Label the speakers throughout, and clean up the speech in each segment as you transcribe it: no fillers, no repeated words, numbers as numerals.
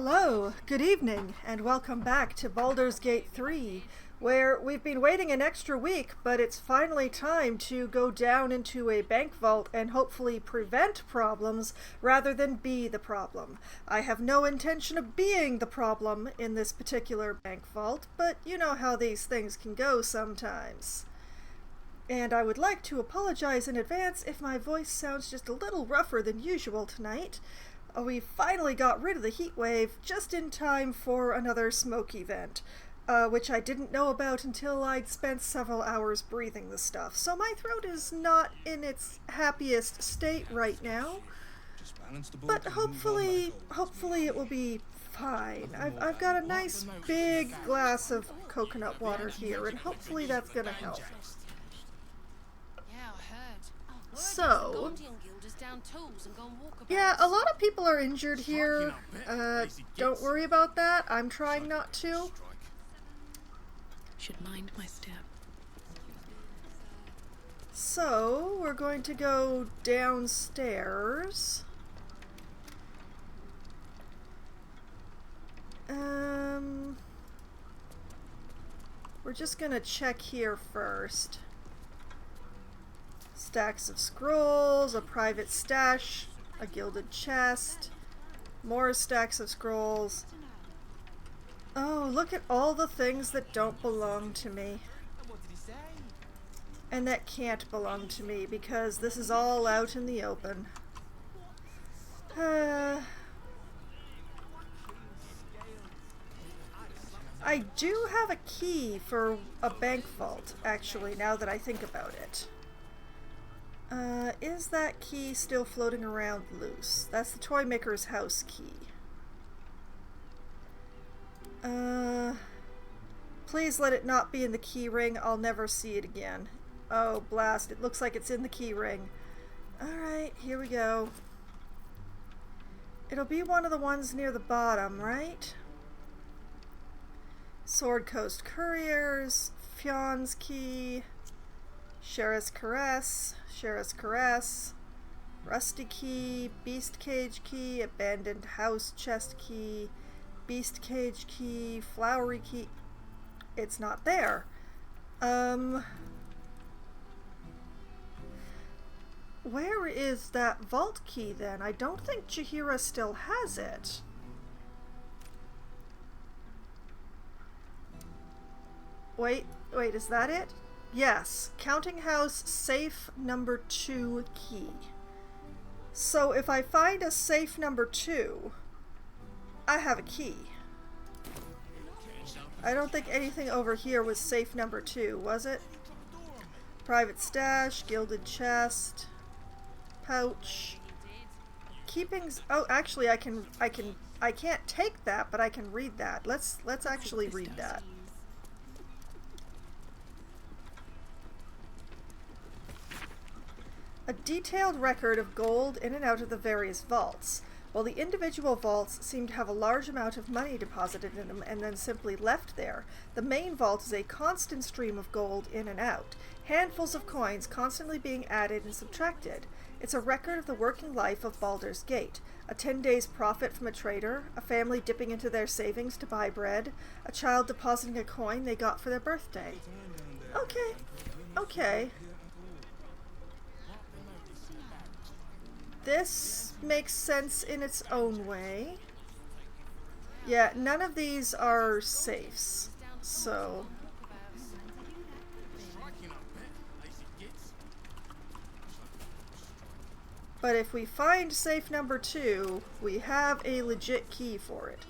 Speaker 1: Hello, good evening, and welcome back to Baldur's Gate 3, where we've been waiting an extra week, but it's finally time to go down into a bank vault and hopefully prevent problems rather than be the problem. I have no intention of being the problem in this particular bank vault, but you know how these things can go sometimes. And I would like to apologize in advance if my voice sounds just a little rougher than usual tonight. We finally got rid of the heat wave just in time for another smoke event, which I didn't know about until I'd spent several hours breathing the stuff. So my throat is not in its happiest state right now, but hopefully it will be fine. I've got a nice big glass of coconut water here, and hopefully that's gonna help. So, yeah, a lot of people are injured here. Don't worry about that. I'm trying not to.
Speaker 2: Should mind my step.
Speaker 1: So, we're going to go downstairs. We're just gonna check here first. Stacks of scrolls, a private stash, a gilded chest, more stacks of scrolls. Oh, look at all the things that don't belong to me. And that can't belong to me because this is all out in the open. I do have a key for a bank vault, actually, now that I think about it. Is that key still floating around loose? That's the toy maker's house key. Please let it not be in the key ring. I'll never see it again. Oh, blast. It looks like it's in the key ring. Alright, here we go. It'll be one of the ones near the bottom, right? Sword Coast Couriers, Fion's key, Sheriff's Caress, Rusty Key, Beast Cage Key, Abandoned House Chest Key, Beast Cage Key, Flowery Key. It's not there. Where is that vault key then? I don't think Jaheira still has it. Wait, is that it? Yes, Counting House safe number 2 key. So if I find a safe number 2, I have a key. I don't think anything over here was safe number 2, was it? Private stash, gilded chest, pouch, keepings. Oh, actually, I can't take that, but I can read that. Let's actually read that. A detailed record of gold in and out of the various vaults. While the individual vaults seem to have a large amount of money deposited in them and then simply left there, the main vault is a constant stream of gold in and out, handfuls of coins constantly being added and subtracted. It's a record of the working life of Baldur's Gate, a 10 days profit from a trader, a family dipping into their savings to buy bread, a child depositing a coin they got for their birthday. Okay. This makes sense in its own way. Yeah, none of these are safes, so... But if we find safe number 2, we have a legit key for it.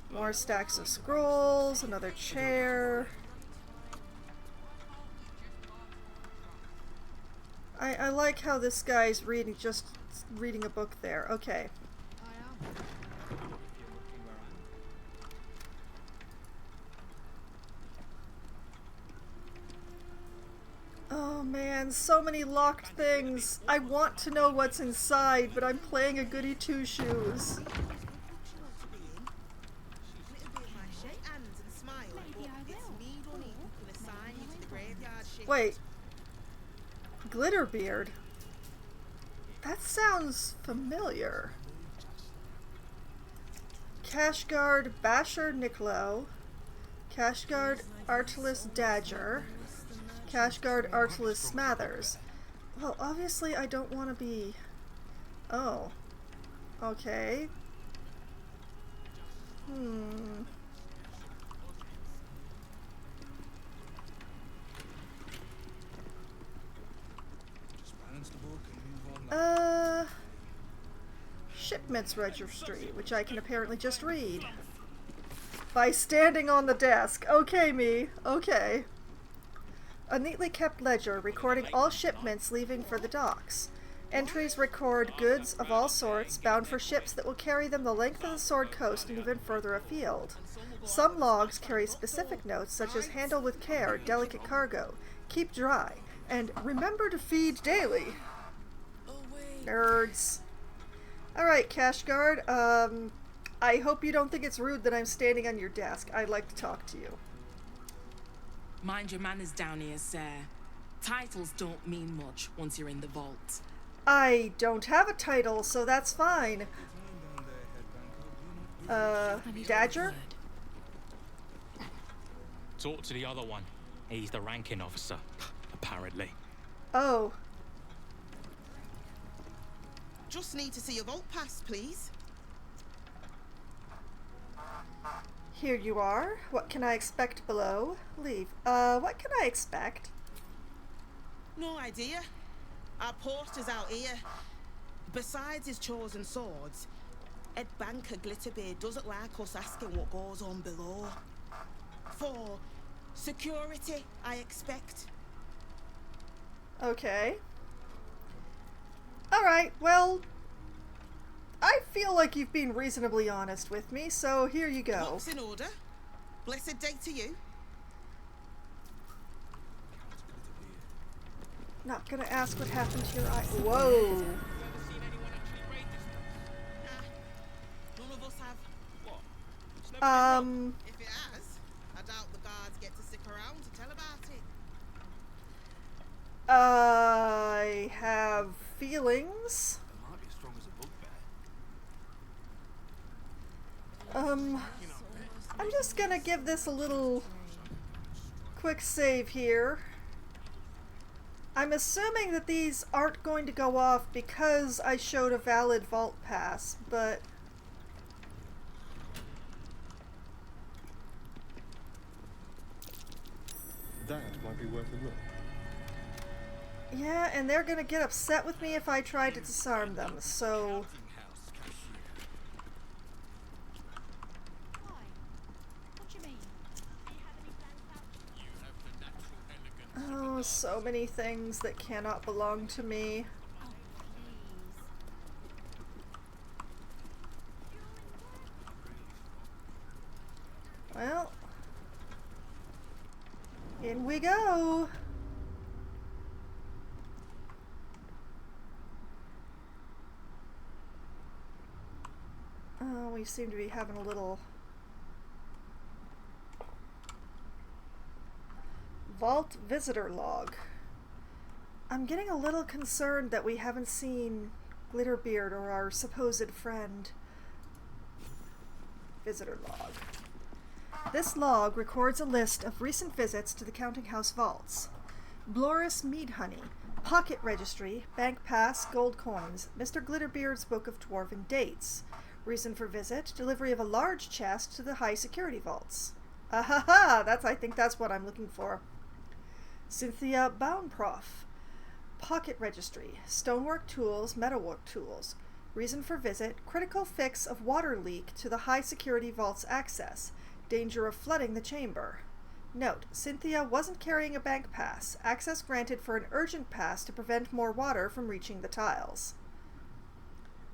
Speaker 1: More stacks of scrolls, another chair... I like how this guy's just reading a book there. Okay. Oh man, so many locked things. I want to know what's inside, but I'm playing a goody two-shoes. Wait. Glitterbeard? That sounds familiar. Cashguard Basher Nicolo, Cashguard Artilus Dagger, Cashguard Artilus Smathers. Well, obviously I don't want to be... Oh. Okay. Shipments Registry, which I can apparently just read. By standing on the desk. Okay, me. Okay. A neatly kept ledger recording all shipments leaving for the docks. Entries record goods of all sorts bound for ships that will carry them the length of the Sword Coast and even further afield. Some logs carry specific notes such as handle with care, delicate cargo, keep dry, and remember to feed daily. Nerds. Alright, Cashguard, I hope you don't think it's rude that I'm standing on your desk. I'd like to talk to you.
Speaker 2: Mind your manners down here, sir. Titles don't mean much once you're in the vault.
Speaker 1: I don't have a title, so that's fine. Dagger?
Speaker 3: Talk to the other one. He's the ranking officer, apparently.
Speaker 1: Oh.
Speaker 4: Just need to see your vault pass, please.
Speaker 1: Here you are. What can I expect below? Leave. What can I expect?
Speaker 4: No idea. Our poster's out here. Besides his chosen swords, Ed Banker Glitterbeard doesn't like us asking what goes on below. For security, I expect.
Speaker 1: Okay. Alright, well, I feel like you've been reasonably honest with me, so here you go.
Speaker 4: Looks in order. Blessed day to you.
Speaker 1: Not gonna ask what happened to your eye. Whoa.
Speaker 4: None of us have. If it has, I doubt the guards get to stick around to tell about it.
Speaker 1: I have feelings. I'm just gonna give this a little quick save here. I'm assuming that these aren't going to go off because I showed a valid vault pass, but...
Speaker 5: That might be worth a look.
Speaker 1: Yeah, and they're gonna get upset with me if I try to disarm them, so... Oh, so many things that cannot belong to me. Well, in we go. Oh, we seem to be having a little vault visitor log. I'm getting a little concerned that we haven't seen Glitterbeard or our supposed friend. Visitor log. This log records a list of recent visits to the Counting House vaults. Bloris Mead Honey, Pocket Registry, Bank Pass, Gold Coins, Mr. Glitterbeard's Book of Dwarven Dates. Reason for visit, delivery of a large chest to the high security vaults. Ahaha, I think that's what I'm looking for. Cynthia Baunprof, Pocket Registry, Stonework Tools, Metalwork Tools. Reason for visit, critical fix of water leak to the high security vault's access. Danger of flooding the chamber. Note, Cynthia wasn't carrying a bank pass. Access granted for an urgent pass to prevent more water from reaching the tiles.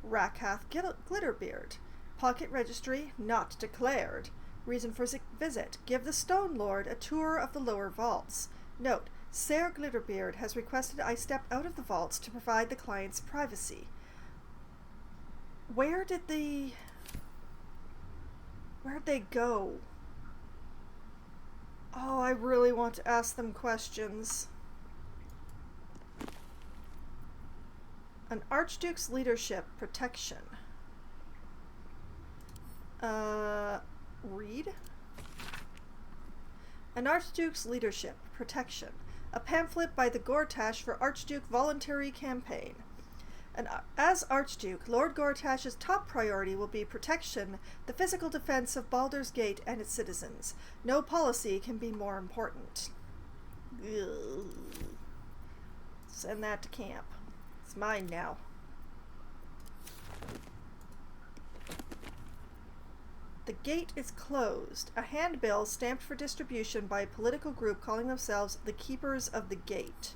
Speaker 1: Rakath Glitterbeard, Pocket Registry, not declared. Reason for visit, give the Stone Lord a tour of the lower vaults. Note, Ser Glitterbeard has requested I step out of the vaults to provide the client's privacy. Where'd they go? Oh, I really want to ask them questions. An Archduke's leadership protection. Read. An Archduke's Leadership, Protection. A pamphlet by the Gortash for Archduke Voluntary Campaign. As Archduke, Lord Gortash's top priority will be protection, the physical defense of Baldur's Gate and its citizens. No policy can be more important. Ugh. Send that to camp. It's mine now. The gate is closed. A handbill stamped for distribution by a political group calling themselves the Keepers of the Gate.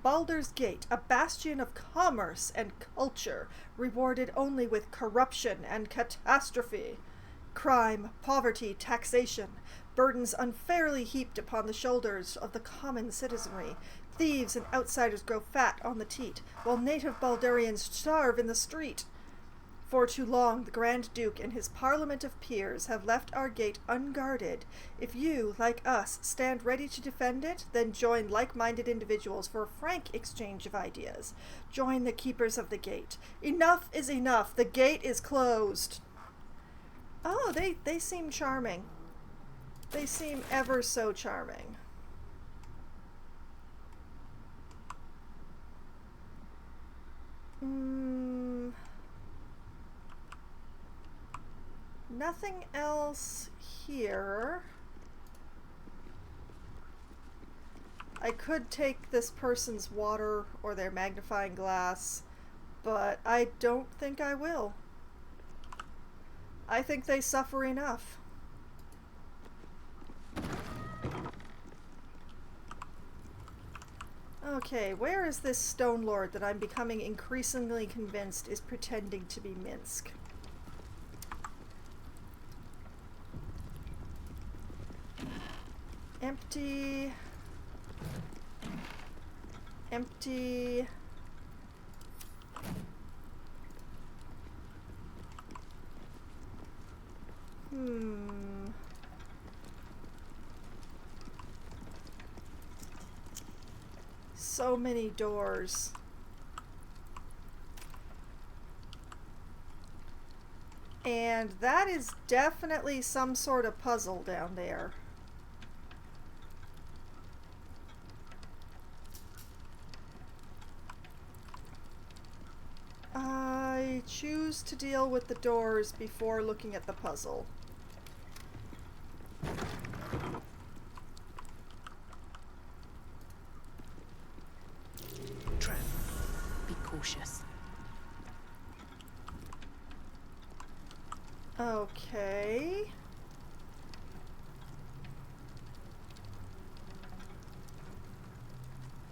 Speaker 1: Baldur's Gate, a bastion of commerce and culture, rewarded only with corruption and catastrophe. Crime, poverty, taxation, burdens unfairly heaped upon the shoulders of the common citizenry. Thieves and outsiders grow fat on the teat, while native Baldurians starve in the street. For too long, the Grand Duke and his parliament of peers have left our gate unguarded. If you, like us, stand ready to defend it, then join like-minded individuals for a frank exchange of ideas. Join the Keepers of the Gate. Enough is enough. The gate is closed. Oh, they seem charming. They seem ever so charming. Nothing else here. I could take this person's water or their magnifying glass, but I don't think I will. I think they suffer enough. Okay, where is this Stone Lord that I'm becoming increasingly convinced is pretending to be Minsk? Empty. Empty. So many doors. And that is definitely some sort of puzzle down there. I choose to deal with the doors before looking at the puzzle.
Speaker 2: Tread. Be cautious.
Speaker 1: Okay.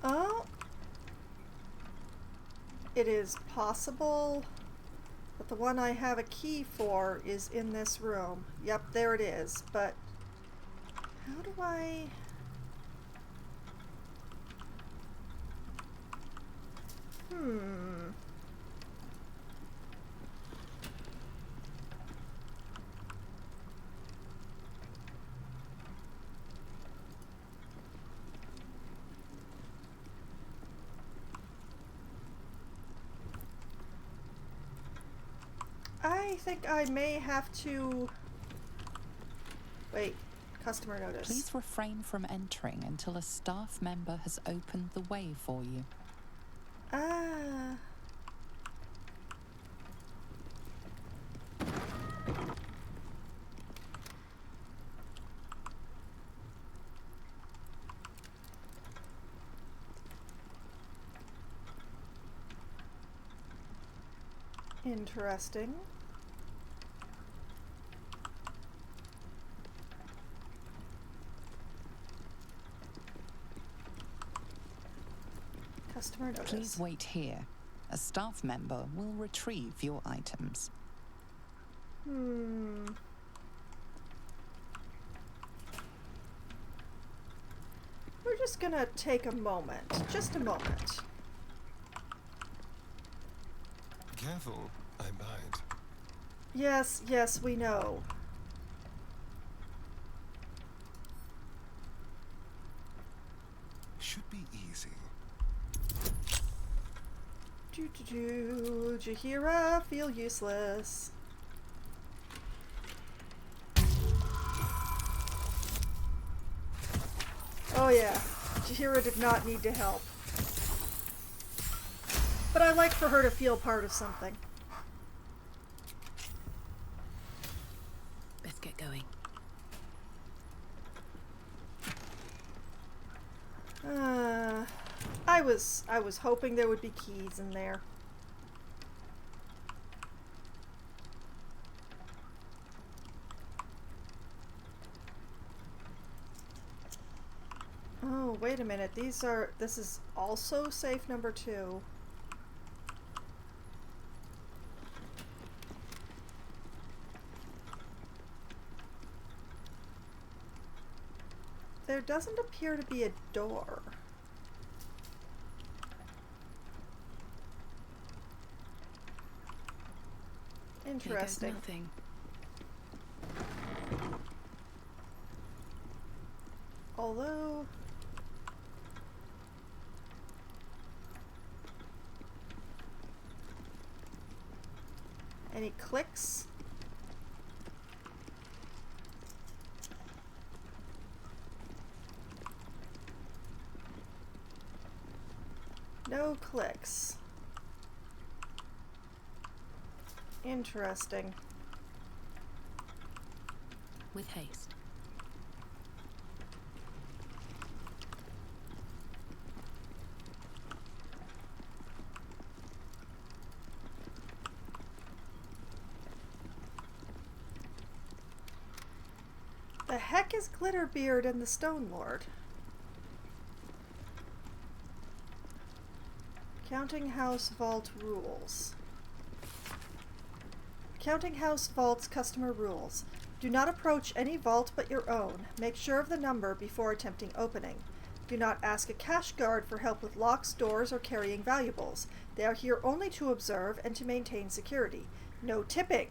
Speaker 1: Oh. It is possible that the one I have a key for is in this room. Yep, there it is. But how do I... I think I may have to... Wait, customer notice.
Speaker 6: Please refrain from entering until a staff member has opened the way for you.
Speaker 1: Ah. Interesting. Customer notice.
Speaker 6: Please wait here. A staff member will retrieve your items.
Speaker 1: We're just gonna take a moment. Just a moment.
Speaker 5: Careful, I bite.
Speaker 1: Yes, yes, we know.
Speaker 5: Should be easy.
Speaker 1: Jaheira, feel useless. Oh yeah, Jaheira did not need to help. But I like for her to feel part of something.
Speaker 7: Let's get going.
Speaker 1: I was hoping there would be keys in there. Oh, wait a minute. This is also safe number 2. There doesn't appear to be a door. Interesting.
Speaker 7: Here goes nothing.
Speaker 1: Although... Any clicks? No clicks. Interesting.
Speaker 7: With haste.
Speaker 1: The heck is Glitterbeard and the Stone Lord? Counting House Vault Rules. Counting House Vault's customer rules. Do not approach any vault but your own. Make sure of the number before attempting opening. Do not ask a cash guard for help with locks, doors, or carrying valuables. They are here only to observe and to maintain security. No tipping.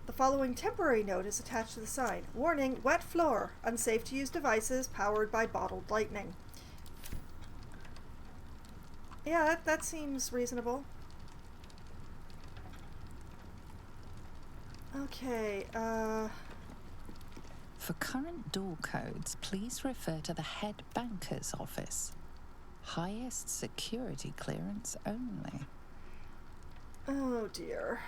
Speaker 1: The following temporary note is attached to the sign. Warning, wet floor. Unsafe to use devices powered by bottled lightning. Yeah, that seems reasonable. Okay,
Speaker 6: For current door codes, please refer to the head banker's office. Highest security clearance only.
Speaker 1: oh dear.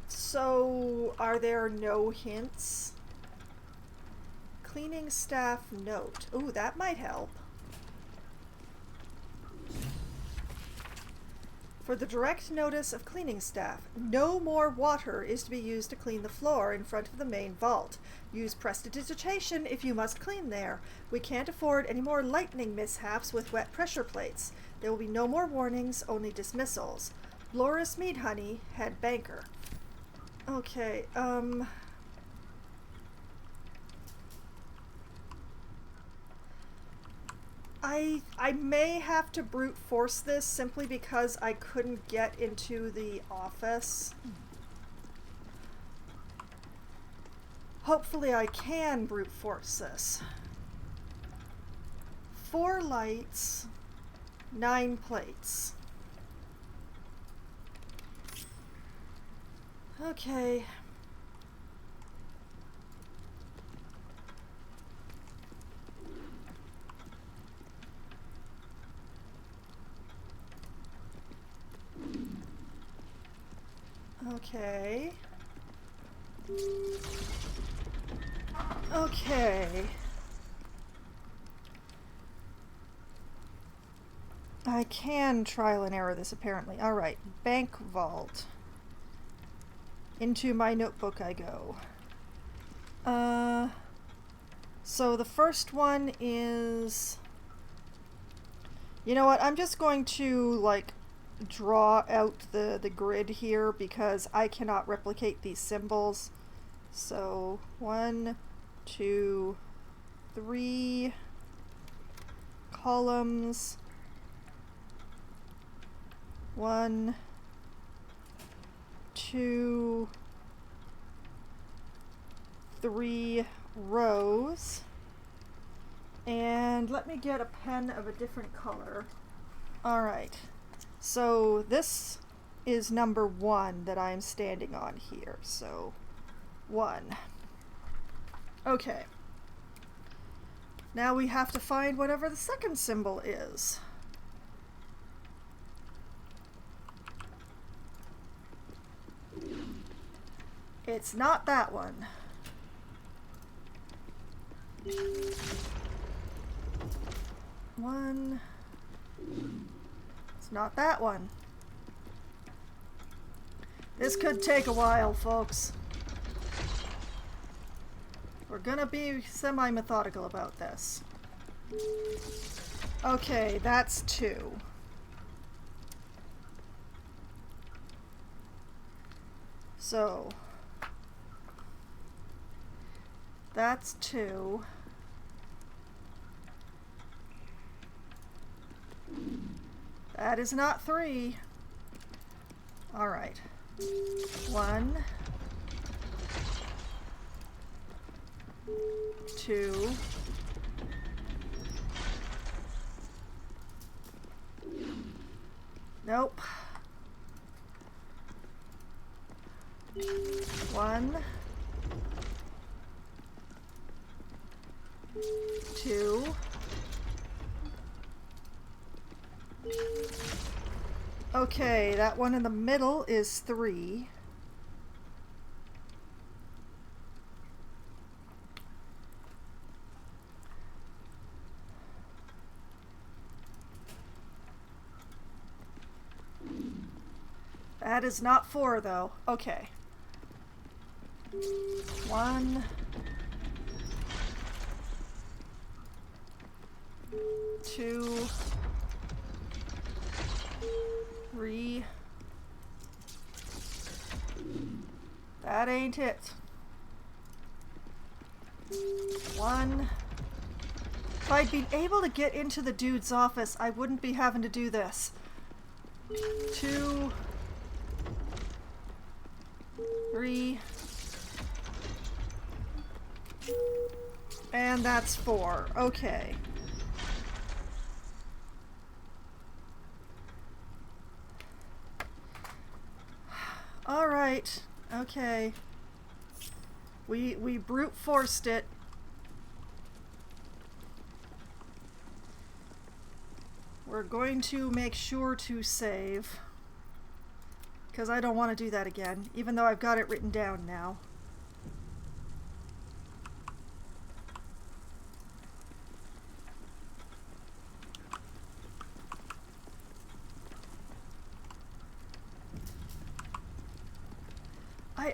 Speaker 1: So, are there no hints? Cleaning staff note. Ooh, that might help. For the direct notice of cleaning staff, no more water is to be used to clean the floor in front of the main vault. Use prestidigitation if you must clean there. We can't afford any more lightning mishaps with wet pressure plates. There will be no more warnings, only dismissals. Loris Meadhoney, head banker. Okay, I may have to brute force this simply because I couldn't get into the office. Hopefully I can brute force this. 4 lights, 9 plates. Okay. Okay. Okay. I can trial and error this apparently. Alright, bank vault. Into my notebook I go. So the first one is... You know what, I'm just going to, like, draw out the grid here because I cannot replicate these symbols. So 1, 2, 3 columns. 1, 2, 3 rows. And let me get a pen of a different color. Alright. So this is number 1 that I'm standing on here. So 1. Okay. Now we have to find whatever the second symbol is. It's not that one. One. It's not that one. This could take a while, folks. We're gonna be semi-methodical about this. Okay, that's 2. So that's 2. That is not 3. All right. 1, 2. Nope. 1, 2. Okay, that one in the middle is 3. That is not 4, though. Okay. 1, 2, 3. That ain't it. 1. If I'd been able to get into the dude's office, I wouldn't be having to do this. 2, 3. And that's 4. Okay. All right. Okay. We brute forced it. We're going to make sure to save, because I don't want to do that again, even though I've got it written down now.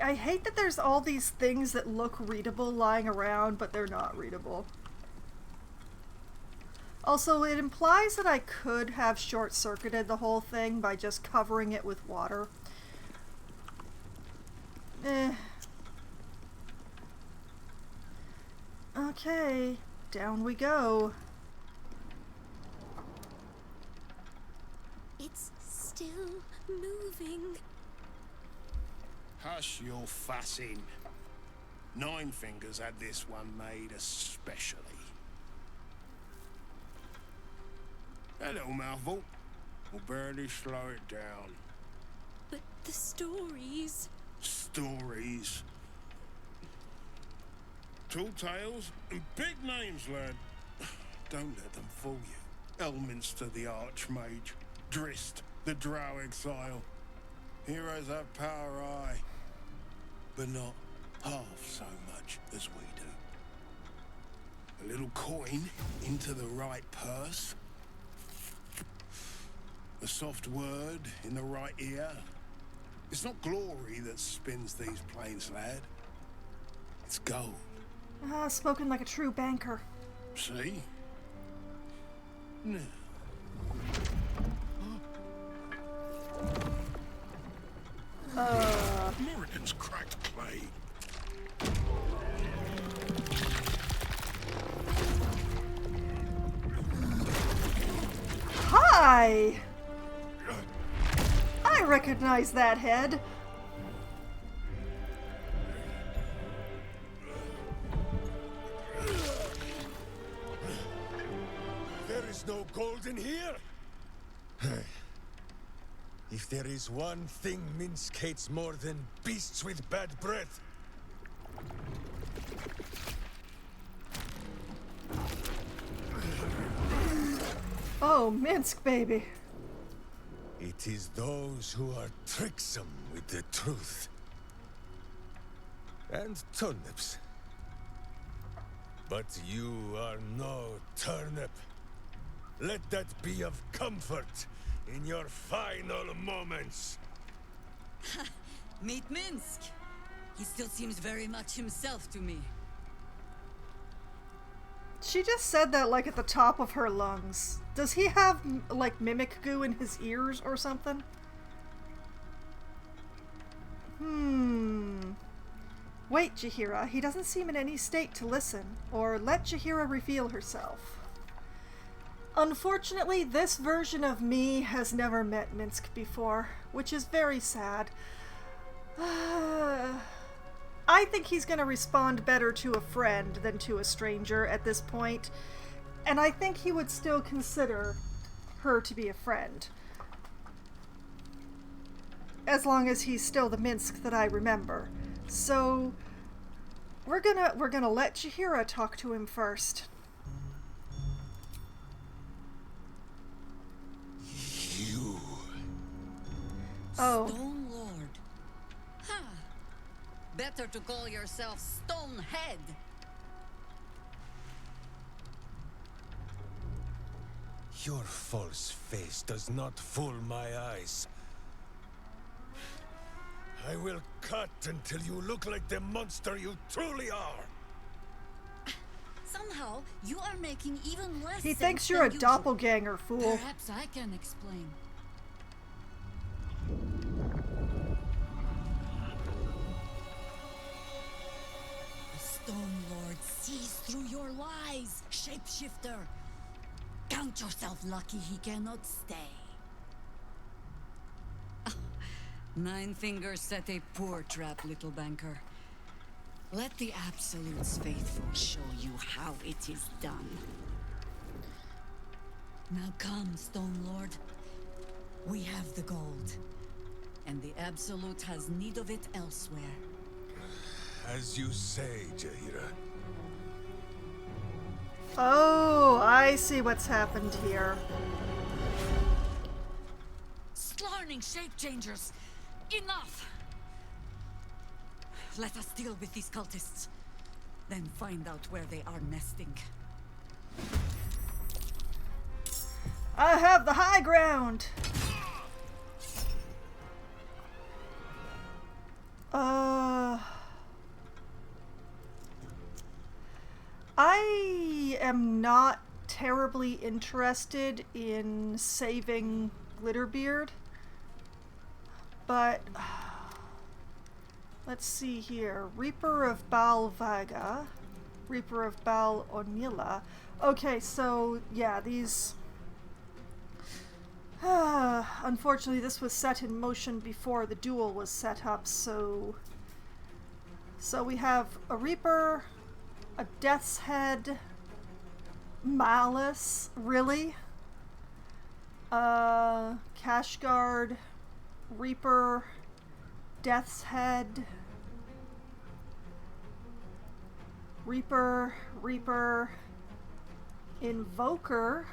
Speaker 1: I hate that there's all these things that look readable lying around, but they're not readable. Also, it implies that I could have short-circuited the whole thing by just covering it with water. Okay, down we go.
Speaker 7: It's still moving.
Speaker 8: Hush your fussing. Nine Fingers had this one made especially. That little mouthful will barely slow it down.
Speaker 7: But the stories...
Speaker 8: Stories. Tall tales and big names, lad. Don't let them fool you. Elminster the Archmage, Drist the Drow Exile. Heroes have power, aye, but not half so much as we do. A little coin into the right purse. A soft word in the right ear. It's not glory that spins these plains, lad. It's gold.
Speaker 1: Ah, spoken like a true banker.
Speaker 8: See? Now. Americans cracked clay.
Speaker 1: Hi! I recognize that head.
Speaker 5: There's no gold in here? If there is one thing Minsk hates more than beasts with bad breath.
Speaker 1: Oh, Minsk, baby.
Speaker 5: It is those who are tricksome with the truth. And turnips. But you are no turnip. Let that be of comfort in your final moments.
Speaker 9: Meet Minsk. He still seems very much himself to me.
Speaker 1: She just said that like at the top of her lungs. Does he have like mimic goo in his ears or something? Wait, Jaheira. He doesn't seem in any state to listen, or let Jaheira reveal herself. Unfortunately, this version of me has never met Minsk before, which is very sad. I think he's going to respond better to a friend than to a stranger at this point, and I think he would still consider her to be a friend. As long as he's still the Minsk that I remember. So we're gonna let Jaheira talk to him first.
Speaker 5: You.
Speaker 1: Oh.
Speaker 9: Stone Lord. Huh. Better to call yourself Stonehead.
Speaker 5: Your false face does not fool my eyes. I will cut until you look like the monster you truly are.
Speaker 9: Somehow, you are making even less
Speaker 1: He
Speaker 9: sense
Speaker 1: thinks you're a
Speaker 9: than usual.
Speaker 1: doppelganger, fool.
Speaker 9: Perhaps I can explain. The Stone Lord sees through your lies, shapeshifter. Count yourself lucky he cannot stay. Nine Fingers set a poor trap, little banker. Let the Absolute's faithful show you how it is done. Now come, Stone Lord. We have the gold, and the Absolute has need of it elsewhere.
Speaker 5: As you say, Jaheira.
Speaker 1: Oh, I see what's happened here.
Speaker 9: Slarning shape changers! Enough! Let us deal with these cultists, then find out where they are nesting.
Speaker 1: I have the high ground! I am not terribly interested in saving Glitterbeard, but let's see here. Reaper of Bal Vaga, Reaper of Bal Onila. Okay, so yeah, these... unfortunately, this was set in motion before the duel was set up, so we have a Reaper, a Death's Head, Malice, really? Cashguard, Reaper, Death's Head, Reaper, Invoker,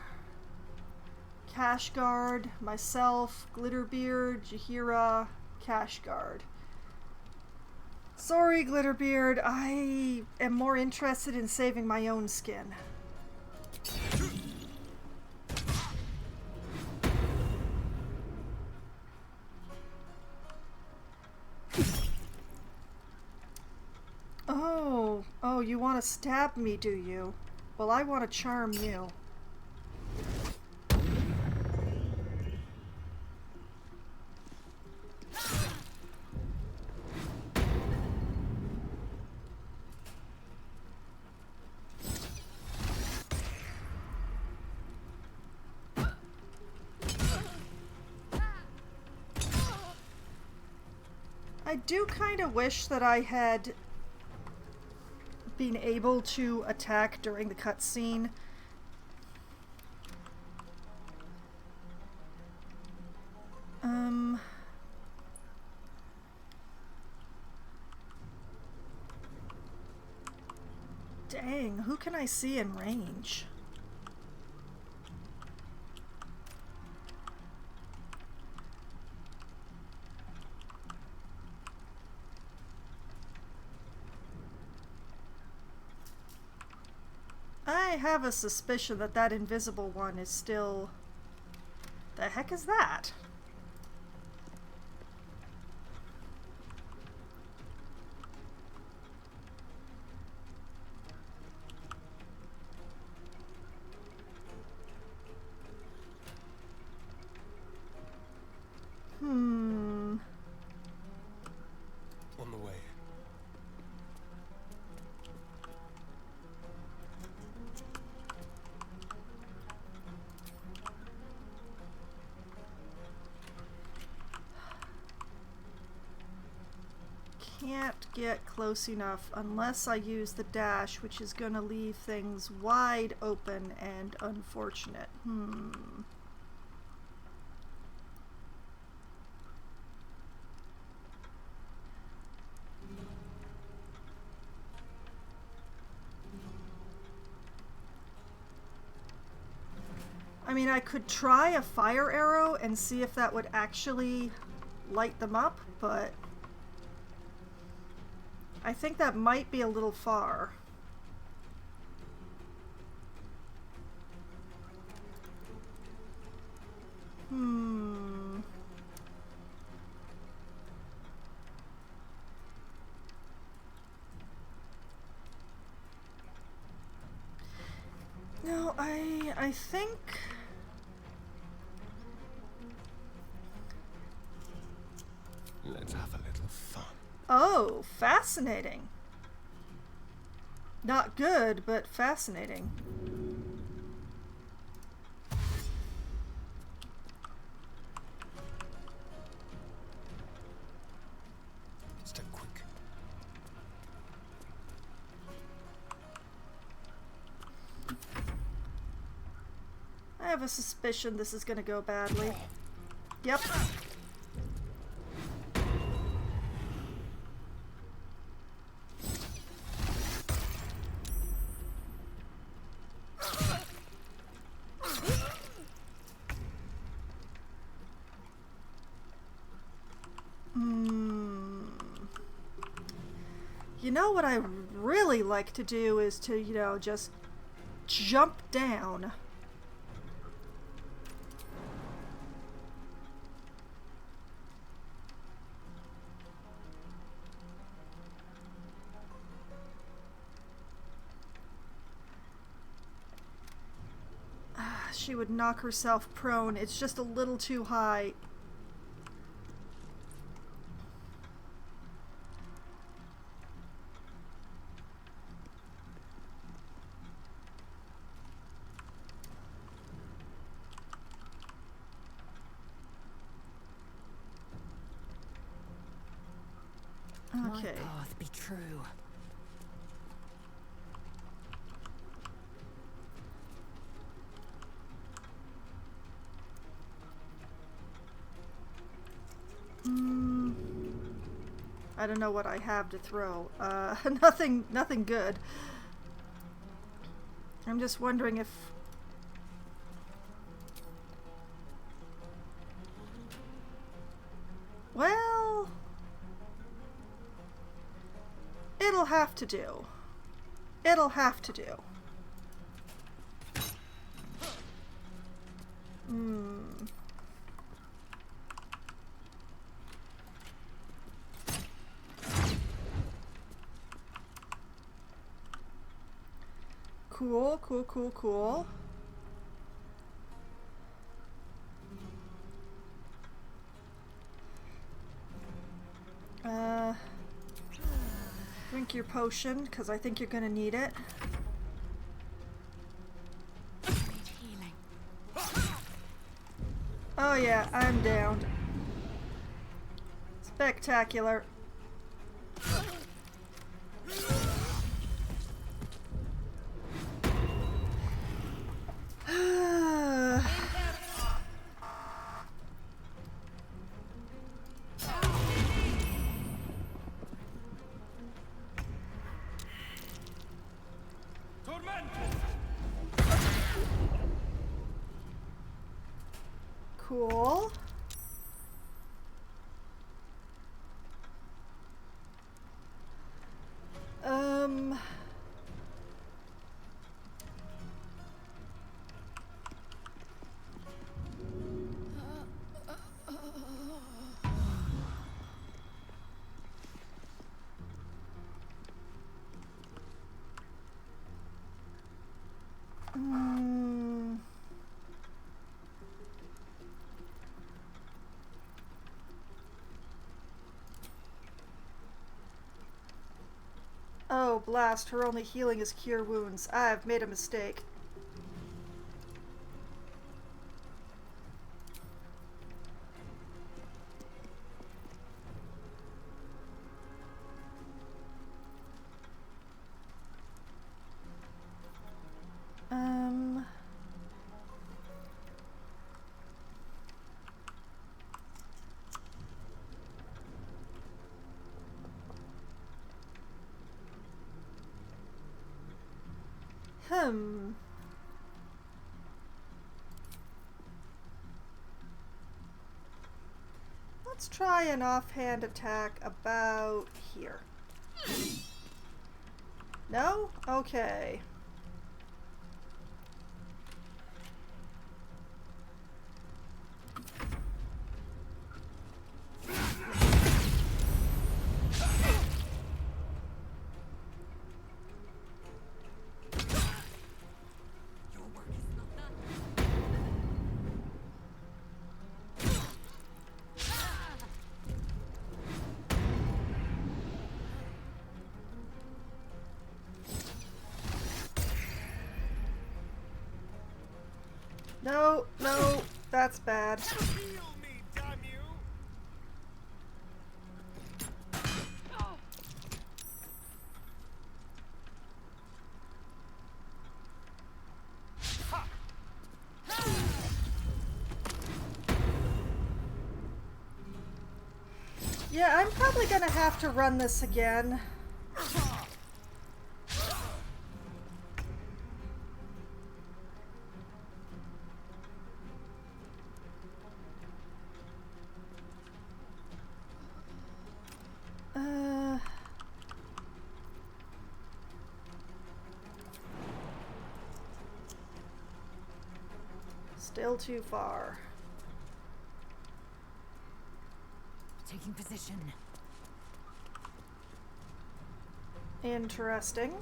Speaker 1: Cashguard, myself, Glitterbeard, Jaheira, Cashguard. Sorry, Glitterbeard, I am more interested in saving my own skin. Oh, you want to stab me, do you? Well, I want to charm you. I do kind of wish that I had been able to attack during the cutscene. Dang, who can I see in range? I have a suspicion that that invisible one is still... The heck is that?
Speaker 5: On the way.
Speaker 1: Can't get close enough unless I use the dash, which is gonna leave things wide open and unfortunate. I mean, I could try a fire arrow and see if that would actually light them up, but I think that might be a little far. No, I think...
Speaker 5: Let's have a little fun.
Speaker 1: Oh, fascinating. Not good, but fascinating.
Speaker 5: Step quick.
Speaker 1: I have a suspicion this is gonna go badly. Yep. You know what I really like to do is to, you know, just jump down. She would knock herself prone. It's just a little too high. Okay.
Speaker 9: My path be true.
Speaker 1: I don't know what I have to throw. Nothing good. I'm just wondering if... Well... It'll have to do. It'll have to do. Cool, cool, cool, cool. Drink your potion, because I think you're gonna need it. Oh yeah, I'm down. Spectacular. Cool. Oh, blast. Her only healing is cure wounds. I've made a mistake. Hmm. Let's try an offhand attack about here. No? Okay. No, no, that's bad. Yeah, I'm probably gonna have to run this again. Still too far.
Speaker 10: Taking position.
Speaker 1: Interesting.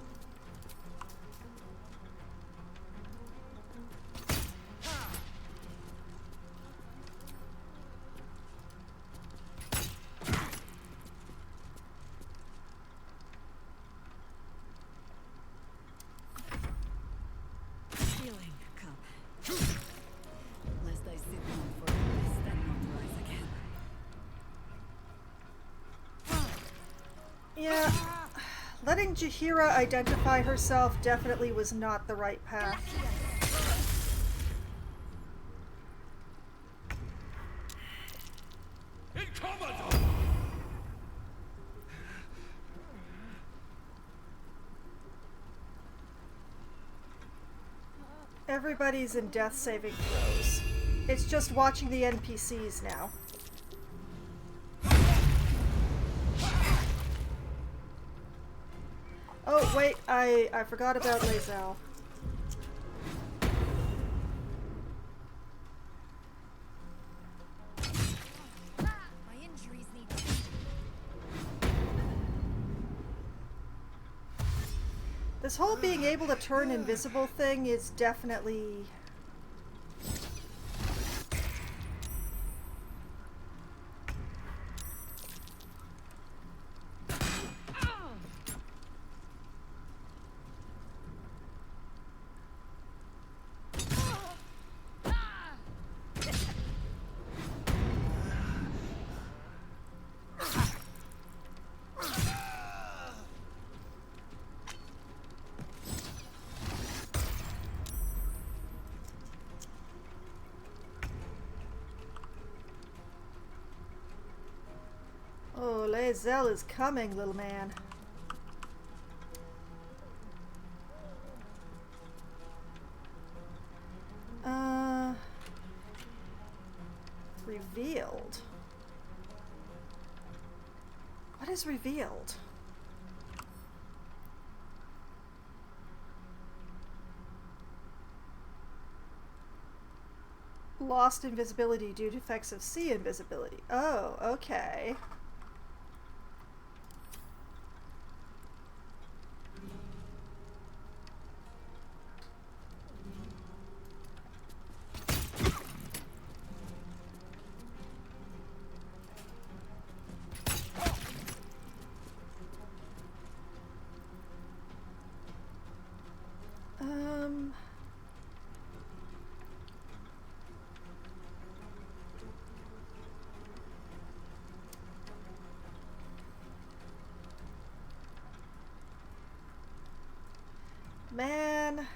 Speaker 9: Healing cup. Lest I sit down for rest and not rise again.
Speaker 1: Yeah, letting Jahira identify herself definitely was not the right path. Everybody's in death saving throws. It's just watching the NPCs now. Oh, wait, I forgot about Lae'zel.
Speaker 10: My injuries need.
Speaker 1: This whole being able to turn invisible thing is definitely... Oh, Lae'zel is coming, little man. Revealed. What is revealed? Lost invisibility due to effects of sea invisibility. Oh, okay. Man.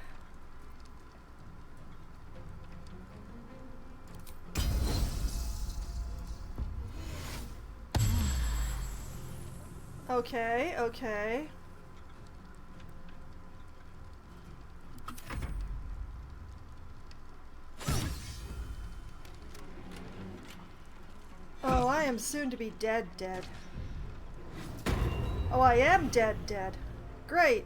Speaker 1: Okay, okay. Oh, I am soon to be dead. Oh, I am dead. Great.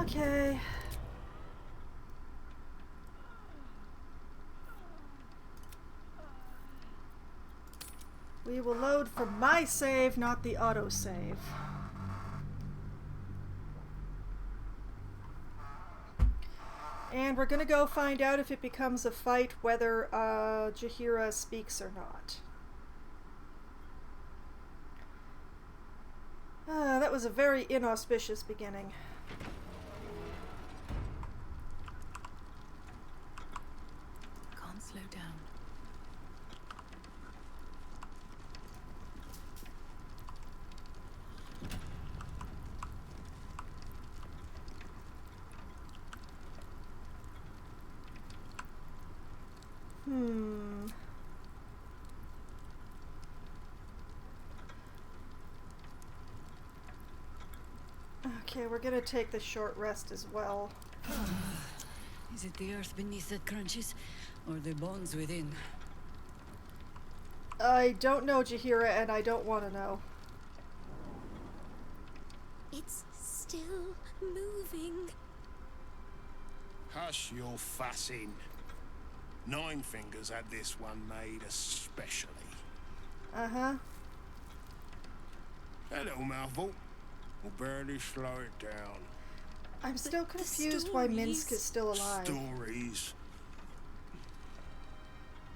Speaker 1: Okay. We will load from my save, not the autosave. And we're gonna go find out if it becomes a fight whether Jaheira speaks or not. That was a very inauspicious beginning.
Speaker 6: Can't slow down.
Speaker 1: Okay, we're gonna take the short rest as well.
Speaker 9: Is it the earth beneath that crunches, or the bones within?
Speaker 1: I don't know, Jaheira, and I don't want to know.
Speaker 7: It's still moving.
Speaker 8: Hush your fussing. Nine Fingers had this one made especially.
Speaker 1: Uh-huh.
Speaker 8: That little mouthful will barely slow it down.
Speaker 1: I'm still confused why Minsk is still alive.
Speaker 8: Stories.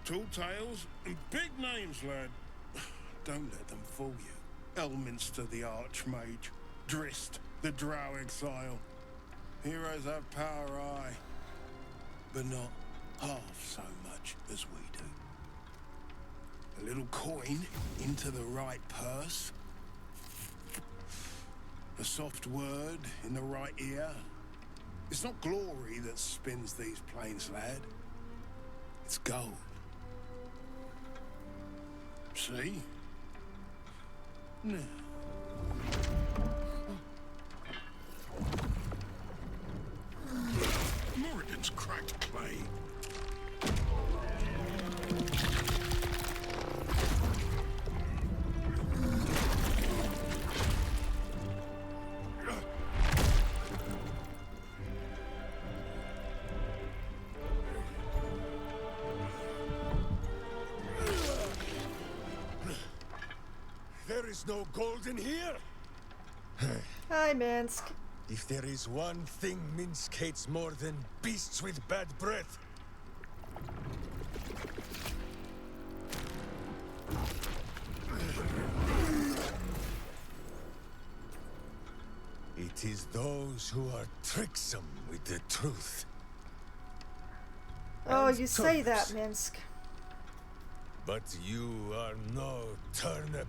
Speaker 8: Tall tales and big names, lad. Don't let them fool you. Elminster the Archmage. Drist the Drow Exile. Heroes have power, aye, but not half so much as we do. A little coin into the right purse. A soft word in the right ear. It's not glory that spins these plains, lad. It's gold. See? Now. Morrigan's cracked clay.
Speaker 5: There is no gold in here.
Speaker 1: Hi, Minsk.
Speaker 5: If there is one thing Minsk hates more than beasts with bad breath, it is those who are tricksome with the truth.
Speaker 1: Oh,
Speaker 5: And
Speaker 1: you say
Speaker 5: tongues.
Speaker 1: that, Minsk.
Speaker 5: But you are no turnip.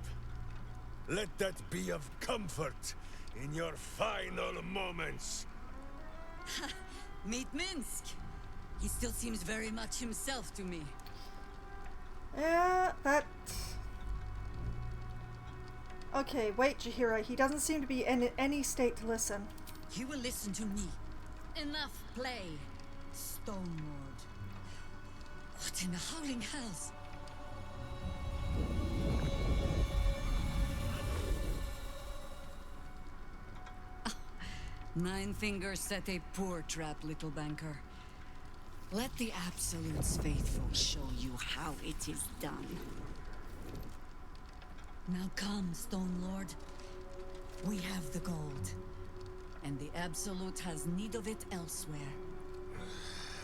Speaker 5: Let that be of comfort in your final moments.
Speaker 9: Meet Minsk. He still seems very much himself to me.
Speaker 1: Yeah, that... Okay, wait, Jaheira. He doesn't seem to be in any state to listen.
Speaker 9: You will listen to me. Enough play, Stone Lord. What in the howling hells? Nine fingers set a poor trap, little banker. Let the Absolute's faithful show you how it is done. Now come, Stone Lord. We have the gold, and the Absolute has need of it elsewhere.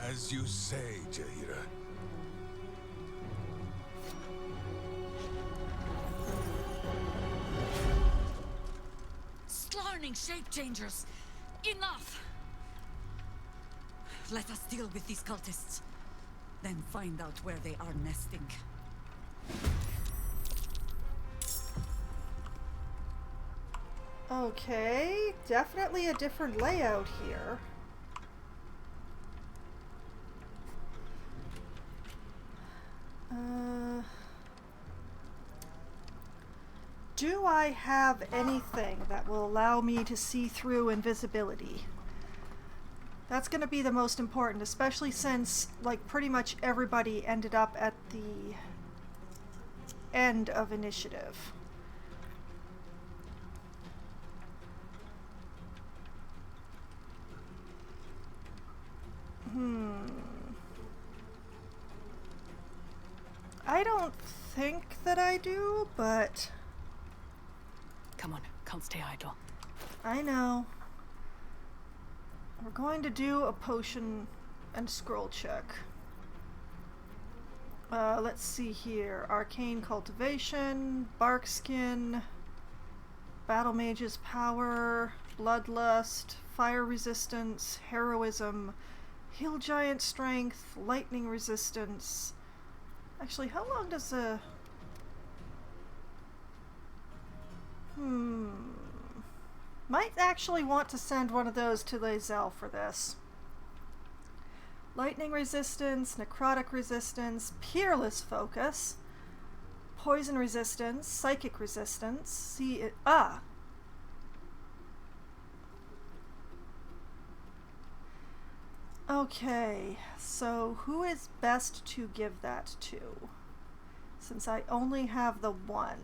Speaker 5: As you say, Jaheira.
Speaker 9: Slarning shape-changers! Enough! Let us deal with these cultists, then find out where they are nesting.
Speaker 1: Okay, definitely a different layout here. Do I have anything that will allow me to see through invisibility? That's going to be the most important, especially since, like, pretty much everybody ended up at the end of initiative. I don't think that I do, but...
Speaker 10: Come on, can't stay idle.
Speaker 1: I know. We're going to do a potion and scroll check. Let's see here. Arcane Cultivation, Barkskin, Battle Mage's Power, Bloodlust, Fire Resistance, Heroism, Hill Giant Strength, Lightning Resistance. Actually, how long does a... Might actually want to send one of those to Lae'zel for this. Lightning Resistance, Necrotic Resistance, Peerless Focus, Poison Resistance, Psychic Resistance, Okay, so who is best to give that to? Since I only have the one.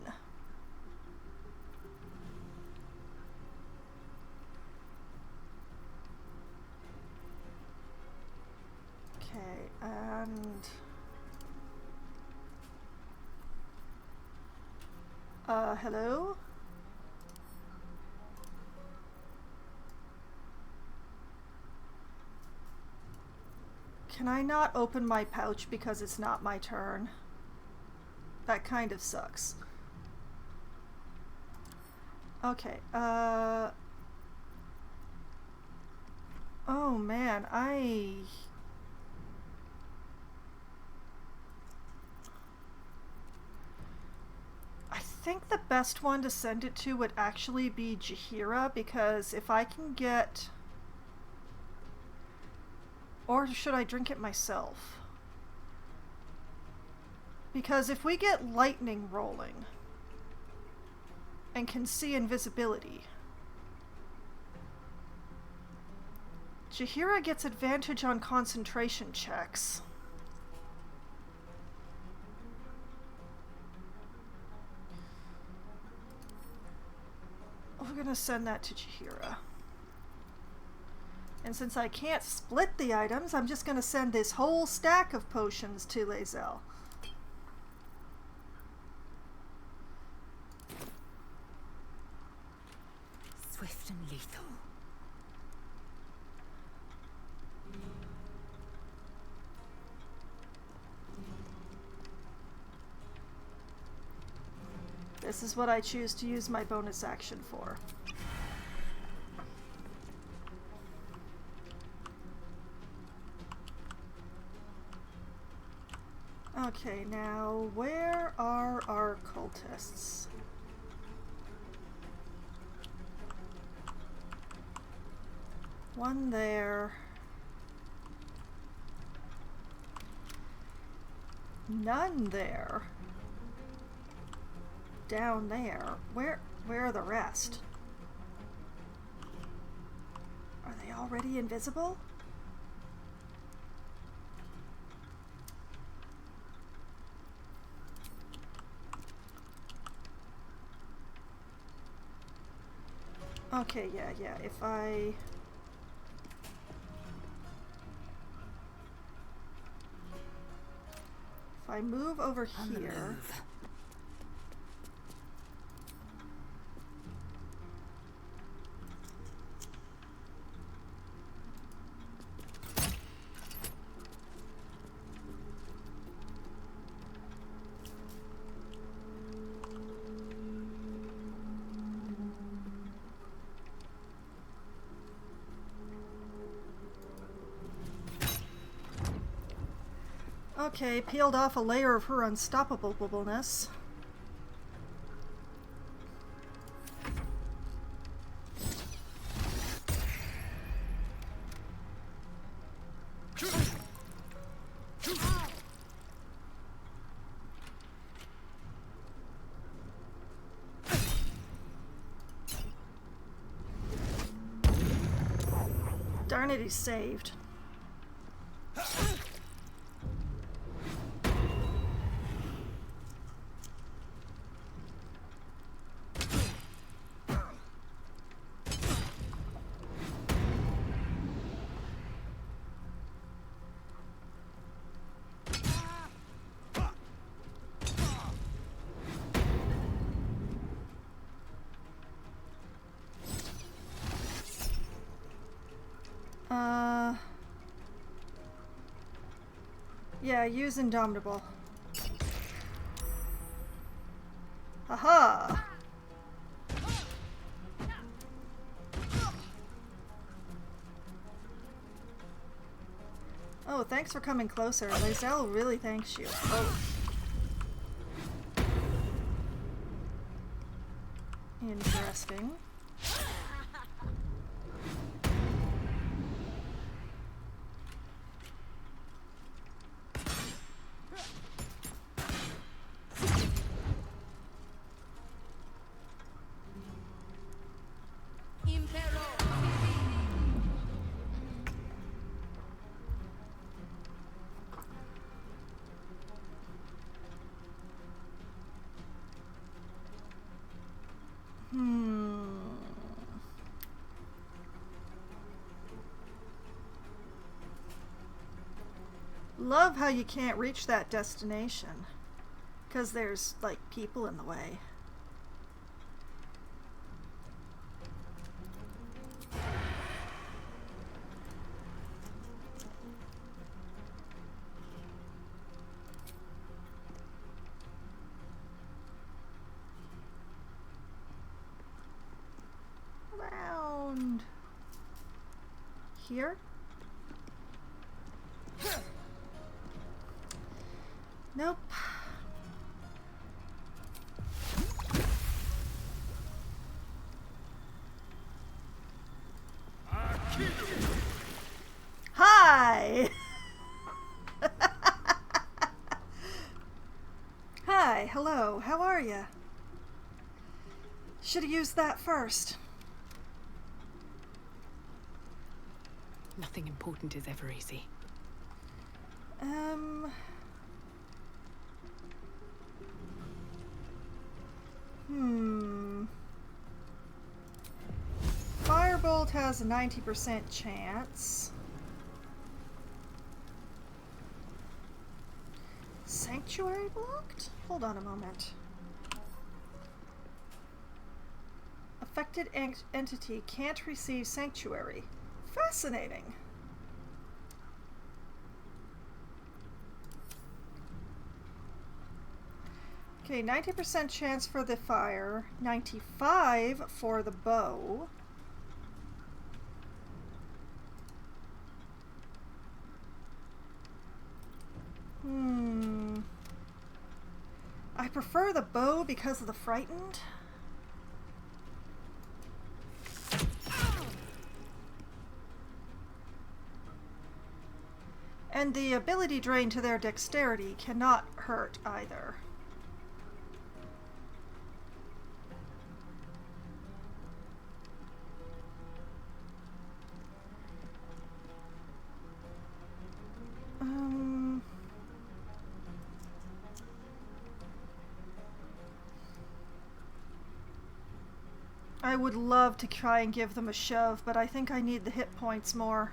Speaker 1: Okay, and... hello? Can I not open my pouch because it's not my turn? That kind of sucks. Okay, oh man, I think the best one to send it to would actually be Jaheira, because if I can get... Or should I drink it myself? Because if we get lightning rolling and can see invisibility, Jaheira gets advantage on concentration checks. We're gonna send that to Jaheira. And since I can't split the items, I'm just gonna send this whole stack of potions to Lae'zel.
Speaker 10: Swift and lethal.
Speaker 1: This is what I choose to use my bonus action for. Okay, now where are our cultists? One there. None there. Down there. Where are the rest? Are they already invisible? Okay, yeah. If I move over here. Okay, peeled off a layer of her unstoppableness. Darn it, he's saved. Yeah, use Indomitable. Haha! Oh, thanks for coming closer. Lae'zel really thanks you. Oh. Interesting. Love how you can't reach that destination because there's like people in the way. Around here. Nope. Hi! Hi, hello, how are you? Should have used that first.
Speaker 10: Nothing important is ever easy.
Speaker 1: Firebolt has a 90% chance. Sanctuary blocked? Hold on a moment. Affected entity can't receive Sanctuary. Fascinating. Okay, 90% chance for the fire, 95 for the bow. I prefer the bow because of the frightened. And the ability drain to their dexterity cannot hurt either. I would love to try and give them a shove, but I think I need the hit points more.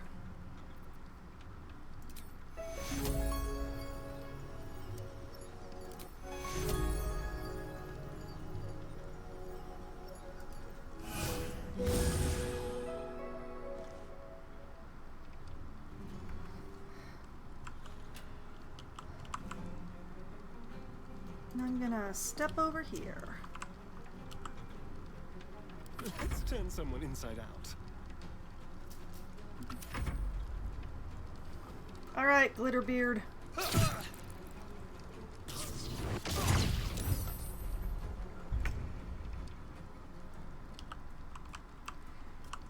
Speaker 1: And I'm gonna step over here.
Speaker 11: Let's turn someone inside out.
Speaker 1: All right, Glitterbeard.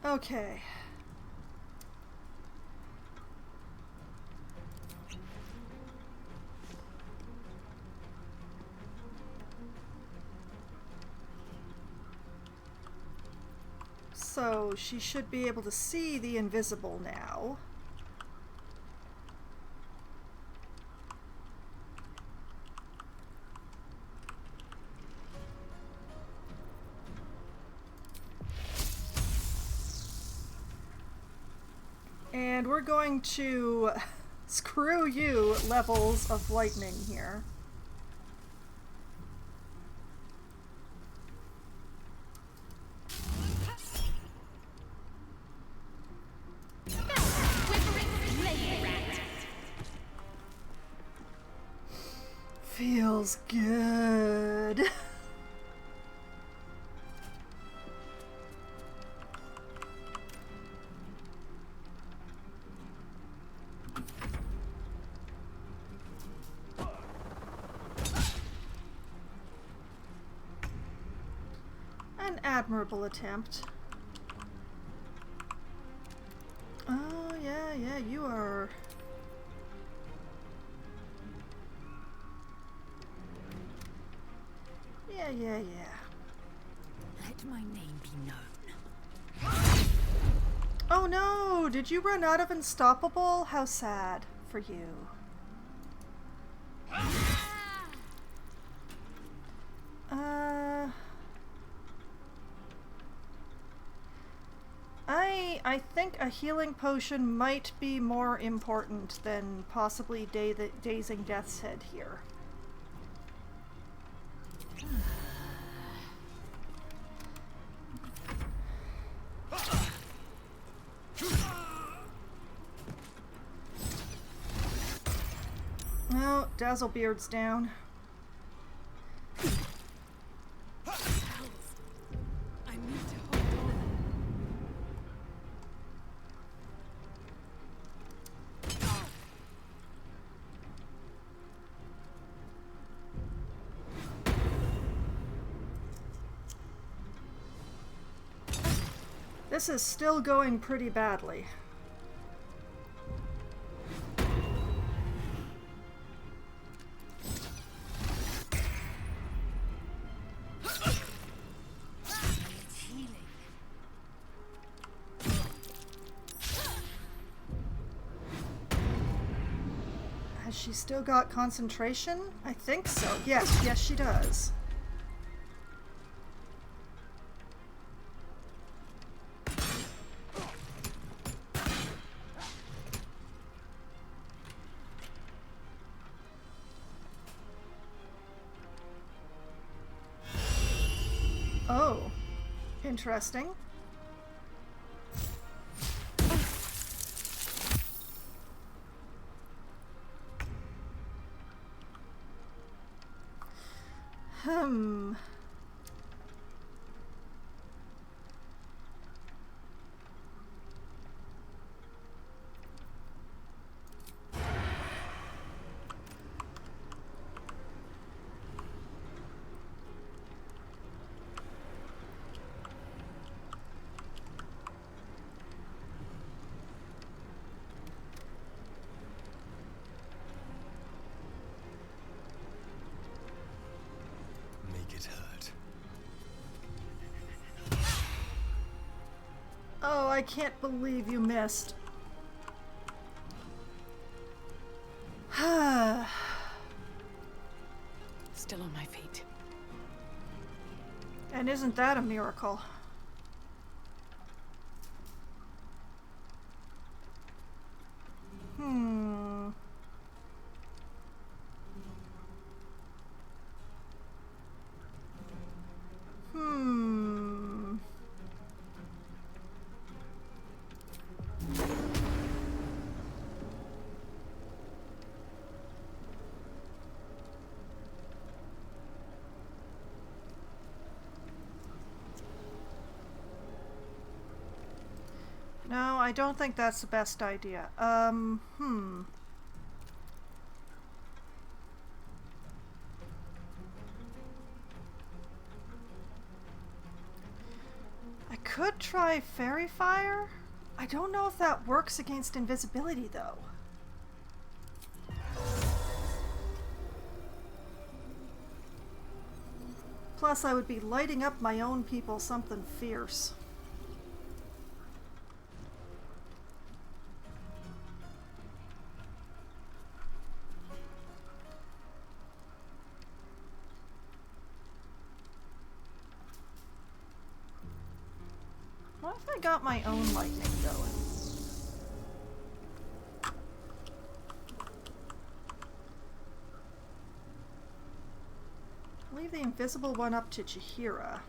Speaker 1: Okay. So she should be able to see the invisible now. And we're going to screw you levels of lightning here. Feels good. An admirable attempt. Oh, yeah, you are... Yeah.
Speaker 10: Let my name be known.
Speaker 1: Oh no! Did you run out of Unstoppable? How sad for you. I think a healing potion might be more important than possibly dazing Death's Head here. Oh, Dazzlebeard's down.
Speaker 10: I need to hold on.
Speaker 1: This is still going pretty badly. Has she still got concentration? I think so. Yes, she does. Oh, interesting.
Speaker 11: That hurt.
Speaker 1: Oh, I can't believe you missed.
Speaker 10: Still on my feet.
Speaker 1: And isn't that a miracle? Hmm. No, I don't think that's the best idea. I could try fairy fire. I don't know if that works against invisibility, though. Plus, I would be lighting up my own people something fierce. What if I got my own lightning going? Leave the invisible one up to Chihira.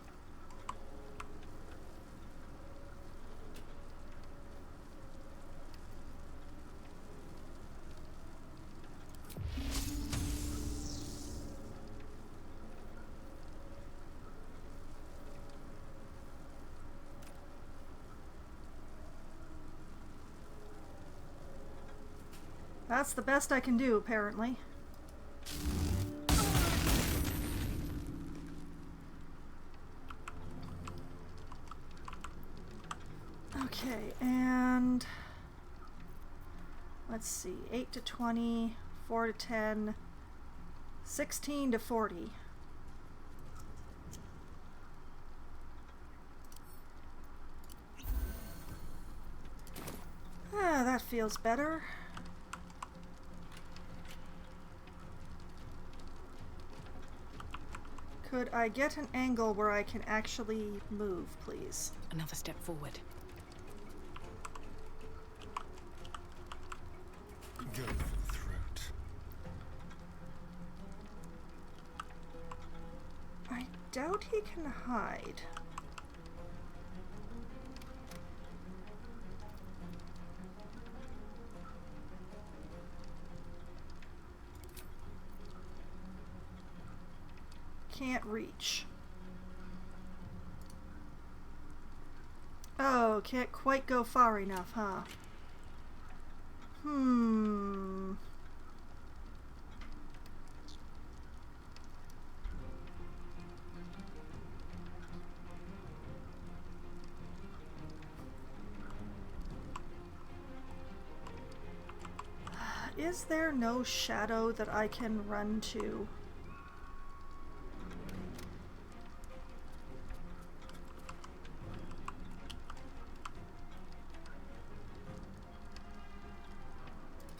Speaker 1: That's the best I can do, apparently. Okay, and let's see, 8 to 20, 4 to 10, 16 to 40. Ah, that feels better. Could I get an angle where I can actually move, please?
Speaker 10: Another step forward.
Speaker 11: Go for the throat.
Speaker 1: I doubt he can hide. Can't reach. Oh, can't quite go far enough, huh? Is there no shadow that I can run to?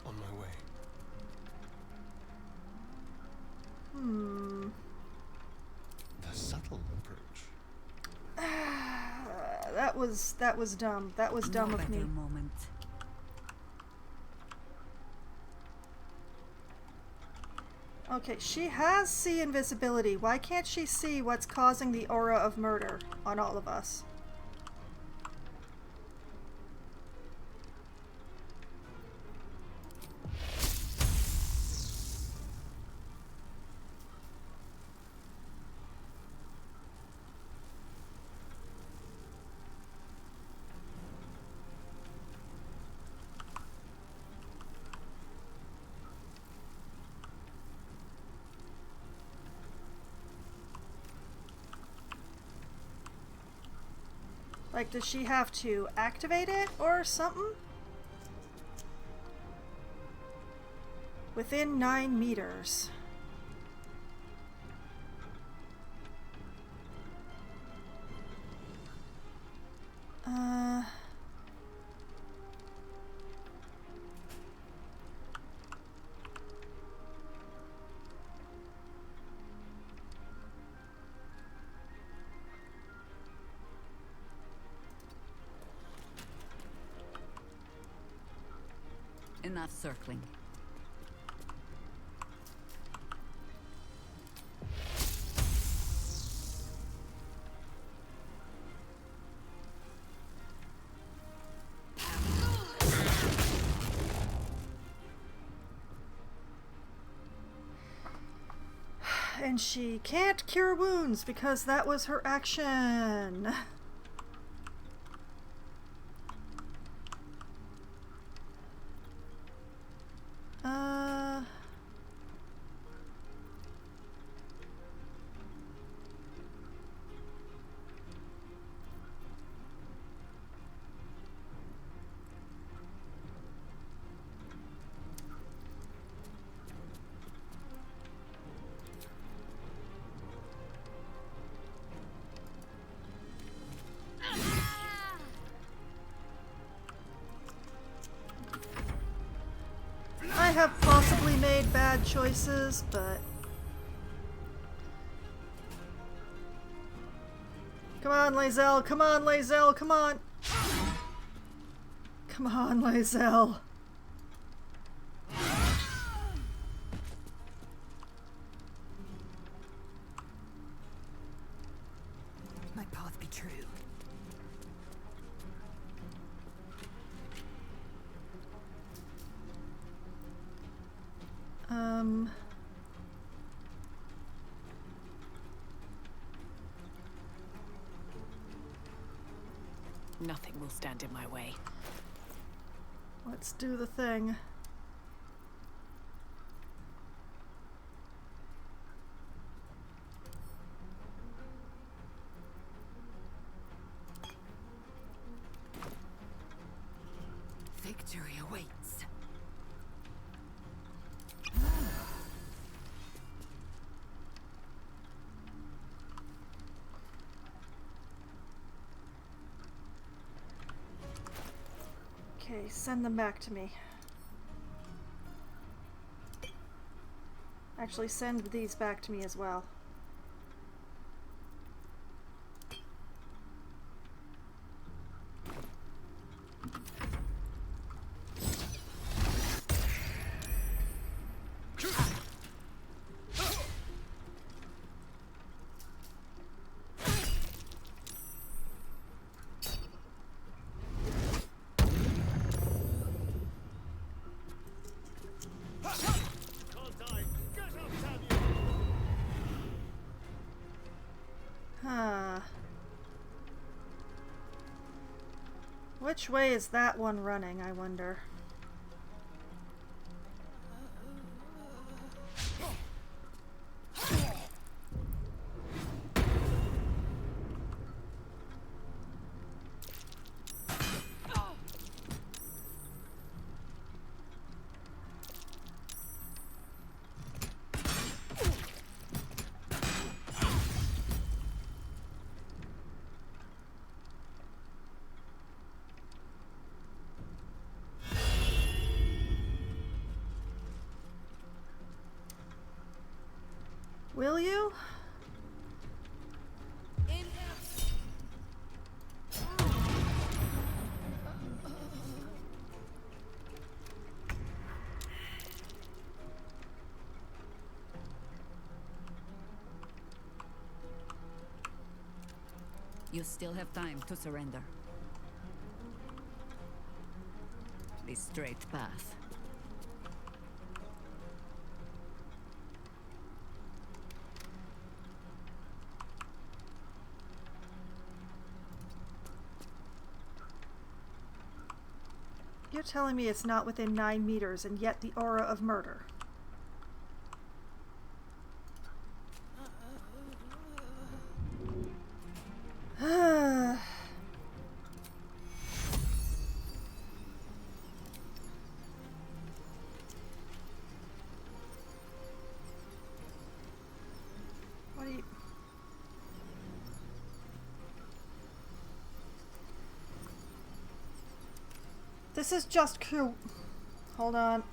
Speaker 11: On my way. The subtle approach.
Speaker 1: That was dumb. That was dumb of me.
Speaker 9: Moment.
Speaker 1: Okay, she has see invisibility. Why can't she see what's causing the aura of murder on all of us? Like, does she have to activate it or something? Within 9 meters.
Speaker 9: Enough circling.
Speaker 1: And she can't cure wounds because that was her action. I have possibly made bad choices, but... Come on, Lae'zel! Come on, Lae'zel! Come on! Come on, Lae'zel!
Speaker 10: My path be true. Nothing will stand in my way.
Speaker 1: Let's do the thing.
Speaker 10: Victory awaits.
Speaker 1: Okay, send them back to me. Actually, send these back to me as well. Which way is that one running, I wonder? Will you?
Speaker 9: You still have time to surrender. The straight path.
Speaker 1: You're telling me it's not within 9 meters and yet the aura of murder. What do you... This is just cute. Hold on.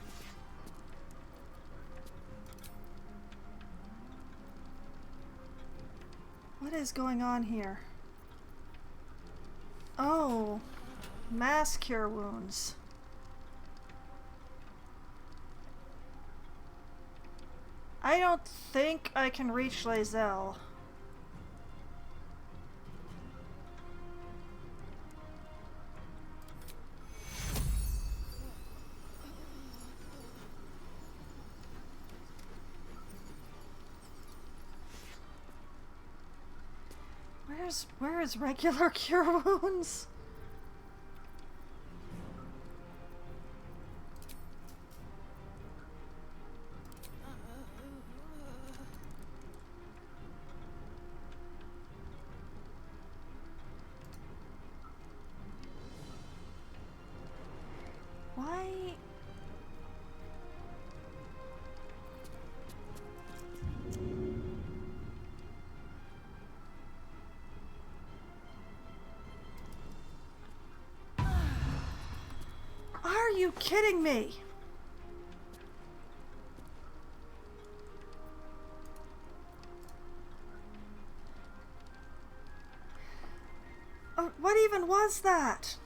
Speaker 1: What is going on here? Oh, mass cure wounds. I don't think I can reach Lae'zel. Where is regular cure wounds? Why? Are you kidding me? What even was that?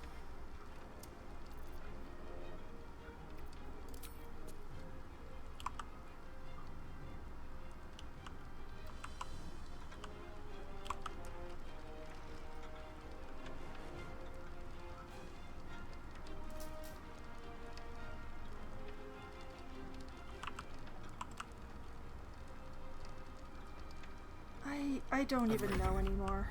Speaker 1: I don't even know anymore.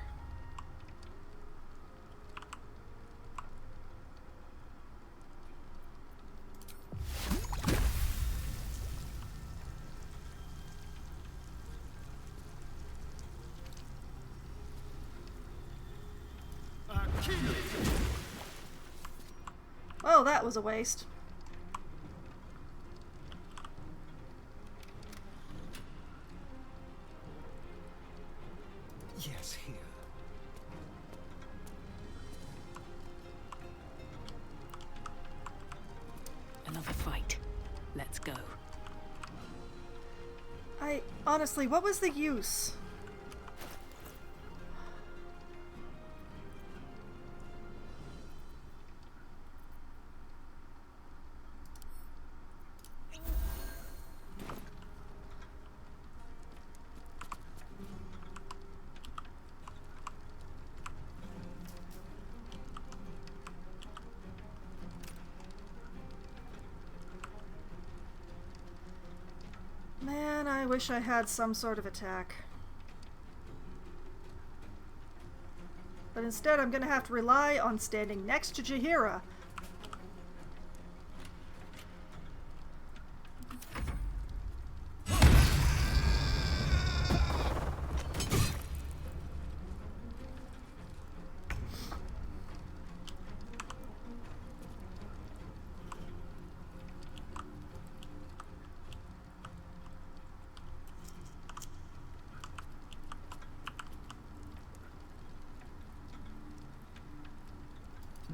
Speaker 1: Oh, that was a waste.
Speaker 11: Yes, here.
Speaker 10: Another fight. Let's go.
Speaker 1: Honestly, what was the use? Man, I wish I had some sort of attack. But instead I'm gonna have to rely on standing next to Jaheira.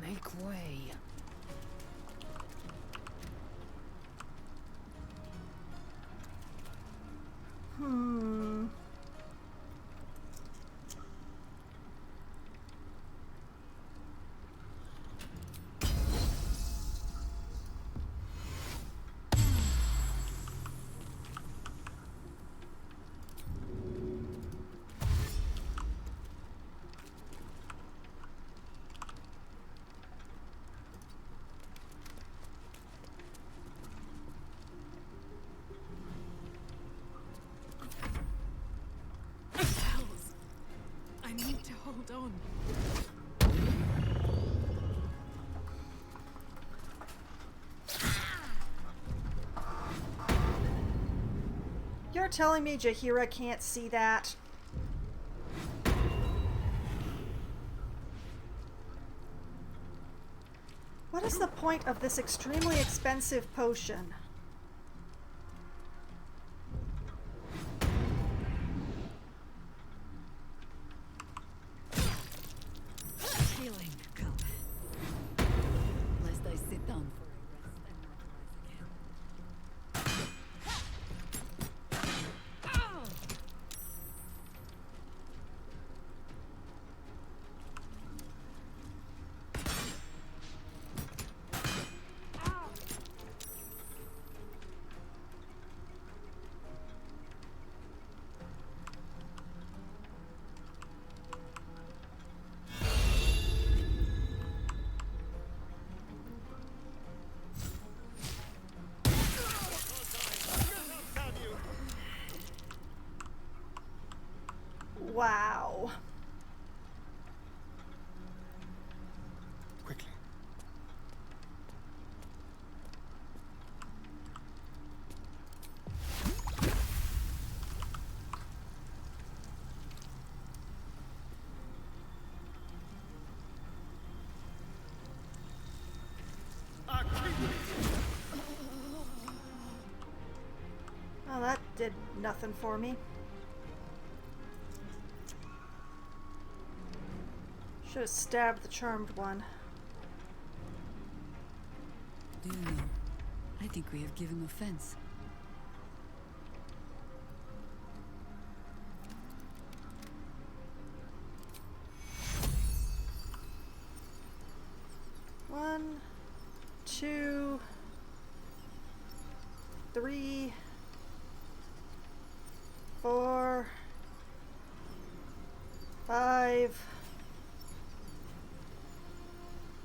Speaker 10: Make way. I need to hold on.
Speaker 1: You're telling me Jaheira can't see that? What is the point of this extremely expensive potion?
Speaker 9: Healing, come. Lest I sit down for a rest and not rise again.
Speaker 1: Wow.
Speaker 11: Quickly.
Speaker 1: Oh, that did nothing for me. Should have stabbed the charmed one.
Speaker 9: Do you know? I think we have given offense.
Speaker 1: One, two, three, four, five.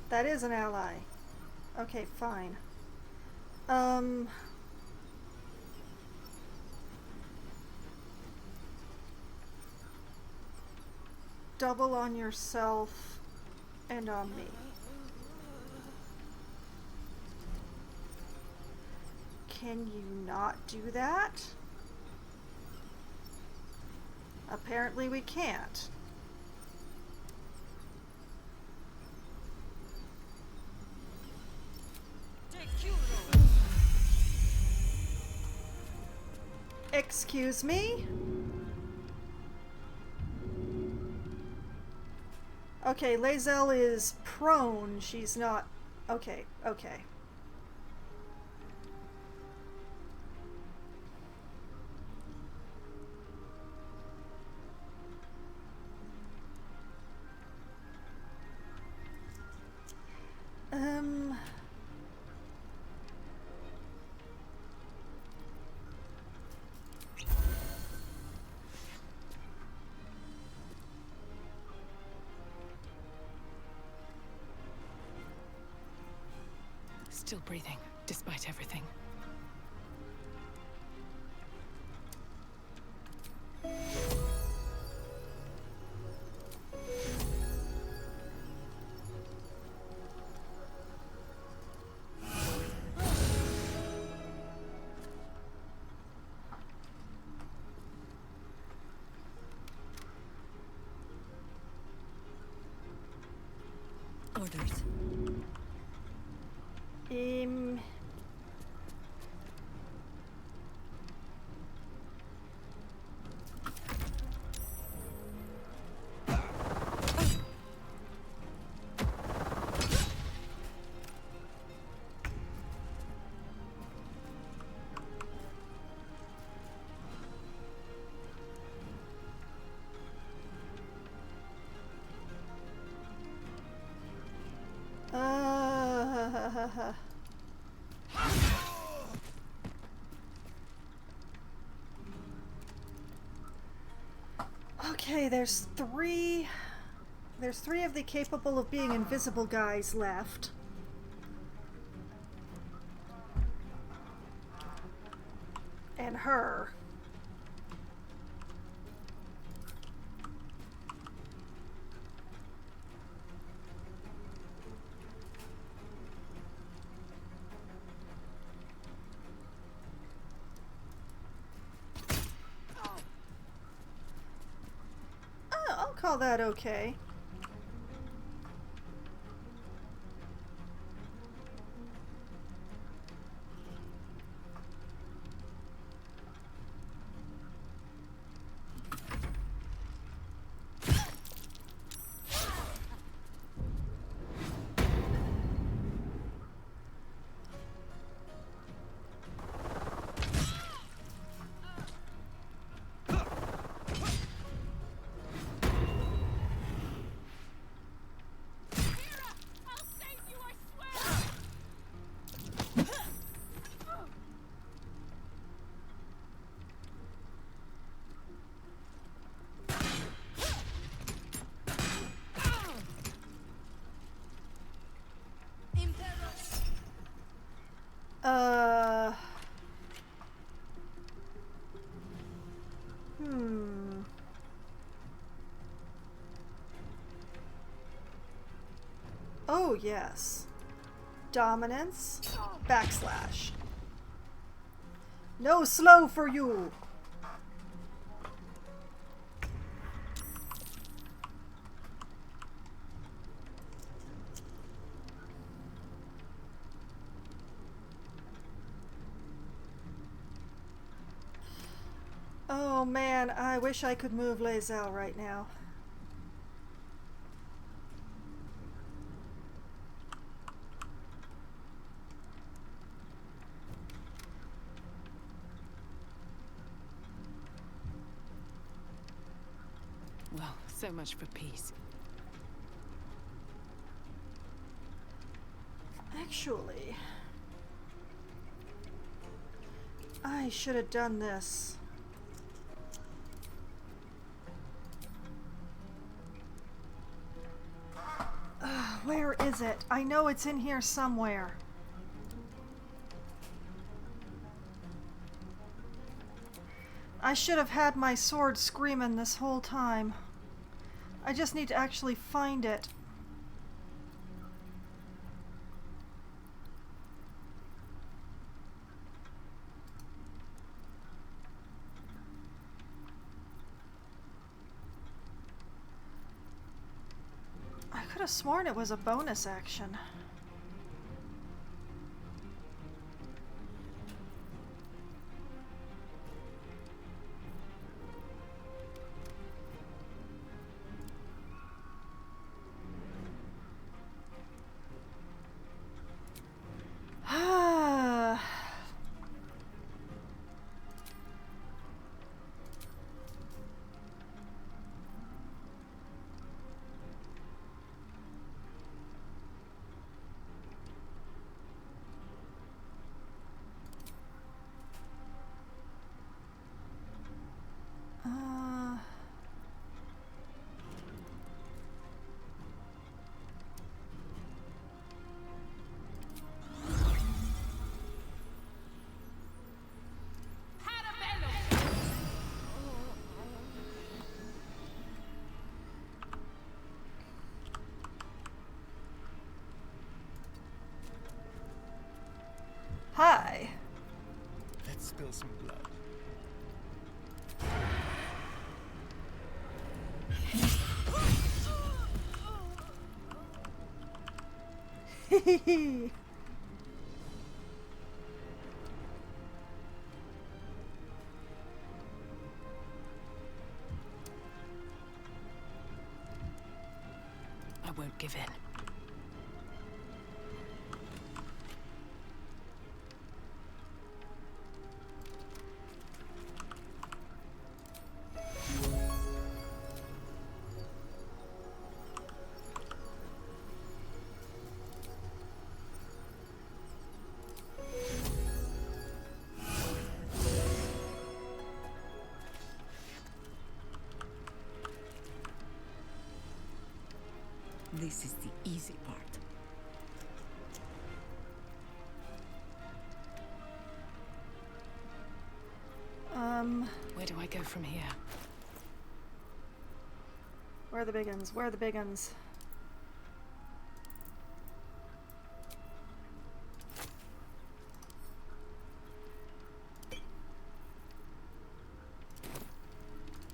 Speaker 1: That is an ally. Okay, fine. Double on yourself and on me. Can you not do that? Apparently we can't. Excuse me? Okay, Lae'zel is prone. She's not... Okay, okay.
Speaker 10: Still breathing, despite everything.
Speaker 9: Orders.
Speaker 1: Okay, there's three of the capable of being invisible guys left. And her. I'll call that okay. Oh, yes. Dominance. Backslash. No slow for you! Oh man, I wish I could move Lae'zel right now.
Speaker 10: Well, so much for peace.
Speaker 1: Actually, I should have done this. Where is it? I know it's in here somewhere. I should have had my sword screaming this whole time. I just need to actually find it. I could have sworn it was a bonus action. Hi.
Speaker 11: Let's spill some blood.
Speaker 1: Hehehe.
Speaker 10: I won't give in.
Speaker 9: This is the easy part.
Speaker 10: Where do I go from here?
Speaker 1: Where are the big uns? Where are the big uns?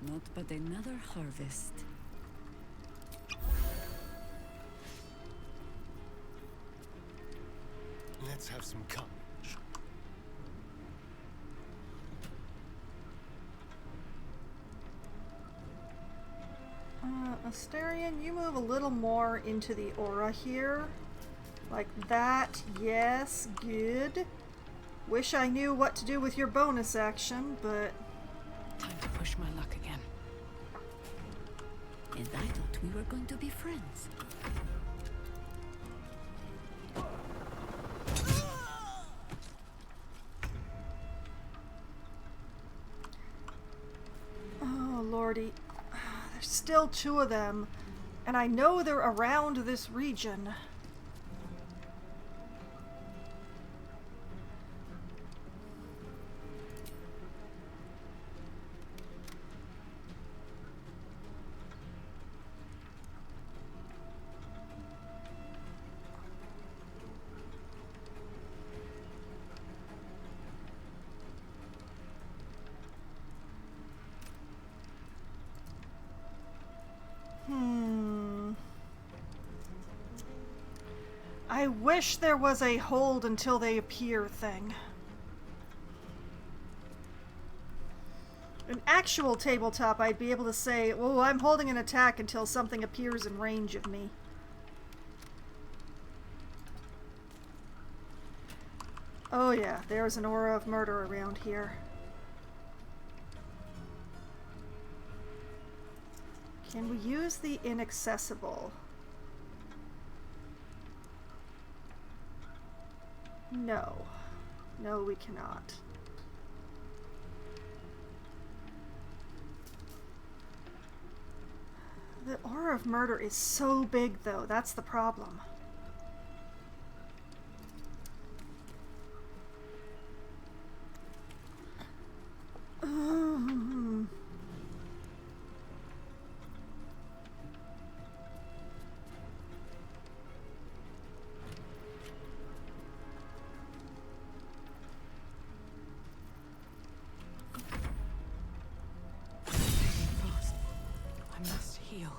Speaker 9: Not but another harvest.
Speaker 11: Let's have some courage.
Speaker 1: Asterion, you move a little more into the aura here. Like that. Yes, good. Wish I knew what to do with your bonus action, but...
Speaker 10: Time to push my luck again.
Speaker 9: And I thought we were going to be friends.
Speaker 1: Oh, lordy. There's still two of them, and I know they're around this region. I wish there was a hold until they appear thing. An actual tabletop, I'd be able to say, oh, I'm holding an attack until something appears in range of me. Oh yeah, there's an aura of murder around here. Can we use the inaccessible? No. No, we cannot. The aura of murder is so big, though. That's the problem.
Speaker 10: I must heal.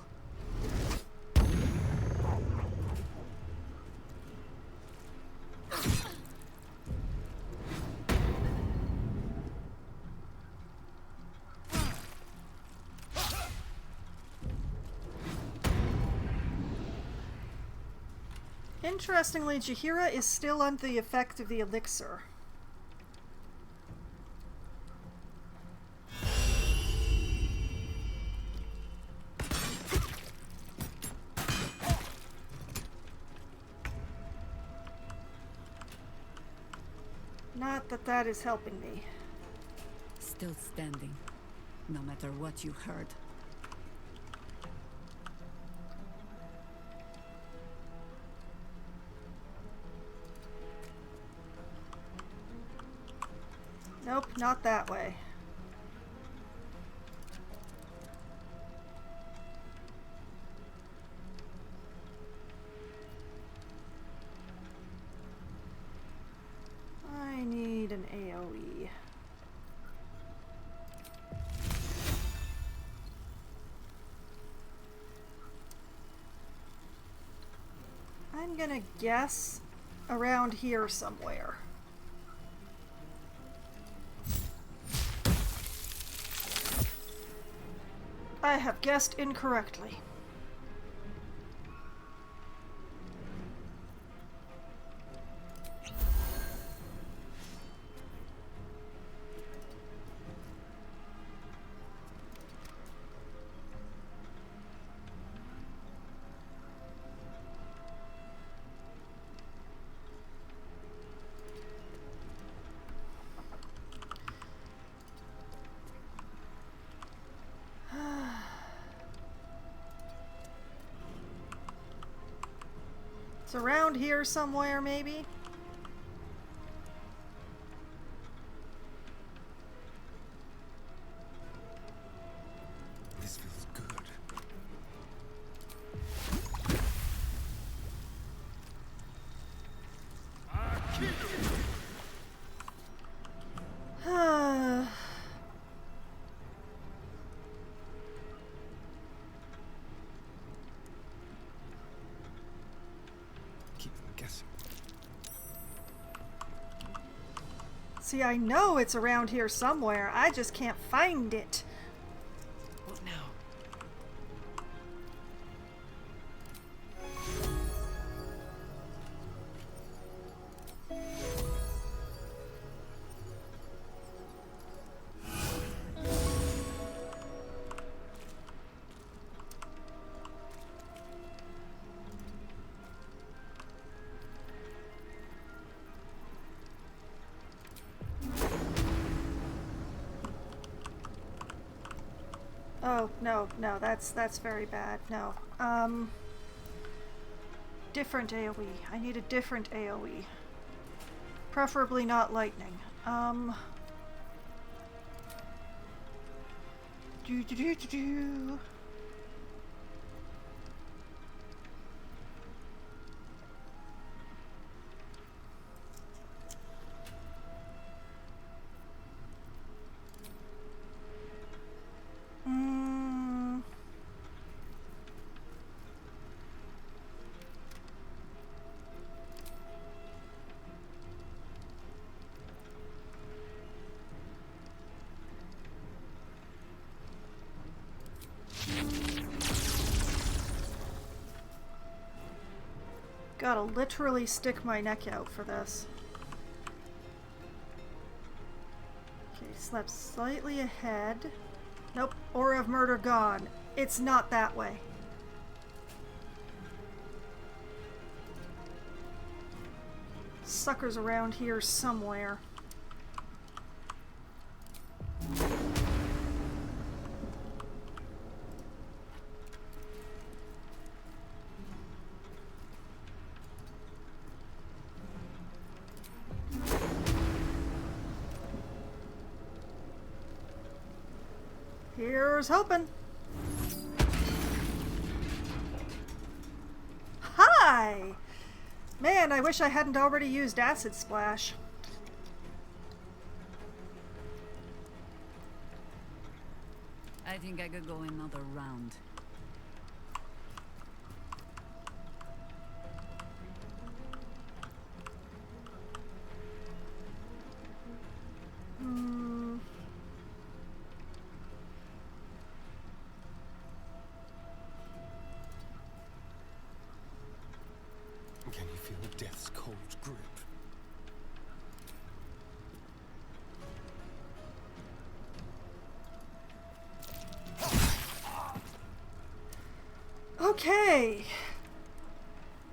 Speaker 1: Interestingly, Jaheira is still under the effect of the elixir. Not that that is helping me.
Speaker 9: Still standing, no matter what you heard.
Speaker 1: Nope, not that way. I need an AoE. I'm gonna guess around here somewhere. I have guessed incorrectly. It's around here somewhere, maybe?
Speaker 11: This feels good. Keep them guessing.
Speaker 1: See, I know it's around here somewhere. I just can't find it.
Speaker 10: What now?
Speaker 1: Oh, no, no, that's very bad. No. Different AoE. I need a different AoE. Preferably not lightning. Do. Gotta literally stick my neck out for this. Okay, slept slightly ahead. Nope, Aura of Murder gone. It's not that way. Suckers around here somewhere. Here's hoping. Hi! Man, I wish I hadn't already used Acid Splash.
Speaker 9: I think I could go another round.
Speaker 11: Can you feel death's cold grip?
Speaker 1: Okay.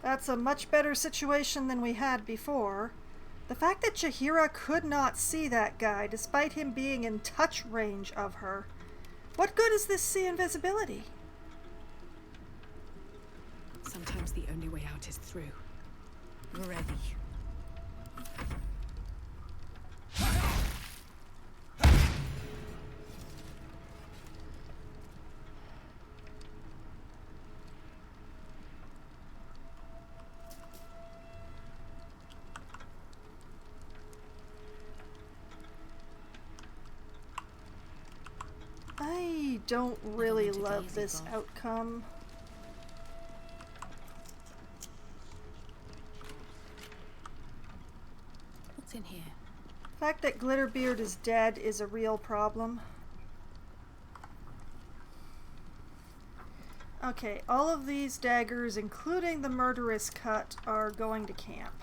Speaker 1: That's a much better situation than we had before. The fact that Jaheira could not see that guy, despite him being in touch range of her. What good is this sea invisibility?
Speaker 10: Sometimes the only way out is through.
Speaker 9: Ready.
Speaker 1: I don't really love this outcome.
Speaker 10: What's in here?
Speaker 1: The fact that Glitterbeard is dead is a real problem. Okay, all of these daggers, including the murderous cut, are going to camp.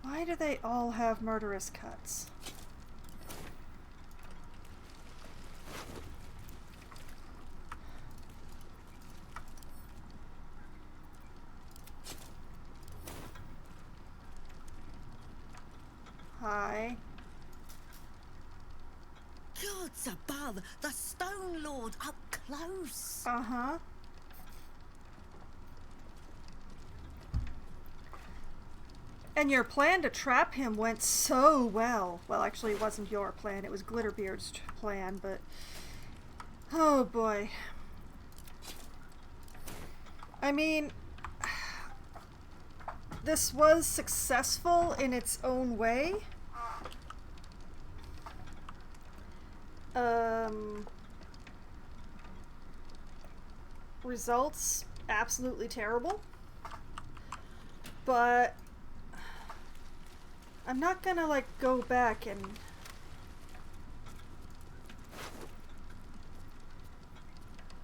Speaker 1: Why do they all have murderous cuts? Hi.
Speaker 4: Gods above, the Stone Lord up close.
Speaker 1: Uh-huh. And your plan to trap him went so well. Well, actually, it wasn't your plan. It was Glitterbeard's plan, but... oh, boy. I mean... this was successful in its own way. Results, absolutely terrible. But... I'm not gonna, like, go back and...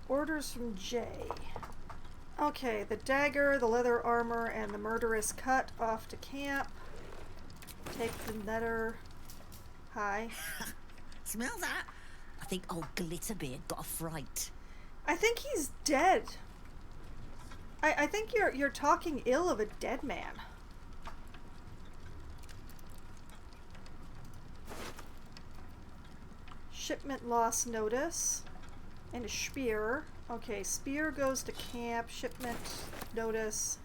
Speaker 1: orders from Jay. Okay, the dagger, the leather armor, and the murderous cut off to camp. Take the letter. Hi.
Speaker 4: Smell that? I think old Glitterbeard got a fright.
Speaker 1: I think he's dead. I think you're talking ill of a dead man. Shipment loss notice. And a spear. Okay, spear goes to camp. Shipment notice.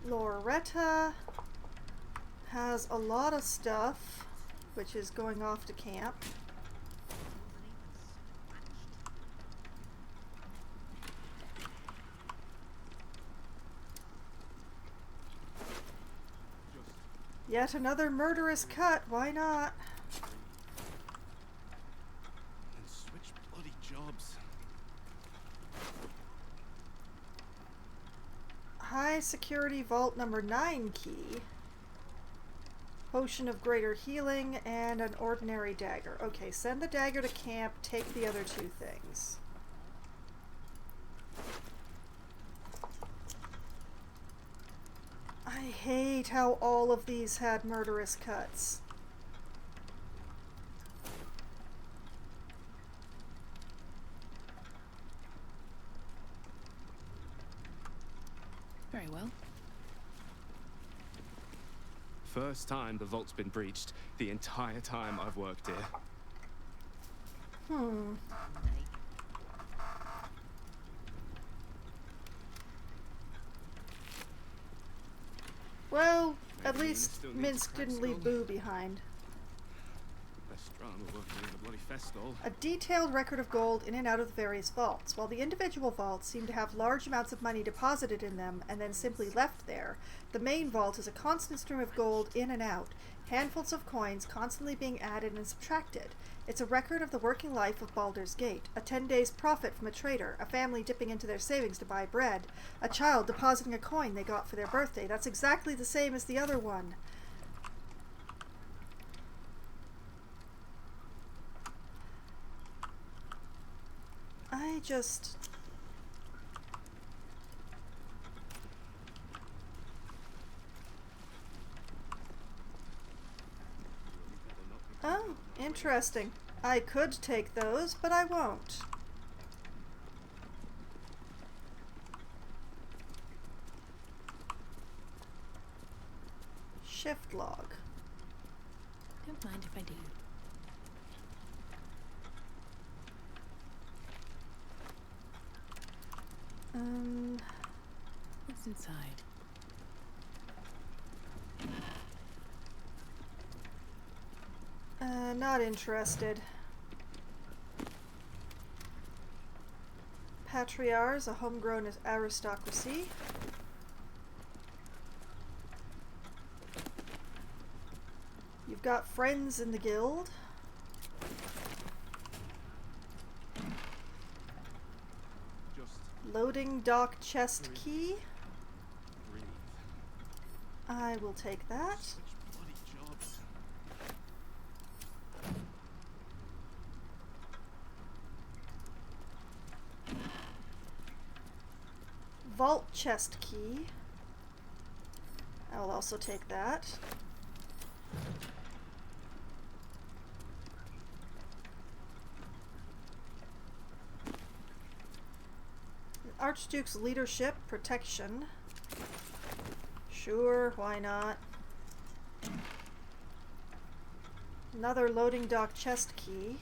Speaker 1: Loretta has a lot of stuff, which is going off to camp. Yet another murderous cut, why not?
Speaker 12: And switch bloody jobs.
Speaker 1: I High security vault number 9 key. Potion of greater healing and an ordinary dagger. Okay, send the dagger to camp, take the other 2 things. I hate how all of these had murderous cuts.
Speaker 10: Very well.
Speaker 11: First time the vault's been breached the entire time I've worked here.
Speaker 1: Well, at
Speaker 11: Maybe
Speaker 1: least
Speaker 11: Nina still needs a
Speaker 1: Minsk
Speaker 11: crack
Speaker 1: didn't leave
Speaker 11: skull.
Speaker 1: Boo behind.
Speaker 11: Less drama working in the bloody festival.
Speaker 1: A detailed record of gold in and out of the various vaults. While the individual vaults seem to have large amounts of money deposited in them and then simply left there, the main vault is a constant stream of gold in and out, handfuls of coins constantly being added and subtracted. It's a record of the working life of Baldur's Gate, a 10 days profit from a trader, a family dipping into their savings to buy bread, a child depositing a coin they got for their birthday. That's exactly the same as the other one. I just... Oh, interesting. I could take those, but I won't. Shift log.
Speaker 10: Don't mind if I do. What's inside?
Speaker 1: Not interested. Patriars, a homegrown aristocracy. You've got friends in the guild. Loading dock chest key. I will take that. Vault chest key. I will also take that. Archduke's leadership, protection. Sure, why not? Another loading dock chest key.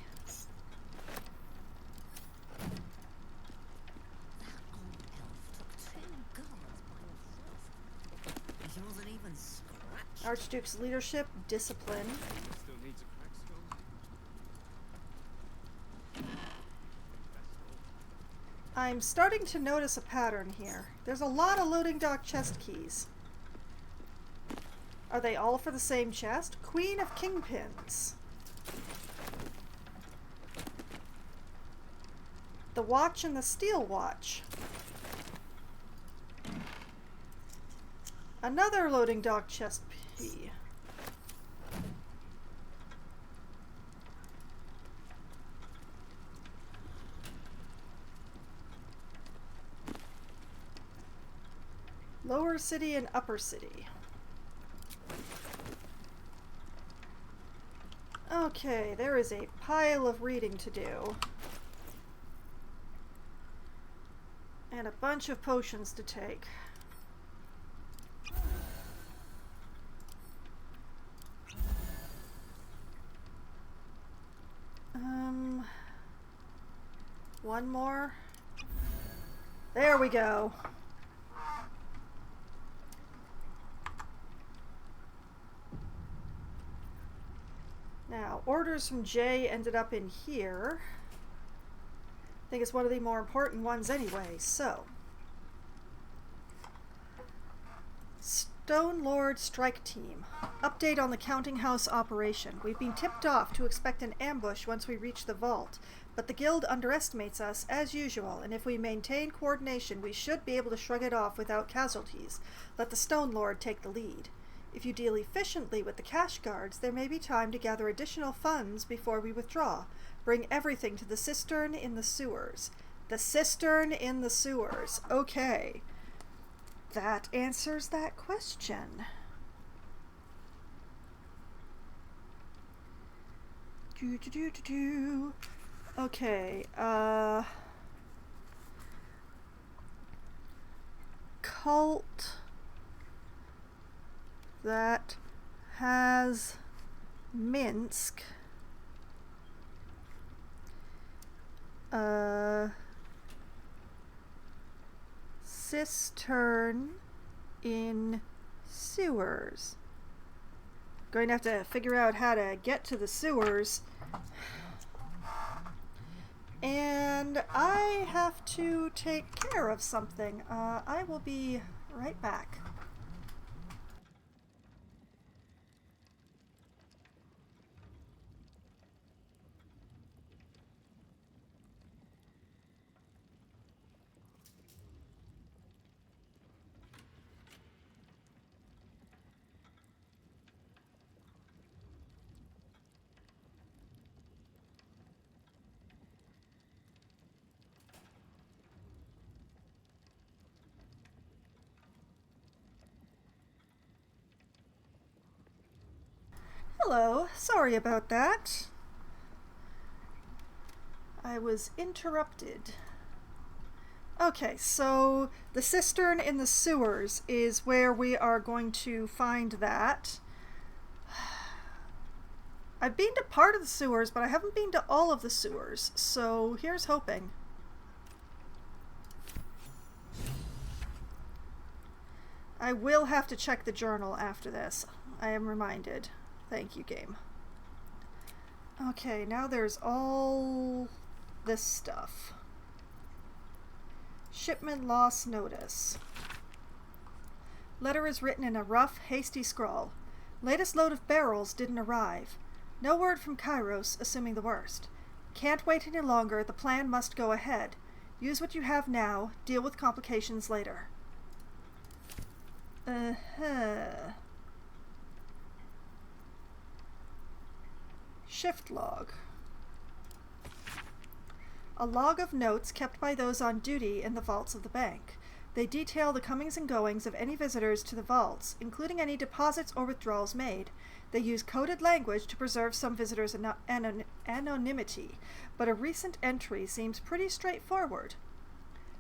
Speaker 1: Archduke's leadership, discipline.
Speaker 11: Still needs a crack skull.
Speaker 1: I'm starting to notice a pattern here. There's a lot of loading dock chest keys. Are they all for the same chest? Queen of Kingpins. The watch and the steel watch. Another loading dock chest key. Lower city and upper city. Okay, there is a pile of reading to do. And a bunch of potions to take. One more. There we go. Now, orders from Jay ended up in here. I think it's one of the more important ones anyway, so. Stone Lord Strike Team. Update on the Counting House operation. We've been tipped off to expect an ambush once we reach the vault. But the guild underestimates us, as usual, and if we maintain coordination, we should be able to shrug it off without casualties. Let the Stone Lord take the lead. If you deal efficiently with the cash guards, there may be time to gather additional funds before we withdraw. Bring everything to the cistern in the sewers. The cistern in the sewers. Okay. That answers that question. Okay, cult that has Minsk, cistern in sewers. Going to have to figure out how to get to the sewers. And I have to take care of something. I will be right back. Hello, sorry about that. I was interrupted. Okay, so the cistern in the sewers is where we are going to find that. I've been to part of the sewers, but I haven't been to all of the sewers, so here's hoping. I will have to check the journal after this. I am reminded. Thank you, game. Okay, now there's all this stuff. Shipment loss notice. Letter is written in a rough, hasty scrawl. Latest load of barrels didn't arrive. No word from Kairos, assuming the worst. Can't wait any longer, the plan must go ahead. Use what you have now, deal with complications later. Shift log. A log of notes kept by those on duty in the vaults of the bank. They detail the comings and goings of any visitors to the vaults, including any deposits or withdrawals made. They use coded language to preserve some visitors' anonymity, but a recent entry seems pretty straightforward.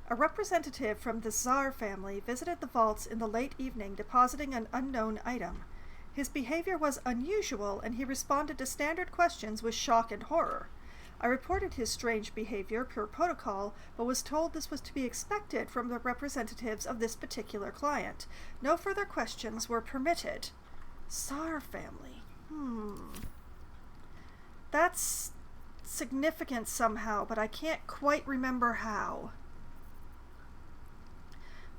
Speaker 1: A representative from the Tsar family visited the vaults in the late evening, depositing an unknown item. His behavior was unusual, and he responded to standard questions with shock and horror. I reported his strange behavior per protocol, but was told this was to be expected from the representatives of this particular client. No further questions were permitted. Tsar family. That's significant somehow, but I can't quite remember how.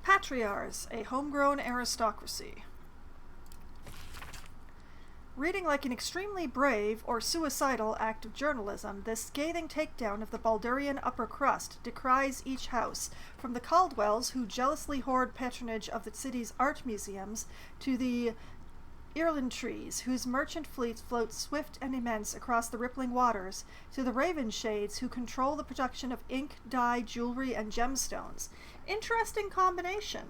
Speaker 1: Patriarchs, a homegrown aristocracy. Reading like an extremely brave or suicidal act of journalism, this scathing takedown of the Baldurian upper crust decries each house, from the Caldwells, who jealously hoard patronage of the city's art museums, to the Irlandtrees, whose merchant fleets float swift and immense across the rippling waters, to the Ravenshades, who control the production of ink, dye, jewelry, and gemstones. Interesting combination.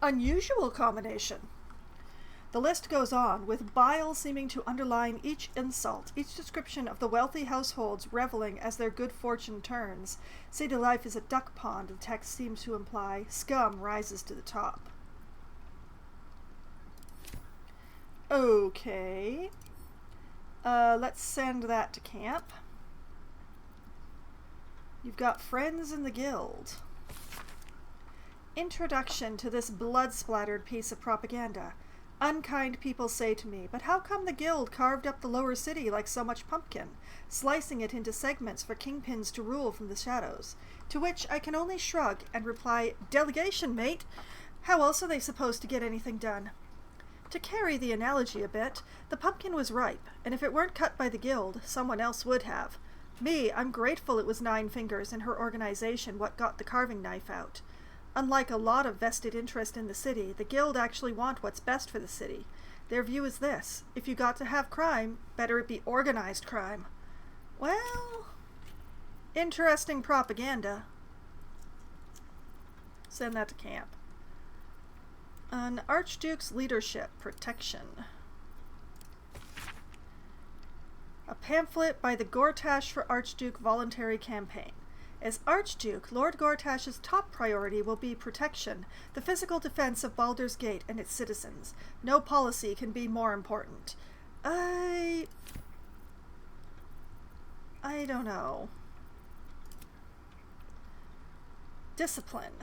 Speaker 1: Unusual combination. The list goes on, with bile seeming to underline each insult, each description of the wealthy households reveling as their good fortune turns. City life is a duck pond, the text seems to imply. Scum rises to the top. Okay. Let's send that to camp. You've got friends in the guild. Introduction to this blood-splattered piece of propaganda. Unkind people say to me, but how come the guild carved up the lower city like so much pumpkin, slicing it into segments for kingpins to rule from the shadows? To which I can only shrug and reply, delegation, mate! How else are they supposed to get anything done? To carry the analogy a bit, the pumpkin was ripe, and if it weren't cut by the guild, someone else would have. Me, I'm grateful it was Nine Fingers and her organization what got the carving knife out. Unlike a lot of vested interest in the city, the guild actually want what's best for the city. Their view is this: if you got to have crime, better it be organized crime. Well, interesting propaganda. Send that to camp. An Archduke's leadership, protection. A pamphlet by the Gortash for Archduke voluntary campaign. As Archduke, Lord Gortash's top priority will be protection, the physical defense of Baldur's Gate and its citizens. No policy can be more important. I don't know. Discipline.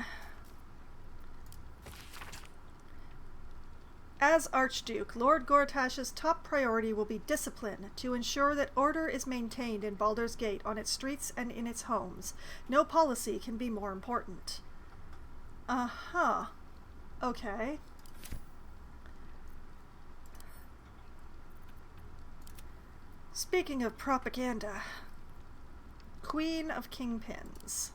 Speaker 1: As Archduke, Lord Gortash's top priority will be discipline to ensure that order is maintained in Baldur's Gate on its streets and in its homes. No policy can be more important. Uh-huh. Okay. Speaking of propaganda, Queen of Kingpins.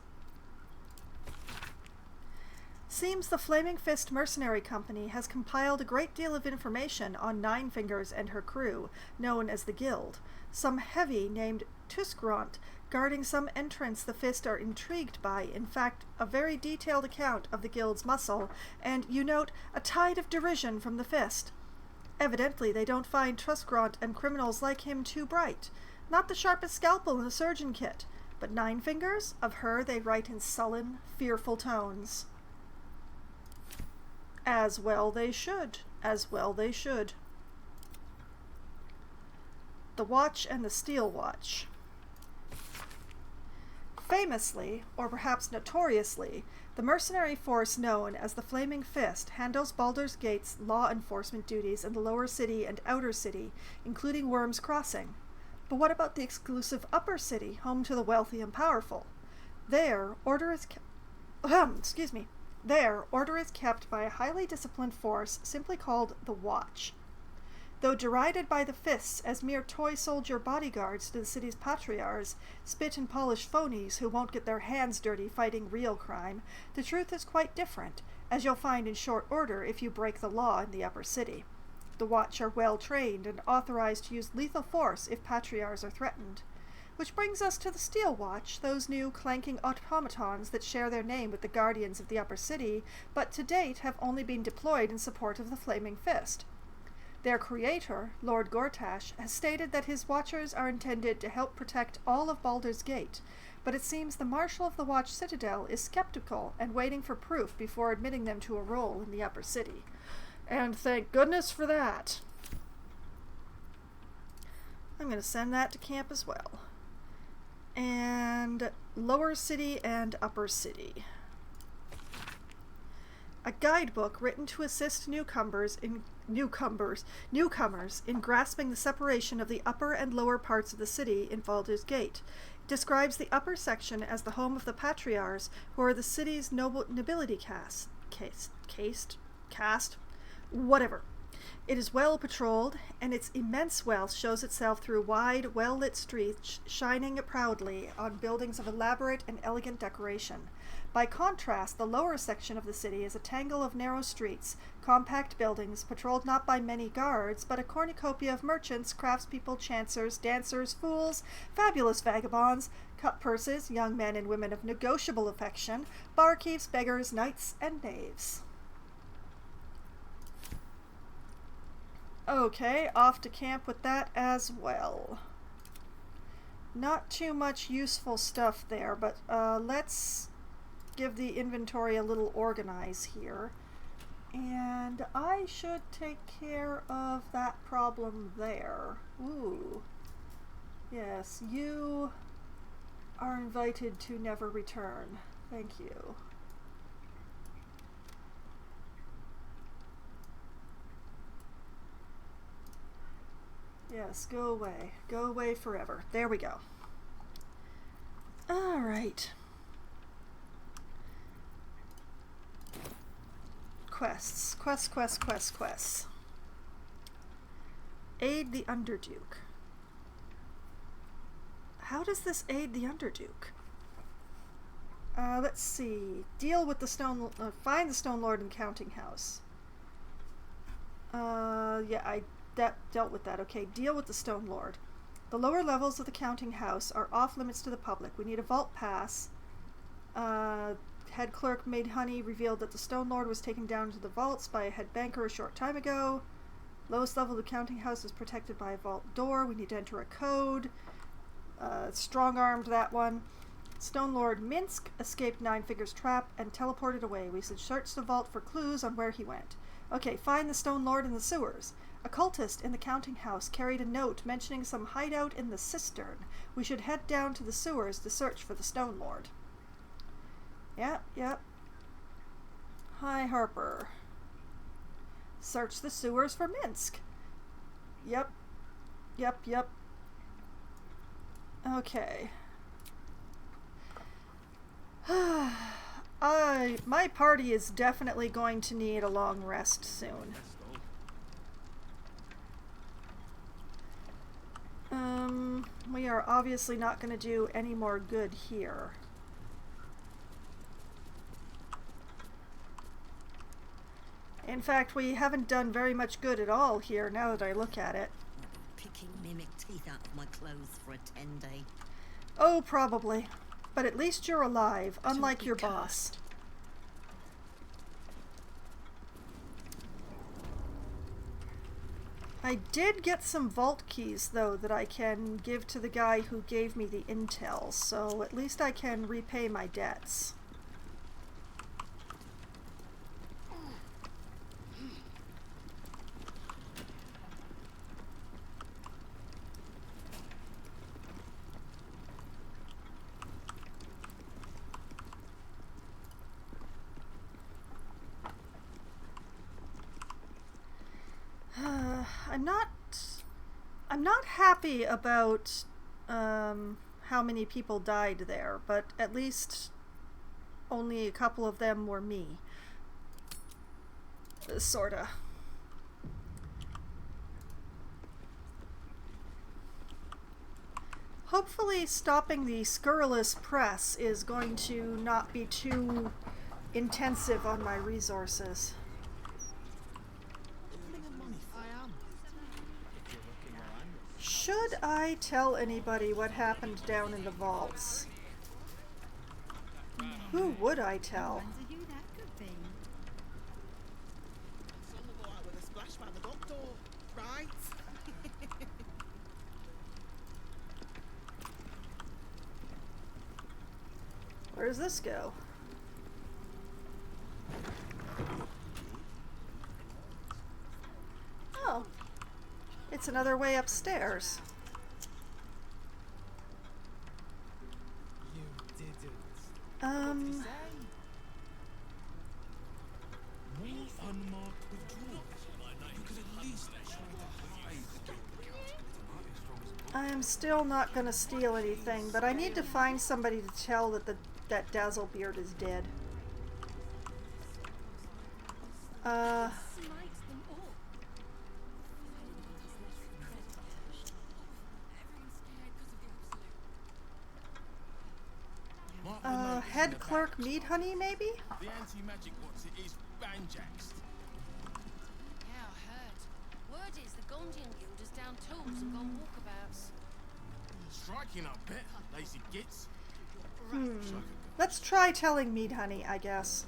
Speaker 1: Seems the Flaming Fist Mercenary Company has compiled a great deal of information on Nine Fingers and her crew, known as the Guild. Some heavy named Tuskront guarding some entrance the Fist are intrigued by, in fact, a very detailed account of the Guild's muscle, and, you note, a tide of derision from the Fist. Evidently they don't find Tuskront and criminals like him too bright. Not the sharpest scalpel in the surgeon kit, but Nine Fingers, of her they write in sullen, fearful tones. As well they should. As well they should. The Watch and the Steel Watch. Famously, or perhaps notoriously, the mercenary force known as the Flaming Fist handles Baldur's Gate's law enforcement duties in the lower city and outer city, including Worm's Crossing. But what about the exclusive upper city, home to the wealthy and powerful? There, order is kept by a highly disciplined force simply called the Watch. Though derided by the Fists as mere toy soldier bodyguards to the city's patriarchs, spit and polished phonies who won't get their hands dirty fighting real crime, the truth is quite different, as you'll find in short order if you break the law in the upper city. The Watch are well trained and authorized to use lethal force if patriarchs are threatened. Which brings us to the Steel Watch, those new clanking automatons that share their name with the Guardians of the Upper City, but to date have only been deployed in support of the Flaming Fist. Their creator, Lord Gortash, has stated that his Watchers are intended to help protect all of Baldur's Gate, but it seems the Marshal of the Watch Citadel is skeptical and waiting for proof before admitting them to a role in the Upper City. And thank goodness for that. I'm going to send that to camp as well. And Lower City and Upper City. A guidebook written to assist newcomers in grasping the separation of the upper and lower parts of the city in Baldur's Gate. It describes the upper section as the home of the patriarchs, who are the city's nobility caste. Whatever. It is well patrolled, and its immense wealth shows itself through wide, well-lit streets shining proudly on buildings of elaborate and elegant decoration. By contrast, the lower section of the city is a tangle of narrow streets, compact buildings, patrolled not by many guards, but a cornucopia of merchants, craftspeople, chancers, dancers, fools, fabulous vagabonds, cut purses, young men and women of negotiable affection, barkeeps, beggars, knights, and knaves. Okay, off to camp with that as well. Not too much useful stuff there, but let's give the inventory a little organize here. And I should take care of that problem there. Ooh. Yes, you are invited to never return. Thank you. Yes, go away. Go away forever. There we go. Alright. Quests. Quests. Aid the Underduke. How does this aid the Underduke? Let's see. Deal with the find the Stone Lord in Counting House. Yeah, I dealt with that. Okay, deal with the Stone Lord. The lower levels of the Counting House are off limits to the public. We need a vault pass. Head clerk Maid Honey revealed that the Stone Lord was taken down to the vaults by a head banker a short time ago. Lowest level of the Counting House is protected by a vault door. We need to enter a code. Strong-armed that one. Stone Lord Minsk escaped Nine Fingers' trap and teleported away. We should search the vault for clues on where he went. Okay, find the Stone Lord in the sewers. A cultist in the Counting House carried a note mentioning some hideout in the cistern. We should head down to the sewers to search for the Stone Lord. Yep. Hi, Harper. Search the sewers for Minsk. Yep. Okay. My party is definitely going to need a long rest soon. We are obviously not going to do any more good here. In fact, we haven't done very much good at all here, now that I look at it.
Speaker 13: Picking mimic teeth out of my clothes for a 10-day.
Speaker 1: Oh, probably. But at least you're alive, unlike your boss. I did get some vault keys, though, that I can give to the guy who gave me the intel, so at least I can repay my debts. I'm not happy about how many people died there, but at least only a couple of them were me. Sorta. Hopefully stopping the scurrilous press is going to not be too intensive on my resources. Should I tell anybody what happened down in the vaults? Who would I tell? Where does this go? Oh. It's another way upstairs.
Speaker 12: You didn't. Unmarked withdrawal. You could at least try to hide the guilt.
Speaker 1: I am still not going to steal anything, but I need to find somebody to tell that that Dazzlebeard is dead. Head clerk Mead Honey, maybe?
Speaker 12: The anti-magic what's it is banjaxed.
Speaker 14: Yeah, I heard. Word is the Gondian Guild is down tools and gone walkabouts.
Speaker 12: Striking up bet, lazy gits.
Speaker 1: Let's try telling Mead Honey, I guess.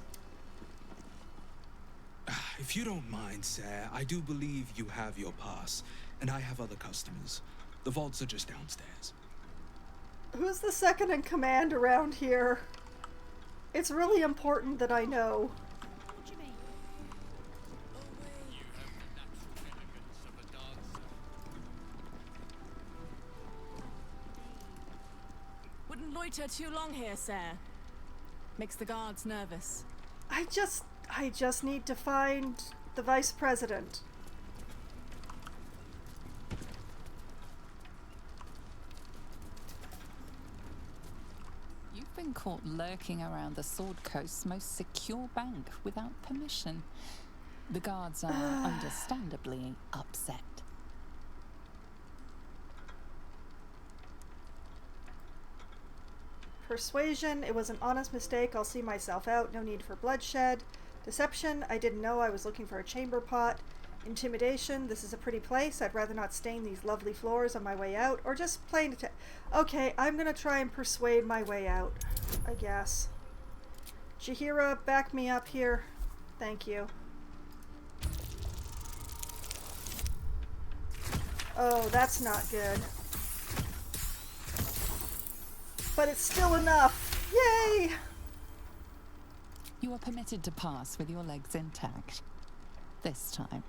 Speaker 15: If you don't mind, sir, I do believe you have your pass, and I have other customers. The vaults are just downstairs.
Speaker 1: Who's the second in command around here? It's really important that I know.
Speaker 14: What do you mean?
Speaker 12: You have the natural elegance of a dancer.
Speaker 16: Wouldn't loiter too long here, sir. Makes the guards nervous.
Speaker 1: I just need to find the vice president.
Speaker 6: You've been caught lurking around the Sword Coast's most secure bank without permission. The guards are understandably upset.
Speaker 1: Persuasion, it was an honest mistake. I'll see myself out. No need for bloodshed. Deception, I didn't know I was looking for a chamber pot. Intimidation, this is a pretty place. I'd rather not stain these lovely floors on my way out. Or just plain okay, I'm gonna try and persuade my way out, I guess. Jahira, back me up here. Thank you. Oh, that's not good. But it's still enough. Yay!
Speaker 6: You are permitted to pass with your legs intact. This time.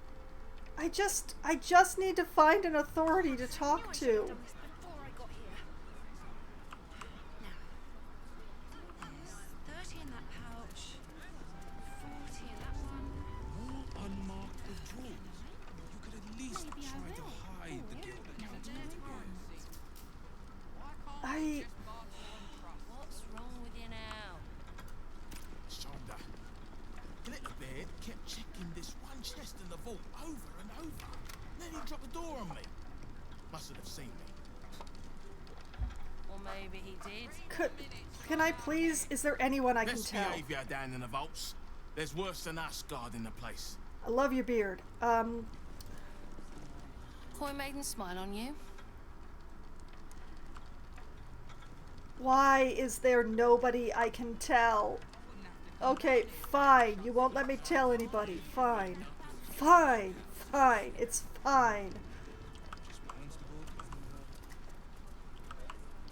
Speaker 1: I just need to find an authority to talk to.
Speaker 14: What's wrong with you now?
Speaker 12: Shonda, Glitterbeard kept checking this one chest in the vault over and over. Then he dropped the door on me. Mustn't have seen me.
Speaker 14: Or maybe he did.
Speaker 1: Can I please? Is there anyone I can
Speaker 12: Best
Speaker 1: tell?
Speaker 12: behaviour down in the vaults. There's worse than us guarding the place.
Speaker 1: I love your beard.
Speaker 14: Koi maiden smile on you.
Speaker 1: Why is there nobody I can tell? Okay, fine. You won't let me tell anybody. Fine. Fine. Fine. It's fine.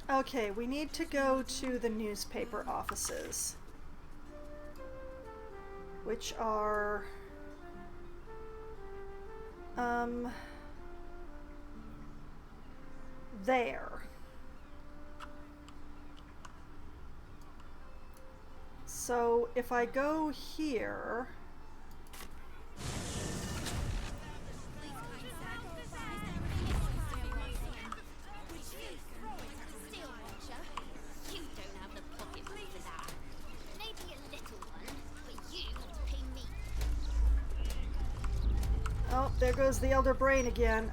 Speaker 1: Okay, we need to go to the newspaper offices. Which are... there. So if I go here... Oh, there goes the Elder Brain again.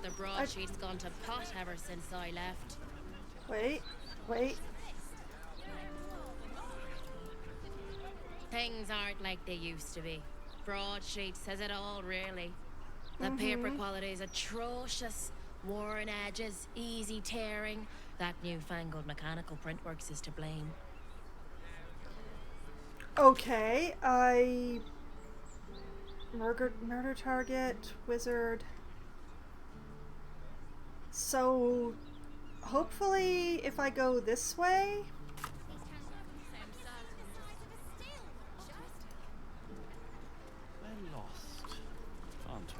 Speaker 14: The broadsheet's gone to pot ever since I left.
Speaker 1: Wait.
Speaker 14: Things aren't like they used to be. Broadsheet says it all, really. The paper quality is atrocious. Worn edges, easy tearing. That newfangled mechanical printworks is to blame.
Speaker 1: Okay, murder target, wizard. So, hopefully, if I go this way...
Speaker 17: We're lost, aren't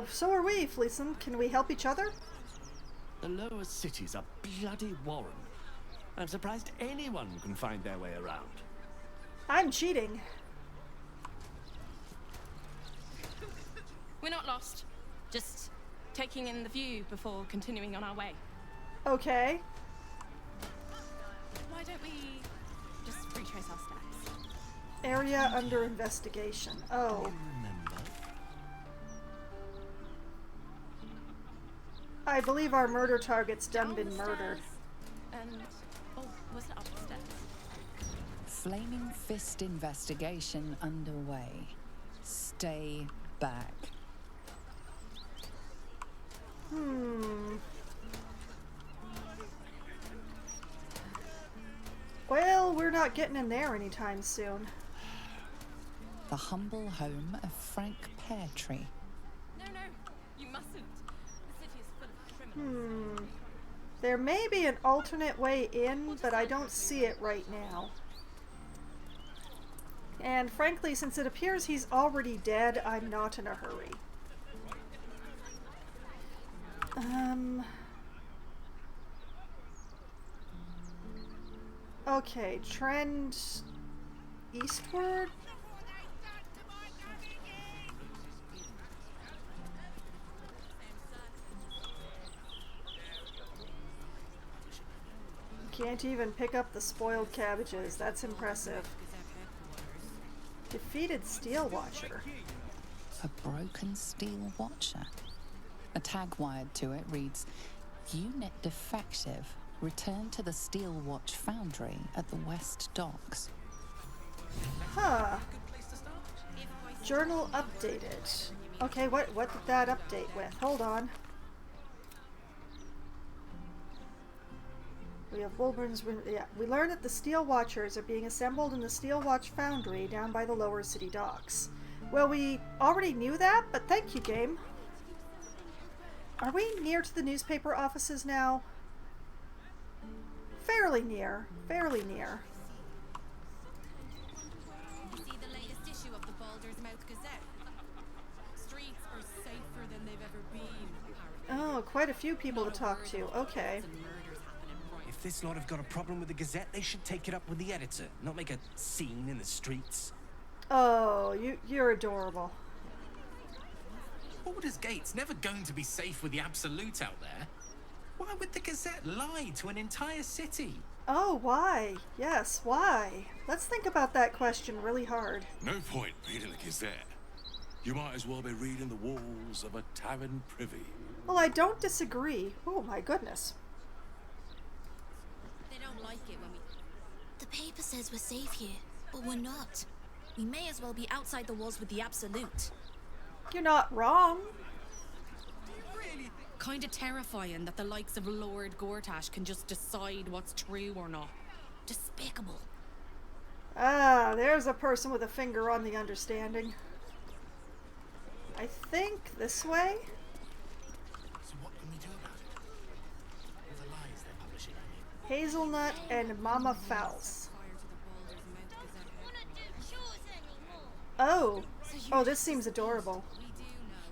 Speaker 17: we?
Speaker 1: So are we, Fleeson. Can we help each other?
Speaker 17: The lower city's a bloody warren. I'm surprised anyone can find their way around.
Speaker 1: I'm cheating.
Speaker 16: We're not lost. Just taking in the view before continuing on our way.
Speaker 1: Okay.
Speaker 16: Why don't we just retrace our steps?
Speaker 1: Area under investigation. Oh. I believe our murder target's done been murdered.
Speaker 16: And was it upstairs?
Speaker 6: Flaming Fist investigation underway. Stay back.
Speaker 1: Well, we're not getting in there anytime soon.
Speaker 6: The humble home of Frank Peartree.
Speaker 16: No, you mustn't. The city is full of criminals.
Speaker 1: There may be an alternate way in, but I don't see it right now. And frankly, since it appears he's already dead, I'm not in a hurry. Okay, trend eastward? Can't even pick up the spoiled cabbages. That's impressive. Defeated Steel Watcher.
Speaker 6: A broken steel watcher. A tag wired to it reads, Unit defective. Return to the Steel Watch Foundry at the West Docks.
Speaker 1: Huh. Journal updated. Okay, what did that update with? Hold on. We have Wilburn's... Yeah, we learned that the Steel Watchers are being assembled in the Steel Watch Foundry down by the lower city docks. Well, we already knew that, but thank you, game. Are we near to the newspaper offices now? Fairly near. Fairly near.
Speaker 18: You see the latest issue of the Baldur's Mouth Gazette? Streets are safer than they've ever been.
Speaker 1: Oh, quite a few people to talk to. Okay.
Speaker 19: If this lot have got a problem with the Gazette, they should take it up with the editor, not make a scene in the streets.
Speaker 1: Oh, you're adorable.
Speaker 20: Baldur's Gate's never going to be safe with the Absolute out there. Why would the Gazette lie to an entire city?
Speaker 1: Oh, why? Yes, why? Let's think about that question really hard.
Speaker 5: No point reading the Gazette. You might as well be reading the walls of a tavern privy.
Speaker 1: Well, I don't disagree. Oh my goodness.
Speaker 18: They don't like it when we...
Speaker 7: The paper says we're safe here, but we're not. We may as well be outside the walls with the Absolute.
Speaker 1: You're not wrong.
Speaker 18: Really? Kinda terrifying that the likes of Lord Gortash can just decide what's true or not. Despicable.
Speaker 1: Ah, there's a person with a finger on the understanding. I think this way?
Speaker 12: So what can we do about it? All the lies they're publishing, I mean.
Speaker 1: Hazelnut and Mama Faust. Oh. Oh, this seems adorable.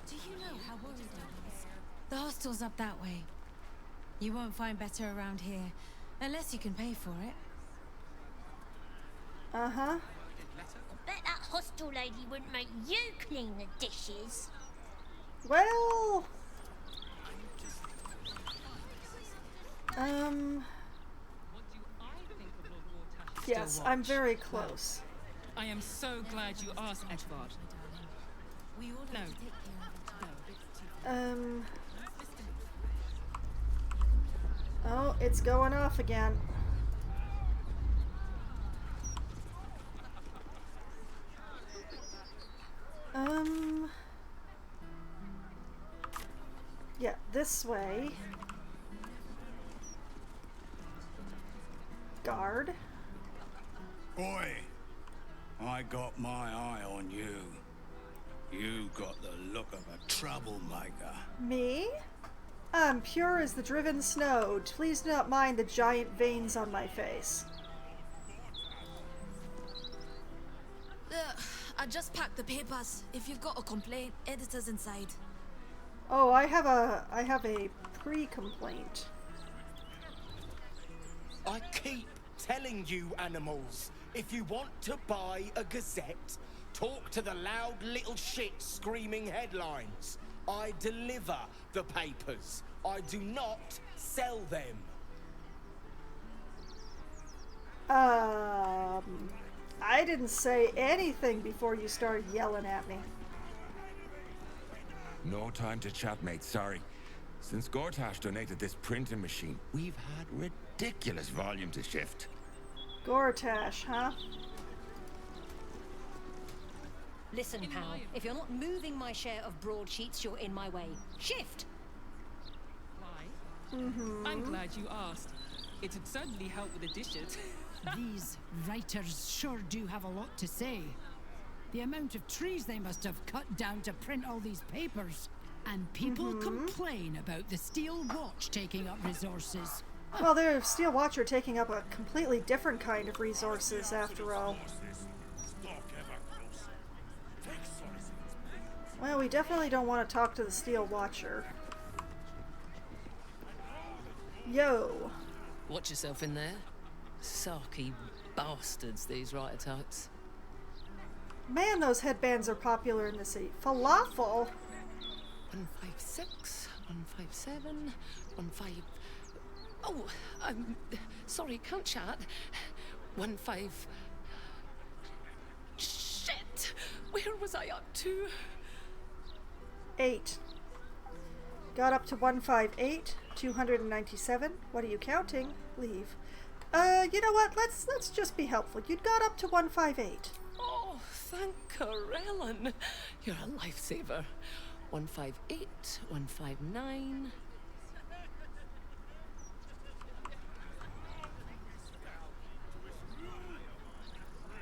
Speaker 18: Do you know how worried I was? The hostel's up that way. You won't find better around here, unless you can pay for it.
Speaker 1: Uh-huh.
Speaker 7: Bet that hostel lady wouldn't make you clean the dishes.
Speaker 1: Well... Yes, I'm very close.
Speaker 21: I am so glad you asked, Edvard.
Speaker 18: We all
Speaker 21: No.
Speaker 1: Oh, it's going off again. Yeah, this way. Guard.
Speaker 22: Oi! I got my eye on you. You got the look of a troublemaker.
Speaker 1: Me? I'm pure as the driven snow. Please do not mind the giant veins on my face.
Speaker 7: I just packed the papers. If you've got a complaint, editor's inside.
Speaker 1: Oh, I have a pre-complaint.
Speaker 19: I keep telling you, animals, if you want to buy a Gazette, talk to the loud little shit screaming headlines. I deliver the papers. I do not sell them.
Speaker 1: I didn't say anything before you started yelling at me.
Speaker 23: No time to chat, mate, sorry. Since Gortash donated this printing machine, we've had ridiculous volume to shift.
Speaker 1: Gortash, huh?
Speaker 24: Listen, pal, if you're not moving my share of broadsheets, you're in my way. Shift!
Speaker 21: Why?
Speaker 1: Mm-hmm.
Speaker 21: I'm glad you asked. It'd certainly help with the dishes.
Speaker 25: These writers sure do have a lot to say. The amount of trees they must have cut down to print all these papers. And people complain about the Steel Watch taking up resources.
Speaker 1: Well, the Steel Watcher taking up a completely different kind of resources, after all. Well, we definitely don't want to talk to the Steel Watcher. Yo.
Speaker 26: Watch yourself in there. Sarky bastards, these writer types.
Speaker 1: Man, those headbands are popular in the city. Falafel?
Speaker 26: 156, 157, 15... Oh, sorry, can't chat. 15... Shit!
Speaker 16: Shit! Where was I up to?
Speaker 1: 8. Got up to 158, 297. What are you counting? Leave. You know what? Let's just be helpful. You'd got up to 158.
Speaker 16: Oh, thank Corellon. You're a lifesaver. 158, 159.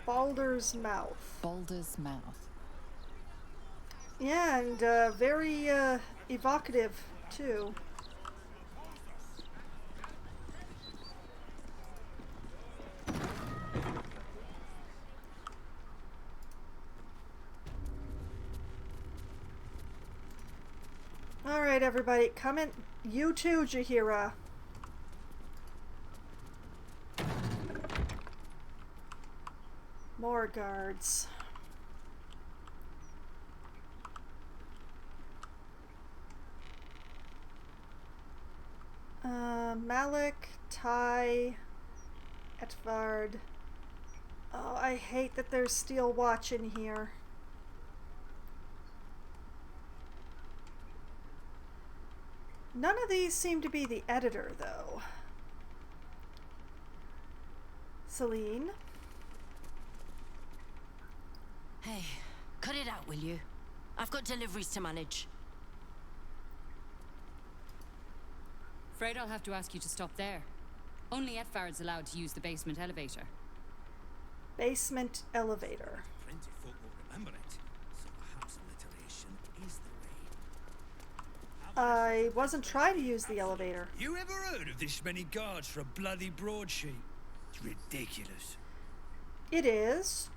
Speaker 1: Baldur's Mouth.
Speaker 6: Baldur's Mouth.
Speaker 1: Yeah, and very evocative too. All right, everybody, come in. You too, Jaheira. More guards. Malik, Ty, Etvard. Oh, I hate that there's Steel Watch in here. None of these seem to be the editor, though. Celine.
Speaker 24: Hey, cut it out, will you? I've got deliveries to manage.
Speaker 2: Afraid I'll have to ask you to stop there. Only Etvard's allowed to use the basement elevator.
Speaker 1: Basement elevator.
Speaker 22: Plenty folk will remember it, so perhaps alliteration is the way.
Speaker 1: I wasn't trying to use the elevator.
Speaker 22: You ever heard of this many guards for a bloody broadsheet? It's ridiculous.
Speaker 1: It is.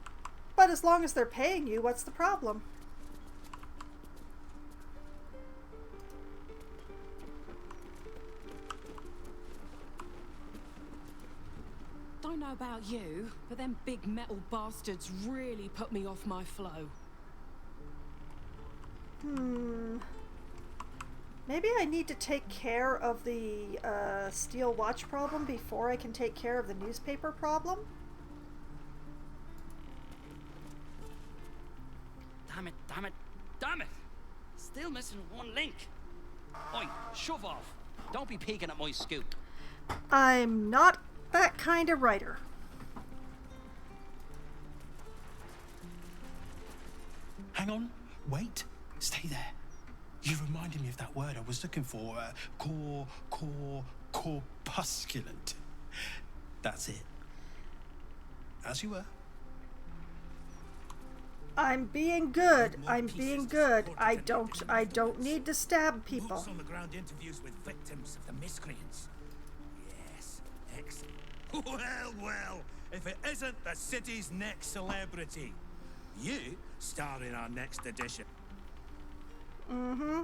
Speaker 1: But as long as they're paying you, what's the problem?
Speaker 16: Don't know about you, but them big metal bastards really put me off my flow.
Speaker 1: Maybe I need to take care of the Steel Watch problem before I can take care of the newspaper problem?
Speaker 17: Damn it, damn it, damn it! Still missing one link. Oi, shove off. Don't be peeking at my scoop.
Speaker 1: I'm not that kind of writer.
Speaker 12: Hang on. Wait. Stay there. You reminded me of that word I was looking for. Corpusculent. That's it. As you were.
Speaker 1: I'm being good. I'm being good. I don't need to stab people.
Speaker 22: Boots on the ground interviews with victims of the miscreants. Yes, excellent. Well, well, if it isn't the city's next celebrity. You star in our next edition.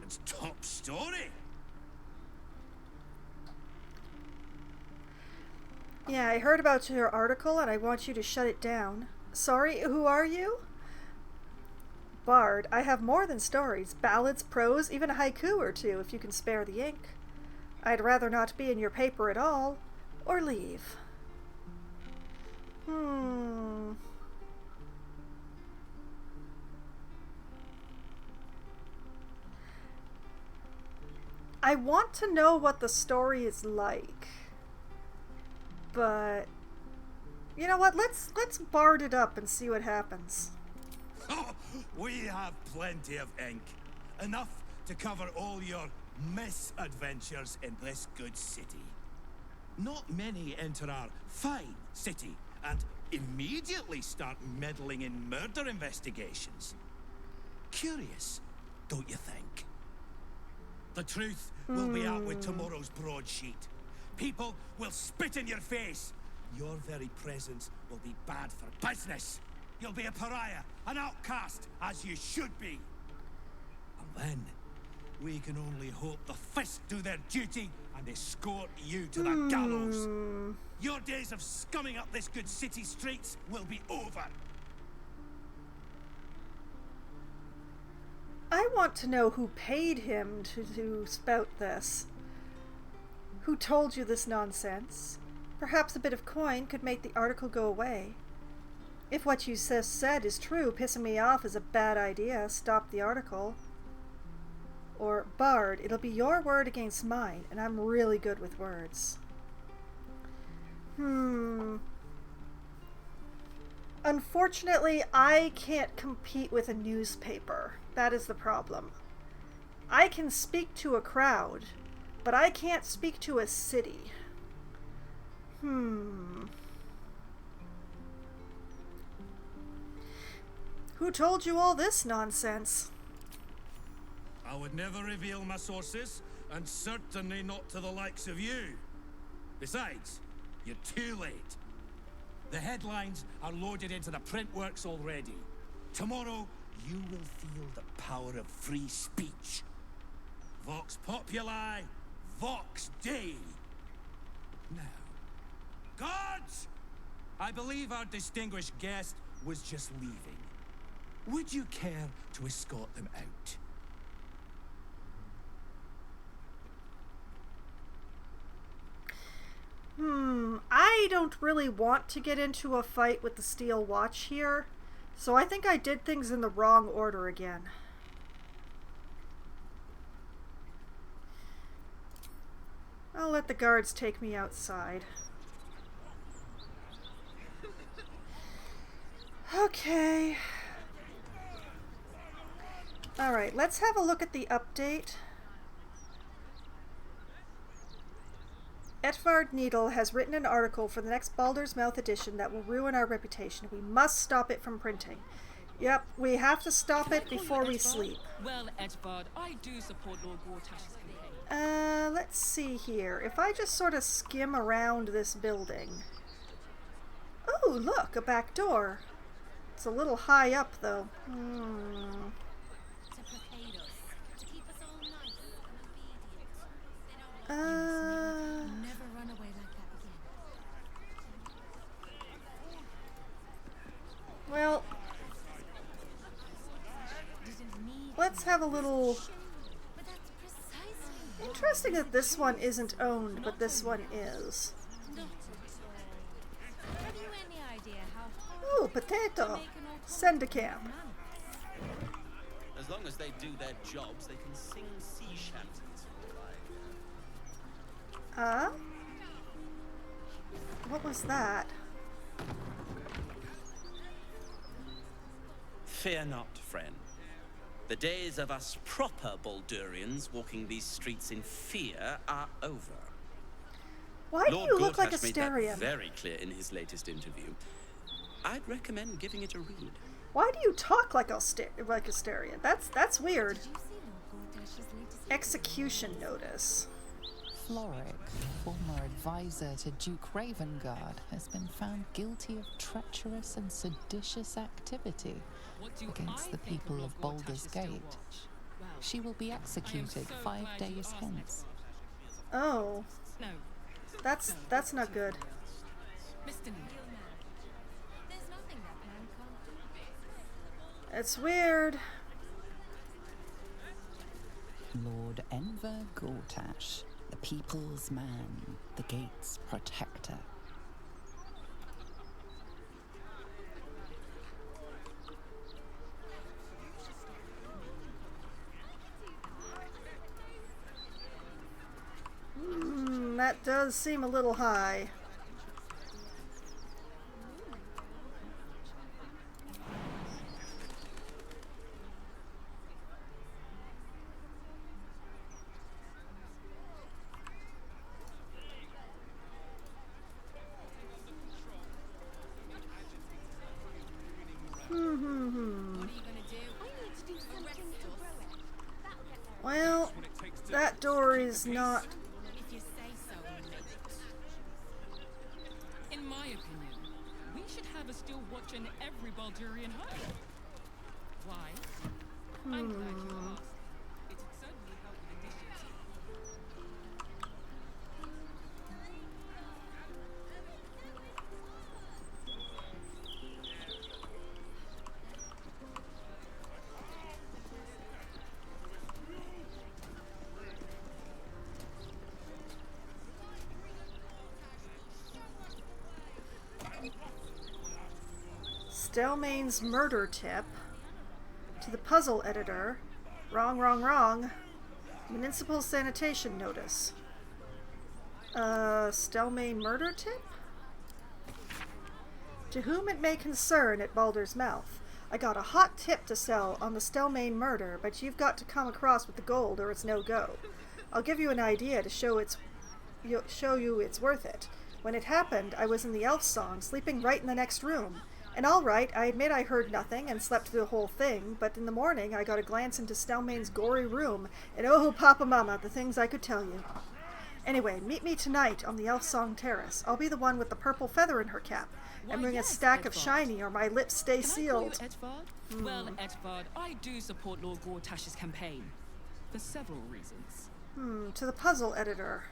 Speaker 22: It's top story.
Speaker 1: Yeah, I heard about your article and I want you to shut it down. Sorry, who are you? Bard. I have more than stories. Ballads, prose, even a haiku or two if you can spare the ink. I'd rather not be in your paper at all. Or leave. I want to know what the story is like. But you know what? Let's bard it up and see what happens.
Speaker 22: We have plenty of ink. Enough to cover all your misadventures in this good city. Not many enter our fine city and immediately start meddling in murder investigations. Curious, don't you think? The truth will be out with tomorrow's broadsheet. People will spit in your face. Your very presence will be bad for business. You'll be a pariah, an outcast, as you should be. And then, we can only hope the Fist do their duty and escort you to the gallows. Your days of scumming up this good city streets will be over.
Speaker 1: I want to know who paid him to spout this. Who told you this nonsense? Perhaps a bit of coin could make the article go away. If what you said is true, pissing me off is a bad idea. Stop the article. Or, Bard, it'll be your word against mine, and I'm really good with words. Unfortunately, I can't compete with a newspaper. That is the problem. I can speak to a crowd, but I can't speak to a city. Who told you all this nonsense?
Speaker 22: I would never reveal my sources, and certainly not to the likes of you. Besides, you're too late. The headlines are loaded into the print works already. Tomorrow, you will feel the power of free speech. Vox Populi, Vox Dei. Now, guards! I believe our distinguished guest was just leaving. Would you care to escort them out?
Speaker 1: I don't really want to get into a fight with the Steel Watch here, so I think I did things in the wrong order again. I'll let the guards take me outside. Okay. Alright, let's have a look at the update. Etvard Needle has written an article for the next Baldur's Mouth edition that will ruin our reputation. We must stop it from printing. Yep, we have to stop it before we sleep.
Speaker 21: Well, Edvard, I do support Lord Gortash's campaign.
Speaker 1: Let's see here. If I just sort of skim around this building. Oh, look, a back door. It's a little high up, though.
Speaker 7: Never run away like that again.
Speaker 1: Well, let's have a little... Interesting that this one isn't owned, but this one is. Ooh, potato! Send to camp.
Speaker 3: As long as they do their jobs, they can sing sea shanties.
Speaker 1: What was that?
Speaker 3: Fear not, friend. The days of us proper Baldurians walking these streets in fear are over.
Speaker 1: Why do
Speaker 3: Lord
Speaker 1: you look like a
Speaker 3: Gortash made
Speaker 1: Styrian?
Speaker 3: that very clear in his latest interview. I'd recommend giving it a read.
Speaker 1: Why do you talk like a Styrian? That's weird. Execution notice.
Speaker 6: Floric, former advisor to Duke Ravengard, has been found guilty of treacherous and seditious activity against the people of Baldur's Gate. She will be executed 5 days hence.
Speaker 1: Oh. That's not good. It's weird.
Speaker 6: Lord Enver Gortash, the people's man, the gate's protector.
Speaker 1: That does seem a little high. Well, that door is not...
Speaker 21: In my opinion, we should have a steel watch in every Baldurian home. Why? I'm glad you asked. It would certainly help with additions.
Speaker 1: Stelmane's murder tip. To the puzzle editor. Wrong, wrong, wrong. Municipal sanitation notice. Stelmane murder tip? To whom it may concern at Baldur's Mouth. I got a hot tip to sell on the Stelmane murder, but you've got to come across with the gold or it's no go. I'll give you an idea to show you it's worth it. When it happened, I was in the elf song, sleeping right in the next room. And all right, I admit I heard nothing and slept through the whole thing, but in the morning I got a glance into Stelmane's gory room, and oh, Papa Mama, the things I could tell you. Anyway, meet me tonight on the elf song terrace. I'll be the one with the purple feather in her cap, and bring a stack of shiny or my lips stay sealed.
Speaker 21: Can I call you Edvard? Well, Edvard, I do support Lord Gortash's campaign. For several reasons.
Speaker 1: To the puzzle editor.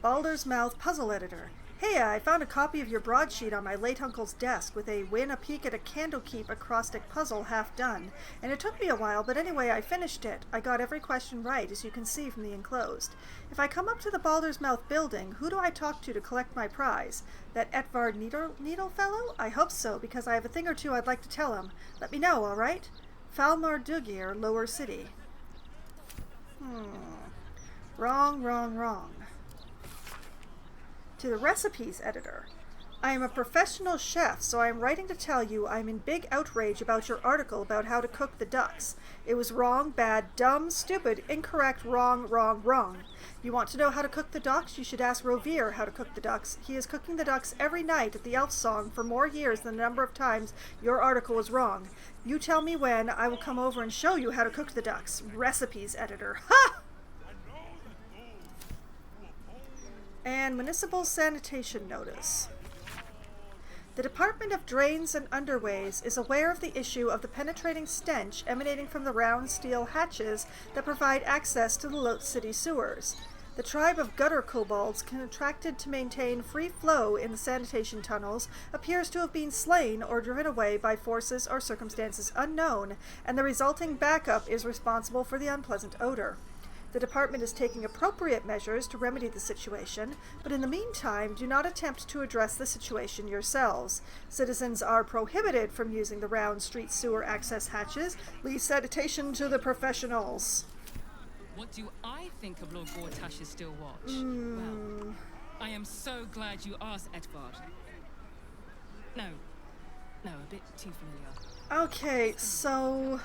Speaker 1: Baldur's Mouth puzzle editor. Hey, I found a copy of your broadsheet on my late uncle's desk with a win a peek at a Candlekeep acrostic puzzle half done. And it took me a while, but anyway, I finished it. I got every question right, as you can see from the enclosed. If I come up to the Baldur's Mouth building, who do I talk to collect my prize? That Edvard Needle fellow? I hope so, because I have a thing or two I'd like to tell him. Let me know, all right? Falmar Dugir, Lower City. Wrong, wrong, wrong. To the recipes editor. I am a professional chef, so I am writing to tell you I'm in big outrage about your article about how to cook the ducks. It was wrong, bad, dumb, stupid, incorrect, wrong, wrong, wrong. You want to know how to cook the ducks? You should ask Rovere how to cook the ducks. He is cooking the ducks every night at the Elf Song for more years than the number of times your article was wrong. You tell me when, I will come over and show you how to cook the ducks. Recipes editor. Ha! And municipal sanitation notice. The Department of Drains and Underways is aware of the issue of the penetrating stench emanating from the round steel hatches that provide access to the city sewers. The tribe of gutter kobolds contracted to maintain free flow in the sanitation tunnels appears to have been slain or driven away by forces or circumstances unknown, and the resulting backup is responsible for the unpleasant odor. The department is taking appropriate measures to remedy the situation, but in the meantime, do not attempt to address the situation yourselves. Citizens are prohibited from using the round street sewer access hatches. Leave sanitation to the professionals.
Speaker 21: What do I think of Lord Gortash's Still Watch? Well, I am so glad you asked, Edvard. No, a bit too familiar.
Speaker 1: Okay, so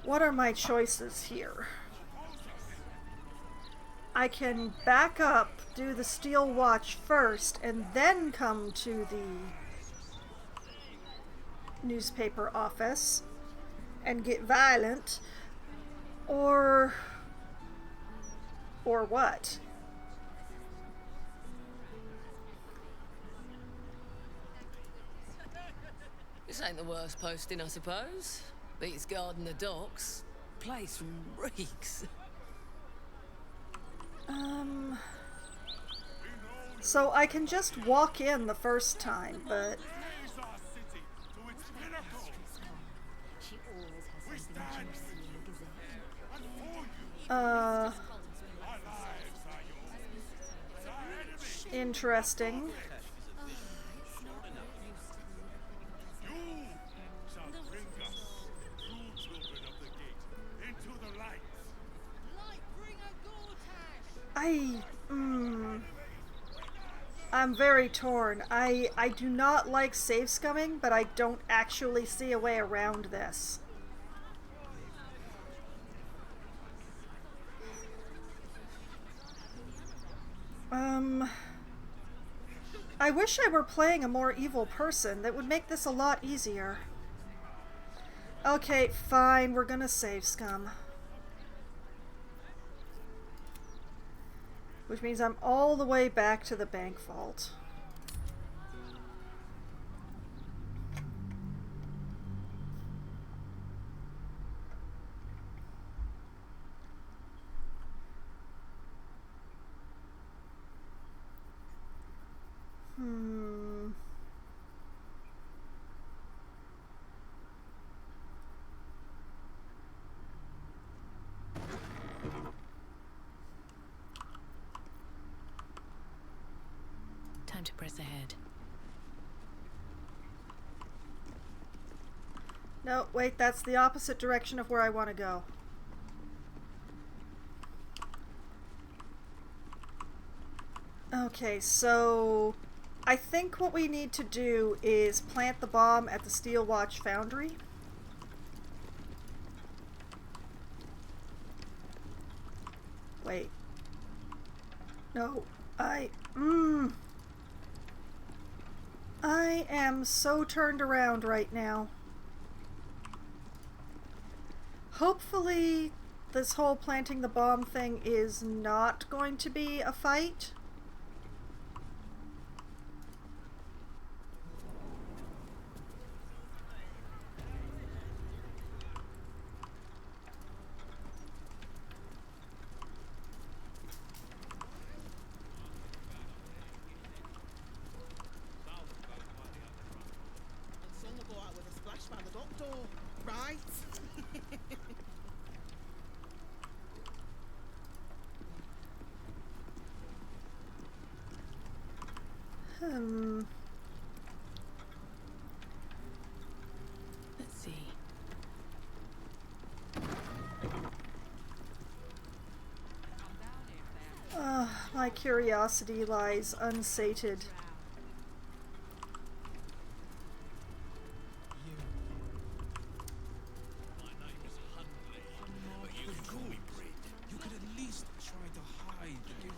Speaker 1: what are my choices here? I can back up, do the Steel Watch first, and then come to the newspaper office and get violent, or what?
Speaker 26: This ain't the worst posting, I suppose. Beats guarding the docks. Place reeks.
Speaker 1: So I can just walk in the first time, but interesting. I'm very torn. I do not like save scumming, but I don't actually see a way around this. I wish I were playing a more evil person. That would make this a lot easier. Okay, fine, we're gonna save scum. Which means I'm all the way back to the bank vault.
Speaker 14: Time to press ahead.
Speaker 1: No, wait, that's the opposite direction of where I want to go. Okay, so I think what we need to do is plant the bomb at the Steel Watch Foundry. Wait. No, I am so turned around right now. Hopefully this whole planting the bomb thing is not going to be a fight.
Speaker 12: Sun will go out with a splash by the dock door, right?
Speaker 14: Let's see.
Speaker 1: My curiosity lies unsated.
Speaker 15: You could at least try to hide the gift.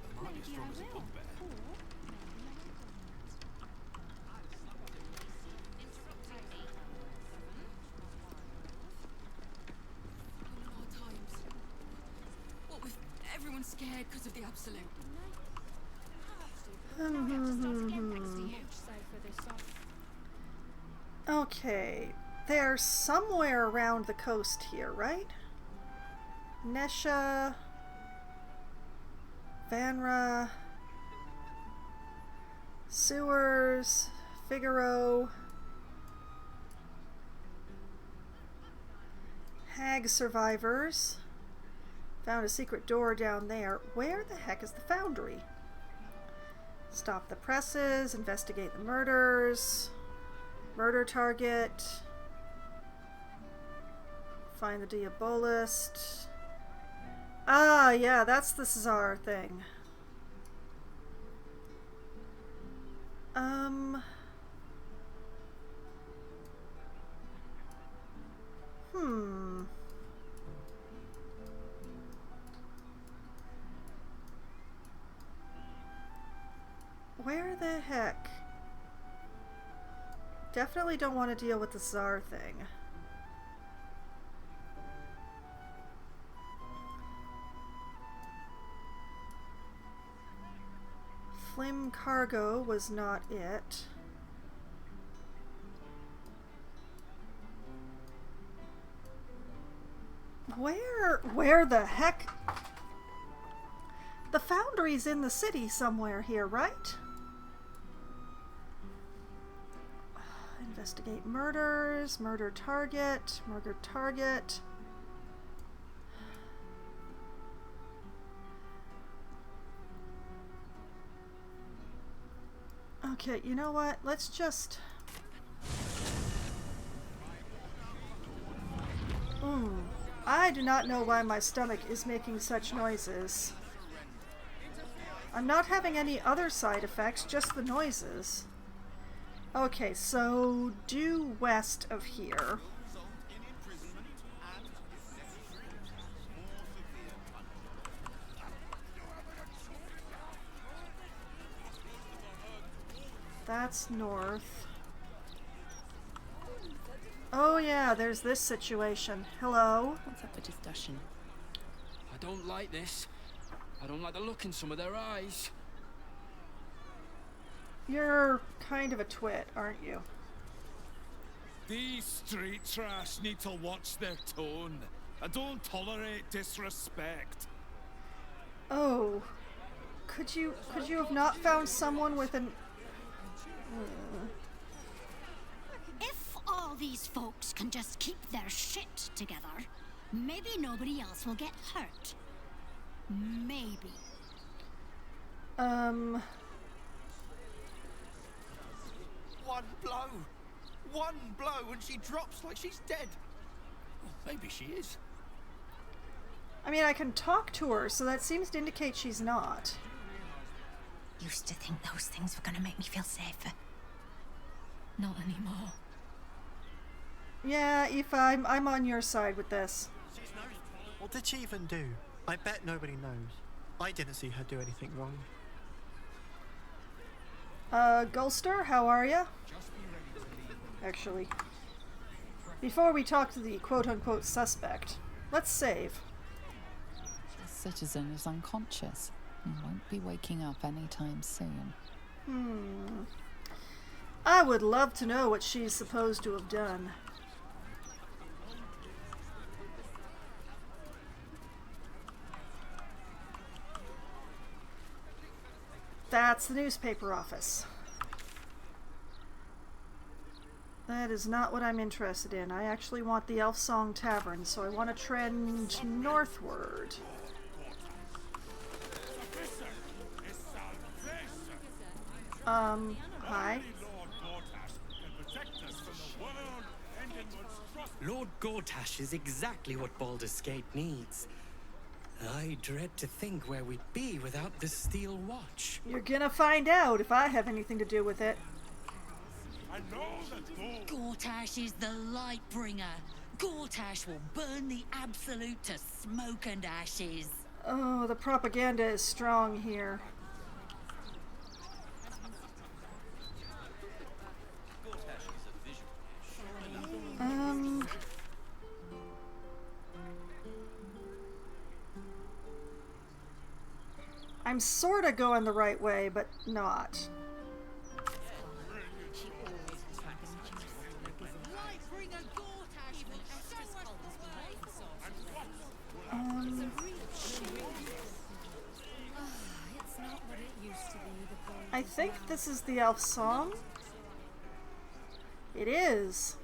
Speaker 15: It might be as strong as a bugbear.
Speaker 18: What with everyone scared because of the Absolute?
Speaker 1: Okay, they're somewhere around the coast here, right? Nesha, Vanra, Sewers, Figaro, Hag survivors. Found a secret door down there. Where the heck is the foundry? Stop the presses, investigate the murders, murder target, find the Diabolist. Ah, yeah, that's the Cesar thing. Where the heck? Definitely don't want to deal with the Czar thing. Flim cargo was not it. Where the heck? The foundry's in the city somewhere here, right? Investigate murders, murder target, murder target. Okay, you know what? Let's just... I do not know why my stomach is making such noises. I'm not having any other side effects, just the noises. Okay, so due west of here. That's north. Oh yeah, there's this situation. Hello?
Speaker 14: What's up for discussion?
Speaker 17: I don't like this. I don't like the look in some of their eyes.
Speaker 1: You're kind of a twit, aren't you?
Speaker 22: These street trash need to watch their tone. I don't tolerate disrespect.
Speaker 1: Oh. Could you have not found someone with an...
Speaker 25: If all these folks can just keep their shit together, maybe nobody else will get hurt. Maybe.
Speaker 12: one blow. One blow and she drops like she's dead. Well, maybe she is.
Speaker 1: I mean, I can talk to her, so that seems to indicate she's not.
Speaker 24: Used to think those things were gonna make me feel safer. Not anymore.
Speaker 1: Yeah, Aoife, I'm on your side with this.
Speaker 4: What did she even do? I bet nobody knows. I didn't see her do anything wrong.
Speaker 1: Gulster, how are ya? Actually, before we talk to the quote-unquote suspect, let's save.
Speaker 6: The citizen is unconscious and won't be waking up anytime soon.
Speaker 1: I would love to know what she's supposed to have done. That's the newspaper office. That is not what I'm interested in. I actually want the Elf Song Tavern, so I want to trend northward. Hi.
Speaker 8: Lord Gortash is exactly what Baldur's Gate needs. I dread to think where we'd be without the Steel Watch.
Speaker 1: You're gonna find out if I have anything to do with it.
Speaker 9: Gortash is the light bringer. Gortash will burn the Absolute to smoke and ashes.
Speaker 1: Oh, the propaganda is strong here. I'm sorta going the right way, but not. I think this is the elf song. It is.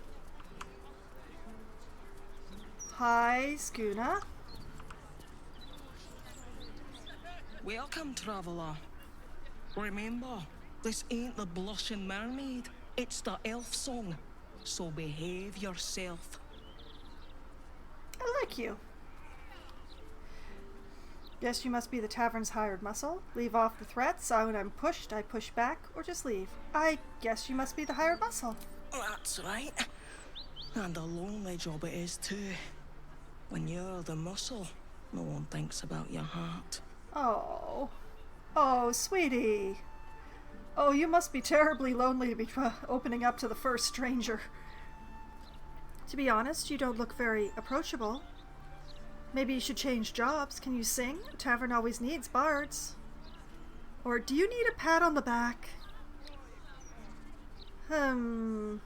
Speaker 1: Hi, Skuna.
Speaker 8: Welcome, traveller. Remember, this ain't the Blushing Mermaid. It's the elf song. So behave yourself.
Speaker 1: I like you. Guess you must be the tavern's hired muscle. Leave off the threats, so when I'm pushed, I push back, or just leave. I guess you must be the hired muscle.
Speaker 8: That's right. And a lonely job it is too. When you're the muscle, no one thinks about your heart.
Speaker 1: Oh. Oh, sweetie. Oh, you must be terribly lonely to be opening up to the first stranger. To be honest, you don't look very approachable. Maybe you should change jobs. Can you sing? A tavern always needs bards. Or do you need a pat on the back? You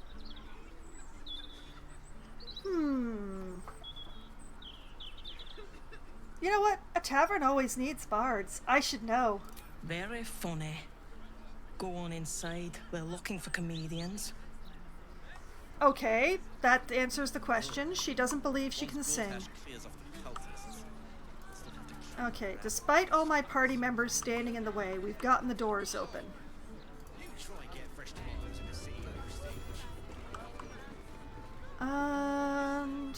Speaker 1: know what? A tavern always needs bards. I should know.
Speaker 8: Very funny. Go on inside. We're looking for comedians.
Speaker 1: Okay, that answers the question. She doesn't believe she can sing. Okay, despite all my party members standing in the way, we've gotten the doors open. And...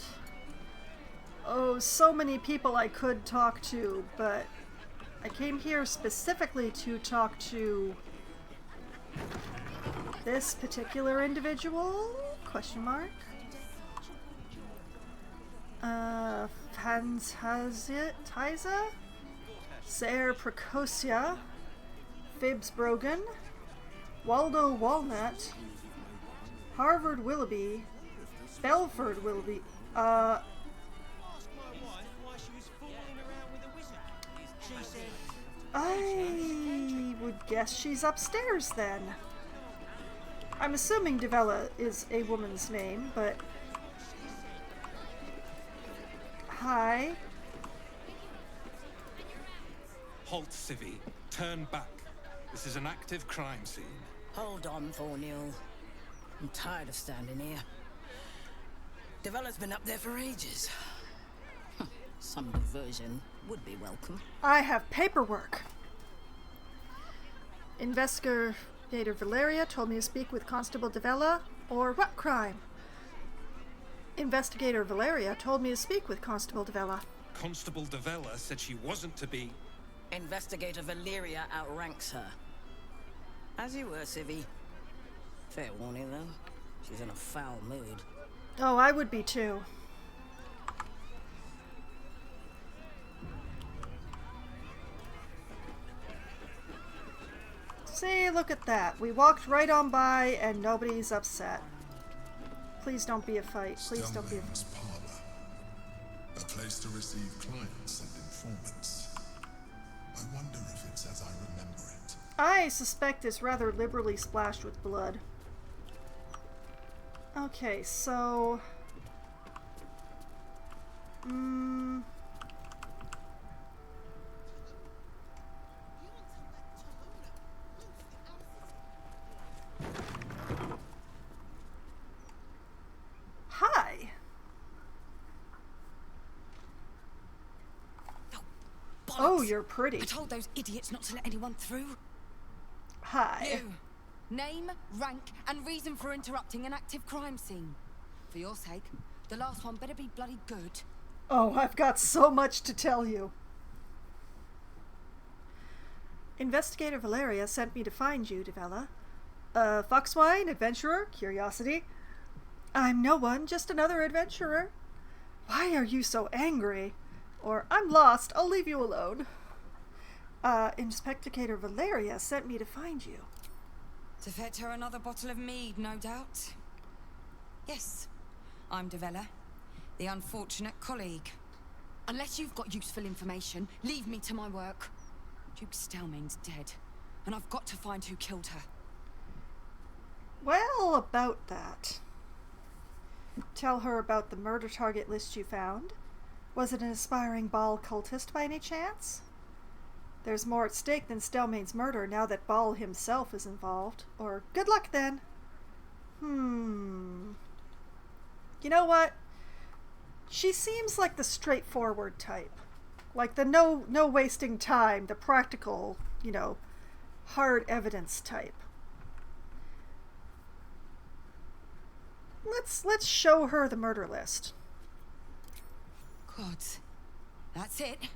Speaker 1: oh, so many people I could talk to, but I came here specifically to talk to this particular individual? Question mark. Fantasia? Ser Precocia, Fibs Brogan, Waldo Walnut, Harvard Willoughby, Belford Willoughby, I would guess she's upstairs then. I'm assuming Devella is a woman's name, but... hi.
Speaker 15: Halt, Civvy. Turn back. This is an active crime scene.
Speaker 10: Hold on, Thornhill. I'm tired of standing here. Devella's been up there for ages. Some diversion would be welcome.
Speaker 1: I have paperwork. Investigator Valeria told me to speak with Constable Devella, or what crime? Investigator Valeria told me to speak with Constable Devella.
Speaker 5: Constable Devella said she wasn't to be...
Speaker 10: Investigator Valeria outranks her. As you were, Civvy. Fair warning, though. She's in a foul mood.
Speaker 1: Oh, I would be too. See, look at that. We walked right on by and nobody's upset. Please don't be a fight. Please don't be a fight.
Speaker 11: Parlor. A place to receive clients and informants. I wonder if it's as I remember it.
Speaker 1: I suspect it's rather liberally splashed with blood. Okay, so... Hi. Oh, you're pretty.
Speaker 18: I told those idiots not to let anyone through.
Speaker 1: Hi.
Speaker 18: You. Name, rank, and reason for interrupting an active crime scene. For your sake, the last one better be bloody good.
Speaker 1: Oh, I've got so much to tell you. Investigator Valeria sent me to find you, Devella. Foxwine, adventurer, curiosity. I'm no one, just another adventurer. Why are you so angry? Or, I'm lost, I'll leave you alone. Investigator Valeria sent me to find you.
Speaker 18: To fetch her another bottle of mead, no doubt. Yes, I'm Devella, the unfortunate colleague. Unless you've got useful information, leave me to my work. Duke Stelmane's dead, and I've got to find who killed her.
Speaker 1: Well, about that. Tell her about the murder target list you found. Was it an aspiring Baal cultist by any chance? There's more at stake than Stelmane's murder now that Baal himself is involved. Or good luck then. You know what? She seems like the straightforward type. Like the no wasting time, the practical, you know, hard evidence type. Let's show her the murder list.
Speaker 18: God, that's it.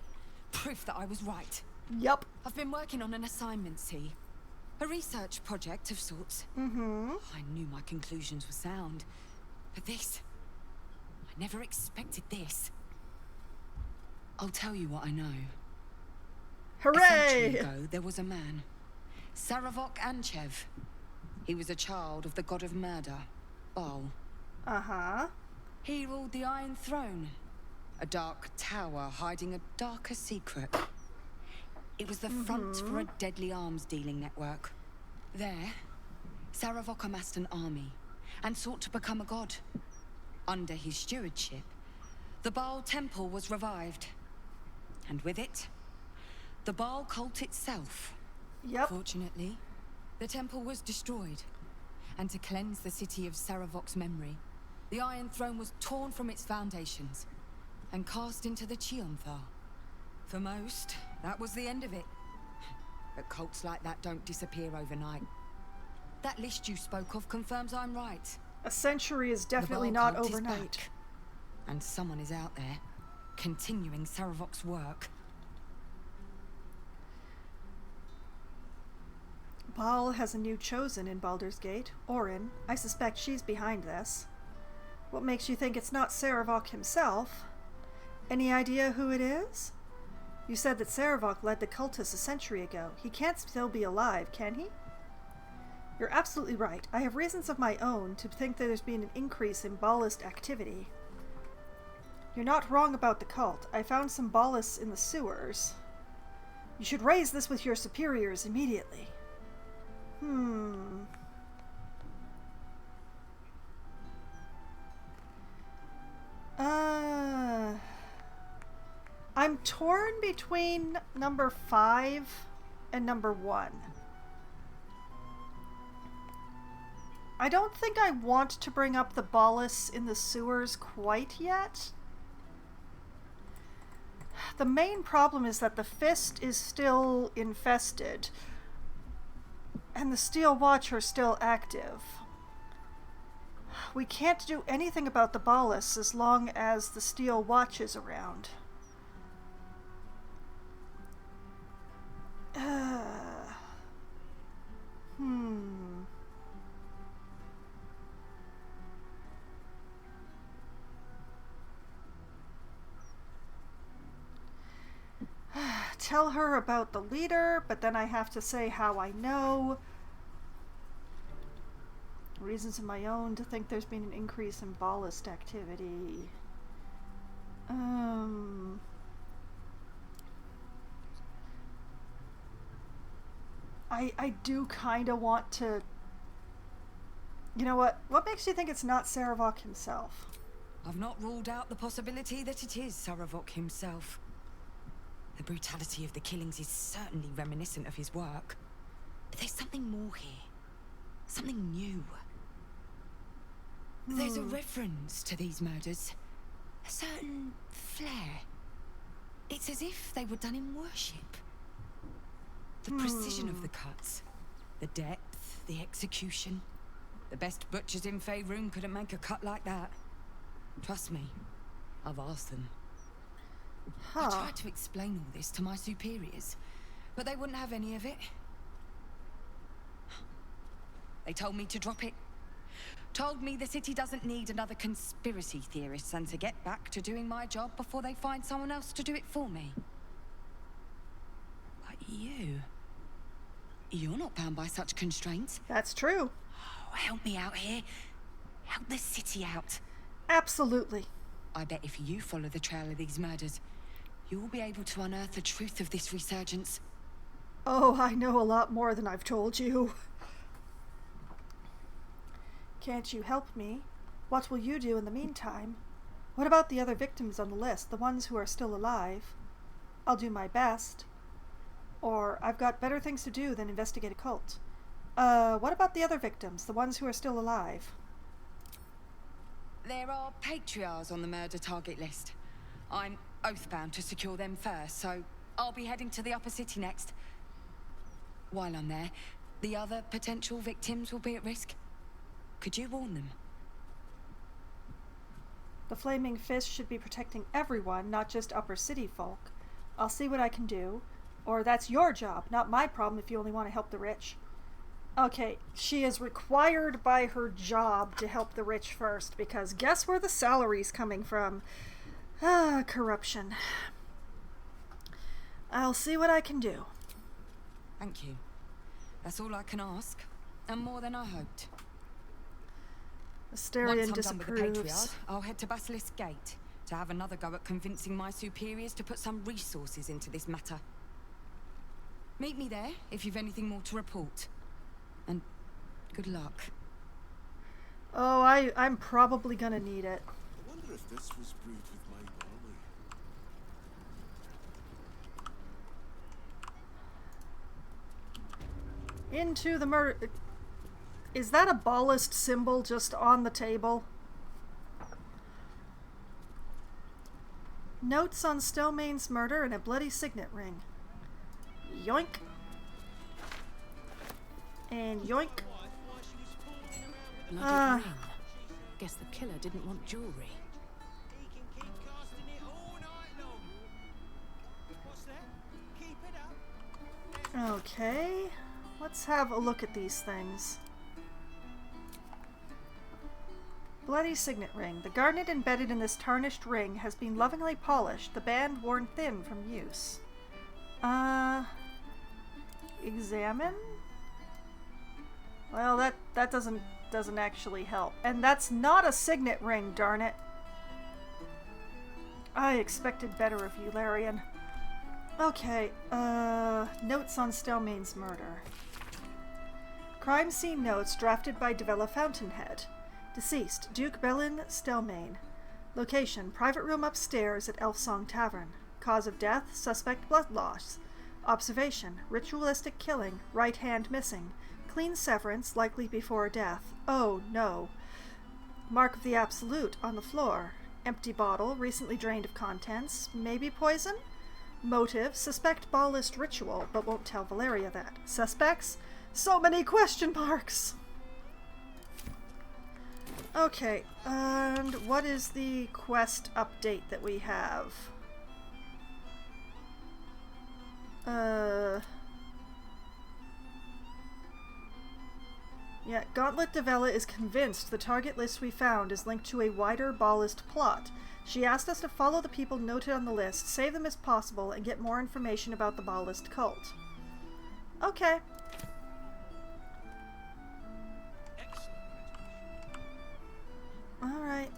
Speaker 18: Proof that I was right.
Speaker 1: Yup.
Speaker 18: I've been working on an assignment, see? A research project of sorts. I knew my conclusions were sound. But this... I never expected this. I'll tell you what I know.
Speaker 1: Hooray!
Speaker 18: A century ago, there was a man. Saravok Anchev. He was a child of the god of murder, Baal. He ruled the Iron Throne. A dark tower hiding a darker secret. It was the front for a deadly arms dealing network. There, Saravok amassed an army and sought to become a god. Under his stewardship, the Baal temple was revived. And with it, the Baal cult itself. Fortunately, the temple was destroyed. And to cleanse the city of Saravok's memory, the Iron Throne was torn from its foundations and cast into the Chionthar. For most, that was the end of it. But cults like that don't disappear overnight. That list you spoke of confirms I'm right.
Speaker 1: A century is definitely not overnight.
Speaker 18: And someone is out there, continuing Saravok's work.
Speaker 1: Baal has a new chosen in Baldur's Gate, Orin. I suspect she's behind this. What makes you think it's not Saravok himself? Any idea who it is? You said that Saravok led the cultists a century ago. He can't still be alive, can he? You're absolutely right. I have reasons of my own to think that there's been an increase in Baalist activity. You're not wrong about the cult. I found some Baalists in the sewers. You should raise this with your superiors immediately. I'm torn between number 5 and number 1. I don't think I want to bring up the Baalists in the sewers quite yet. The main problem is that the Fist is still infested. And the Steel Watch are still active. We can't do anything about the Ballas as long as the Steel Watch is around. Tell her about the leader, but then I have to say how I know. Reasons of my own to think there's been an increase in ballast activity. I do kind of want to... You know what? What makes you think it's not Saravok himself?
Speaker 18: I've not ruled out the possibility that it is Saravok himself. The brutality of the killings is certainly reminiscent of his work. But there's something more here. Something new. There's a reference to these murders. A certain flair. It's as if they were done in worship. The precision of the cuts. The depth, the execution. The best butchers in Faerun couldn't make a cut like that. Trust me, I've asked them. I tried to explain all this to my superiors, but they wouldn't have any of it. They told me to drop it. Told me the city doesn't need another conspiracy theorist and to get back to doing my job before they find someone else to do it for me. But you're not bound by such constraints.
Speaker 1: That's true.
Speaker 18: Oh, help me out here. Help the city out.
Speaker 1: Absolutely.
Speaker 18: I bet if you follow the trail of these murders, you'll be able to unearth the truth of this resurgence.
Speaker 1: Oh, I know a lot more than I've told you. Can't you help me? What will you do in the meantime? What about the other victims on the list, the ones who are still alive? I'll do my best. Or, I've got better things to do than investigate a cult. What about the other victims, the ones who are still alive?
Speaker 18: There are patriarchs on the murder target list. I'm oathbound to secure them first, so I'll be heading to the upper city next. While I'm there, the other potential victims will be at risk. Could you warn them?
Speaker 1: The Flaming Fist should be protecting everyone, not just upper city folk. I'll see what I can do. Or that's your job, not my problem if you only want to help the rich. Okay, she is required by her job to help the rich first, because guess where the salary's coming from? Corruption. I'll see what I can do.
Speaker 18: Thank you. That's all I can ask, and more than I hoped.
Speaker 1: Asterion
Speaker 18: Once I'm done with the
Speaker 1: disapproves.
Speaker 18: Patriarch, I'll head to Basilisk Gate to have another go at convincing my superiors to put some resources into this matter. Meet me there if you've anything more to report. And good luck.
Speaker 1: Oh, I'm probably gonna need it.
Speaker 12: I wonder if this was brewed with my barley.
Speaker 1: Into the murder... Is that a ballast symbol just on the table? Notes on Stelmane's murder and a bloody signet ring. Yoink. And yoink.
Speaker 24: Bloody ring. Guess the killer didn't want jewelry.
Speaker 1: Okay. Let's have a look at these things. Bloody signet ring. The garnet embedded in this tarnished ring has been lovingly polished, the band worn thin from use. Examine? Well, that doesn't actually help. And that's not a signet ring, darn it. I expected better of you, Larian. Okay, notes on Stelmane's murder. Crime scene notes drafted by Devella Fountainhead. Deceased, Duke Bellin Stelmane. Location, private room upstairs at Elfsong Tavern. Cause of death, suspect blood loss. Observation, ritualistic killing, right hand missing. Clean severance, likely before death. Oh, no. Mark of the Absolute on the floor. Empty bottle, recently drained of contents. Maybe poison? Motive, suspect ballist ritual, but won't tell Valeria that. Suspects? So many question marks! Okay, and what is the quest update that we have? Yeah, Gauntlet Devella is convinced the target list we found is linked to a wider Ballist plot. She asked us to follow the people noted on the list, save them as possible, and get more information about the Ballist cult. Okay. Alright.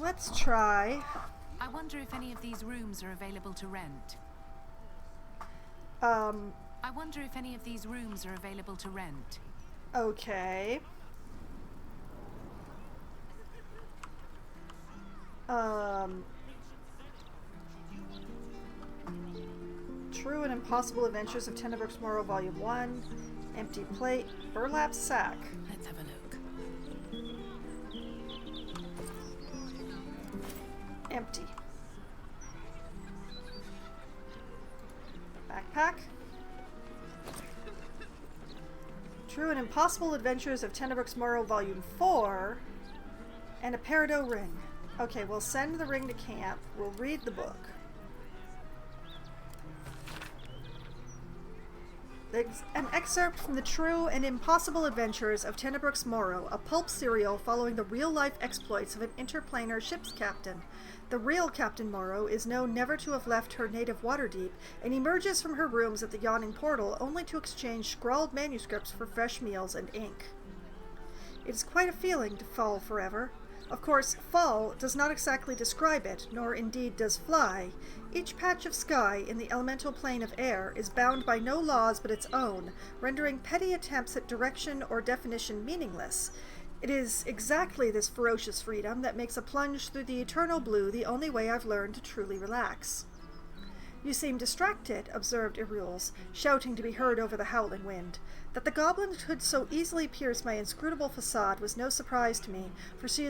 Speaker 1: Let's try.
Speaker 18: I wonder if any of these rooms are available to rent. I wonder if any of these rooms are available to rent.
Speaker 1: Okay. True and Impossible Adventures of Tenebrooks Morrow Volume 1. Empty plate. Burlap sack.
Speaker 18: Let's have a look.
Speaker 1: Empty. Backpack. True and Impossible Adventures of Tenebrooks Morrow Volume 4. And a peridot ring. Okay, we'll send the ring to camp. We'll read the book. An excerpt from the True and Impossible Adventures of Tenebrooks Morrow, a pulp serial following the real-life exploits of an interplanar ship's captain. The real Captain Morrow is known never to have left her native Waterdeep, and emerges from her rooms at the yawning portal only to exchange scrawled manuscripts for fresh meals and ink. It is quite a feeling to fall forever. Of course, fall does not exactly describe it, nor indeed does fly. Each patch of sky in the elemental plane of air is bound by no laws but its own, rendering petty attempts at direction or definition meaningless. It is exactly this ferocious freedom that makes a plunge through the eternal blue the only way I've learned to truly relax. You seem distracted, observed Irules, shouting to be heard over the howling wind. That the goblin could so easily pierce my inscrutable facade was no surprise to me, for she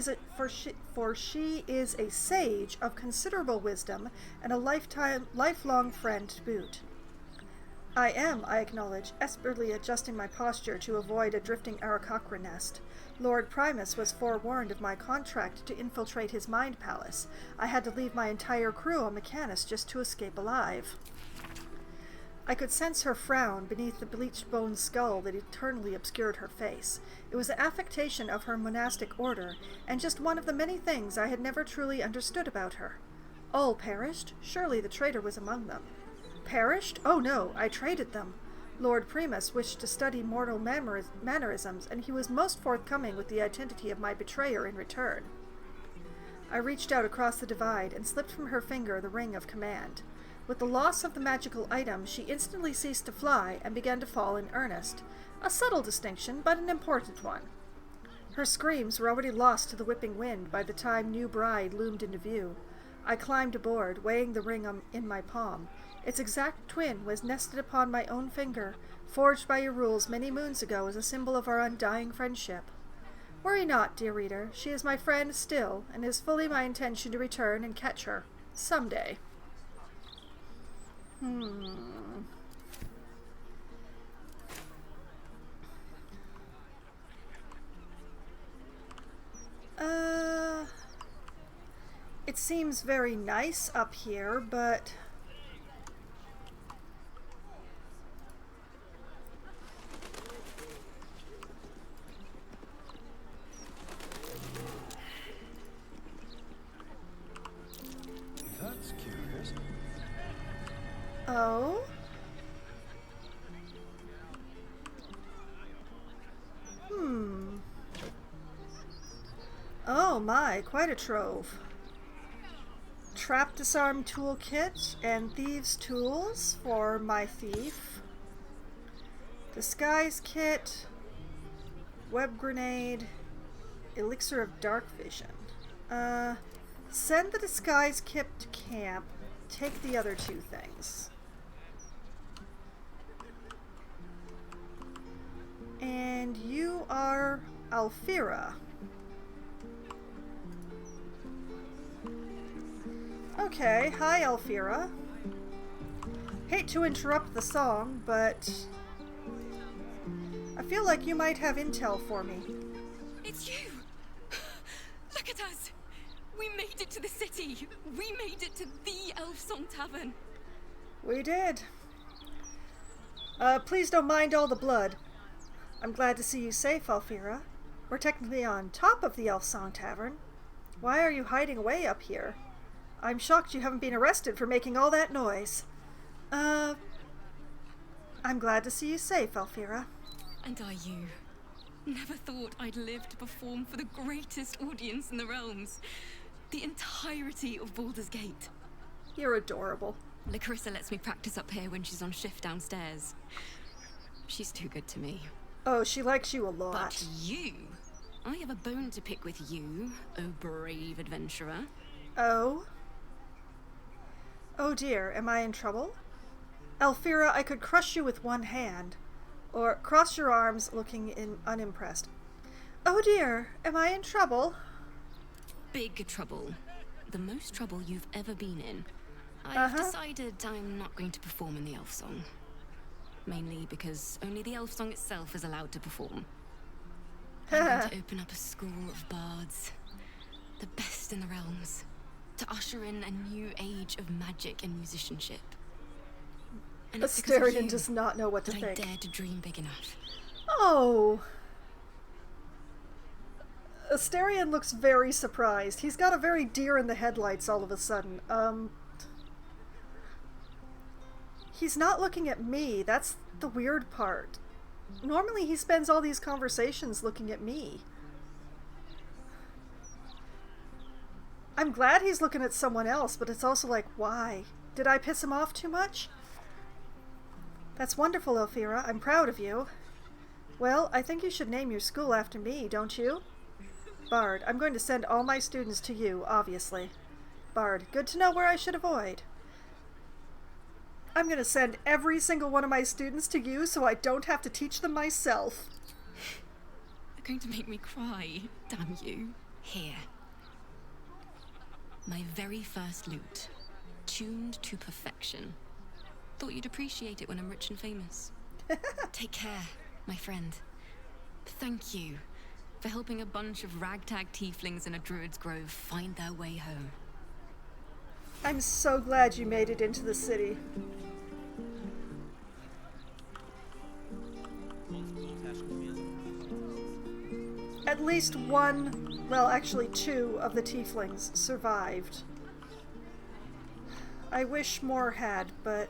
Speaker 1: is a sage of considerable wisdom and a lifelong friend to boot. I am, I acknowledge, expertly adjusting my posture to avoid a drifting Aarakocra nest. Lord Primus was forewarned of my contract to infiltrate his mind palace. I had to leave my entire crew on Mechanus just to escape alive. I could sense her frown beneath the bleached bone skull that eternally obscured her face. It was the affectation of her monastic order, and just one of the many things I had never truly understood about her. All perished? Surely the traitor was among them. Perished? Oh no, I traded them. Lord Primus wished to study mortal mannerisms, and he was most forthcoming with the identity of my betrayer in return. I reached out across the divide and slipped from her finger the ring of command. With the loss of the magical item, she instantly ceased to fly and began to fall in earnest. A subtle distinction, but an important one. Her screams were already lost to the whipping wind by the time new bride loomed into view. I climbed aboard, weighing the ring in my palm. Its exact twin was nested upon my own finger, forged by Irules many moons ago as a symbol of our undying friendship. Worry not, dear reader. She is my friend still, and it is fully my intention to return and catch her. Someday. It seems very nice up here, but...
Speaker 2: That's curious.
Speaker 1: Oh? Oh my, quite a trove. Trap disarm toolkit and thieves' tools for my thief. Disguise kit, web grenade, elixir of dark vision. Send the disguise kit to camp. Take the other two things. And you are Alfira. Okay, hi Alfira. Hate to interrupt the song, but I feel like you might have intel for me.
Speaker 7: It's you! Look at us! We made it to the city! We made it to the Elf Song Tavern!
Speaker 1: We did. Please don't mind all the blood. I'm glad to see you safe, Alfira. We're technically on top of the Elf Song Tavern. Why are you hiding away up here? I'm shocked you haven't been arrested for making all that noise. I'm glad to see you safe, Alfira.
Speaker 7: And are you? Never thought I'd live to perform for the greatest audience in the realms. The entirety of Baldur's Gate.
Speaker 1: You're adorable.
Speaker 7: Larissa lets me practice up here when she's on shift downstairs. She's too good to me.
Speaker 1: Oh, she likes you a lot.
Speaker 7: But you? I have a bone to pick with you, oh brave adventurer.
Speaker 1: Oh? Oh dear, am I in trouble? Alfira, I could crush you with one hand. Or cross your arms, looking unimpressed. Oh dear, am I in trouble?
Speaker 7: Big trouble. The most trouble you've ever been in. I've decided I'm not going to perform in the elf song. Mainly because only the elf song itself is allowed to perform. I'm going to open up a school of bards. The best in the realms. To usher in a new age of magic and musicianship. And
Speaker 1: Asterion does not know what to think.
Speaker 7: I dare to dream big enough.
Speaker 1: Oh. Asterion looks very surprised. He's got a very deer in the headlights all of a sudden. He's not looking at me. That's the weird part. Normally he spends all these conversations looking at me. I'm glad he's looking at someone else, but it's also like, why? Did I piss him off too much? That's wonderful, Alfira. I'm proud of you. Well, I think you should name your school after me, don't you? Bard, I'm going to send all my students to you, obviously. Bard, good to know where I should avoid. I'm going to send every single one of my students to you so I don't have to teach them myself.
Speaker 7: You're going to make me cry, damn you. Here. My very first lute. Tuned to perfection. Thought you'd appreciate it when I'm rich and famous. Take care, my friend. Thank you for helping a bunch of ragtag tieflings in a druid's grove find their way home.
Speaker 1: I'm so glad you made it into the city. At least one, well, actually two of the tieflings survived. I wish more had, but...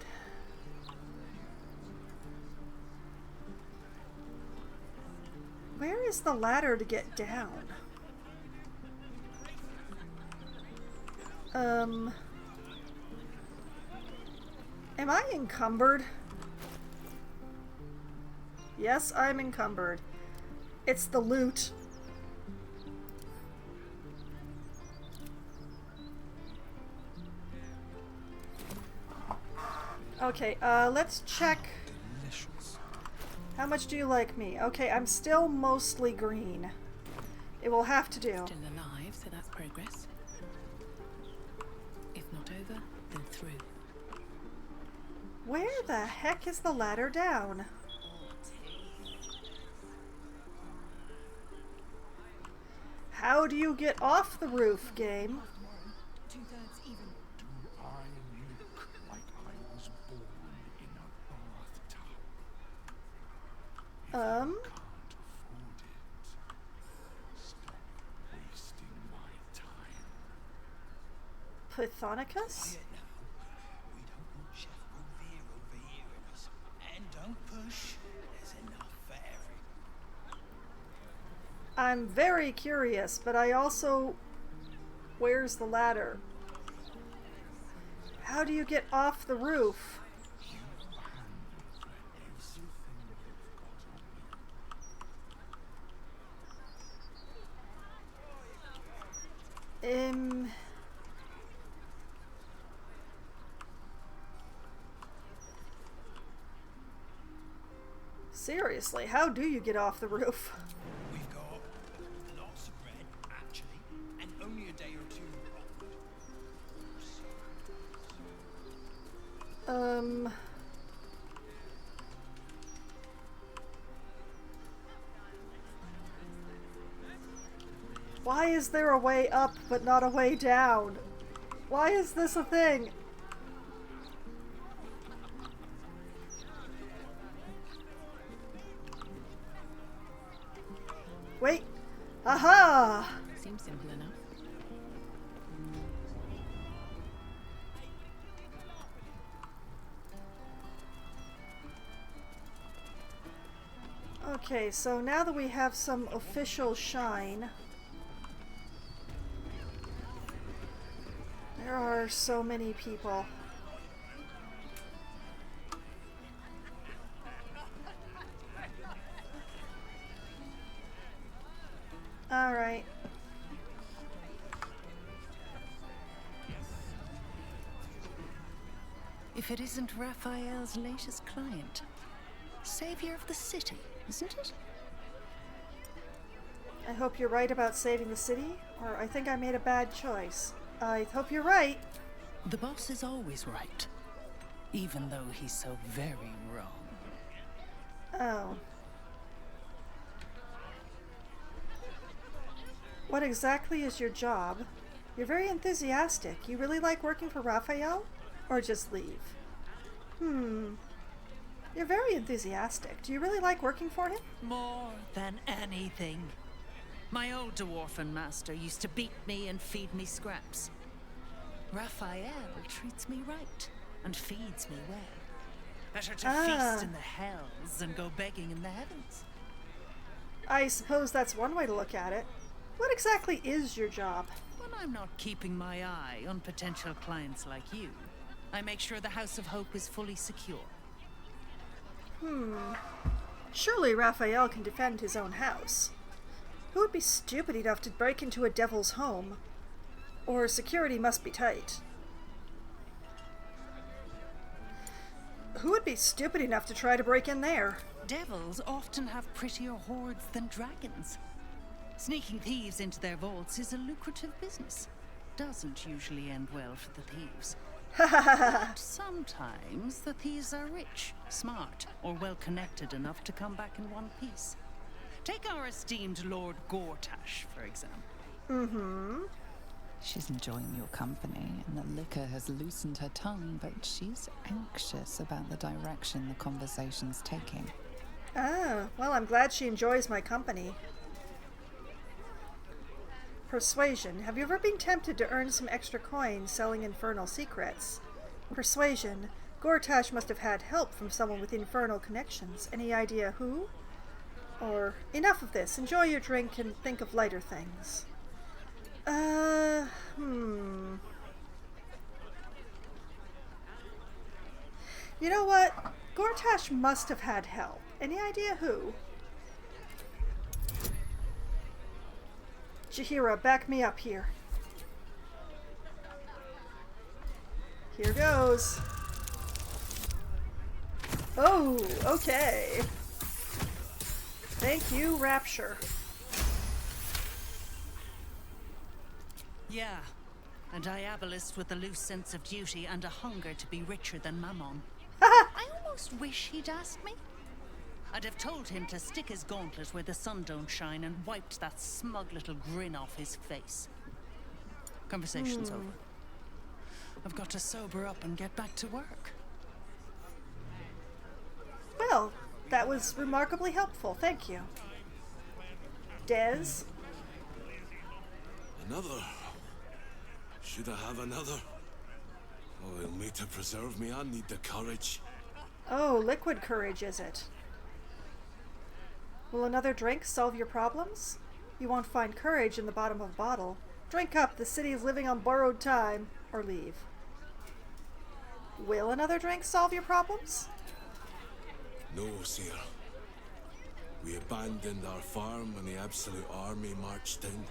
Speaker 1: Where is the ladder to get down? Am I encumbered? Yes, I'm encumbered. It's the loot. Okay, let's check.
Speaker 2: Delicious.
Speaker 1: How much do you like me? Okay, I'm still mostly green. It will have to do.
Speaker 10: Still alive, so that's progress. If not over, then through.
Speaker 1: Where the heck is the ladder down? How do you get off the roof, game? Pythonicus?
Speaker 12: And don't push. There's enough for everyone.
Speaker 1: I'm very curious, but I also... Where's the ladder? How do you get off the roof? Seriously, how do you get off the roof?
Speaker 12: We've got lots of bread, actually, and only a day or two.
Speaker 1: Why is there a way up but not a way down? Why is this a thing? Wait. Aha!
Speaker 7: Seems simple enough.
Speaker 1: Okay, so now that we have some official shine, there are so many people. All right.
Speaker 3: If it isn't Raphael's latest client, savior of the city, isn't it?
Speaker 1: I hope you're right about saving the city, or I think I made a bad choice. I hope you're right.
Speaker 3: The boss is always right, even though he's so very wrong.
Speaker 1: Oh. What exactly is your job? You're very enthusiastic. You really like working for Raphael? Or just leave? You're very enthusiastic. Do you really like working for him?
Speaker 3: More than anything. My old dwarfen master used to beat me and feed me scraps. Raphael treats me right and feeds me well. Better to feast in the hells than go begging in the heavens.
Speaker 1: I suppose that's one way to look at it. What exactly is your job?
Speaker 3: When I'm not keeping my eye on potential clients like you, I make sure the House of Hope is fully secure.
Speaker 1: Surely Raphael can defend his own house. Who would be stupid enough to break into a devil's home? Or security must be tight. Who would be stupid enough to try to break in there?
Speaker 3: Devils often have prettier hordes than dragons. Sneaking thieves into their vaults is a lucrative business. Doesn't usually end well for the thieves. But sometimes the thieves are rich, smart, or well-connected enough to come back in one piece. Take our esteemed Lord Gortash, for example.
Speaker 6: She's enjoying your company, and the liquor has loosened her tongue, but she's anxious about the direction the conversation's taking.
Speaker 1: Ah, well, I'm glad she enjoys my company. Persuasion. Have you ever been tempted to earn some extra coins selling infernal secrets? Persuasion. Gortash must have had help from someone with infernal connections. Any idea who? Or, enough of this. Enjoy your drink and think of lighter things. You know what? Gortash must have had help. Any idea who? Jahira, back me up here. Here goes. Oh, okay. Thank you, Rapture.
Speaker 3: Yeah, a diabolist with a loose sense of duty and a hunger to be richer than Mammon. I almost wish he'd asked me. I'd have told him to stick his gauntlet where the sun don't shine and wiped that smug little grin off his face. Conversation's over. I've got to sober up and get back to work.
Speaker 1: Well, that was remarkably helpful. Thank you. Des?
Speaker 13: Another? Should I have another? Oh, it'll need to preserve me. I need the courage.
Speaker 1: Oh, liquid courage, is it? Will another drink solve your problems? You won't find courage in the bottom of a bottle. Drink up, the city is living on borrowed time. Or leave. Will another drink solve your problems?
Speaker 13: No, Seer. We abandoned our farm when the Absolute Army marched in.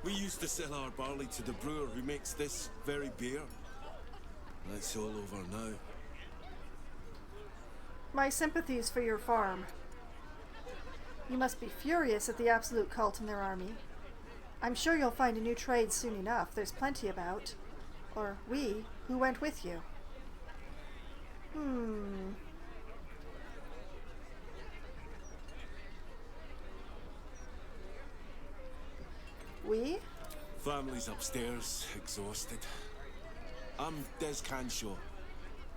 Speaker 13: We used to sell our barley to the brewer who makes this very beer. That's all over now.
Speaker 1: my sympathies for your farm. You must be furious at the absolute cult and their army. I'm sure you'll find a new trade soon enough. There's plenty about. Or we, who went with you. We?
Speaker 13: Family's upstairs, exhausted. I'm Des Canshaw,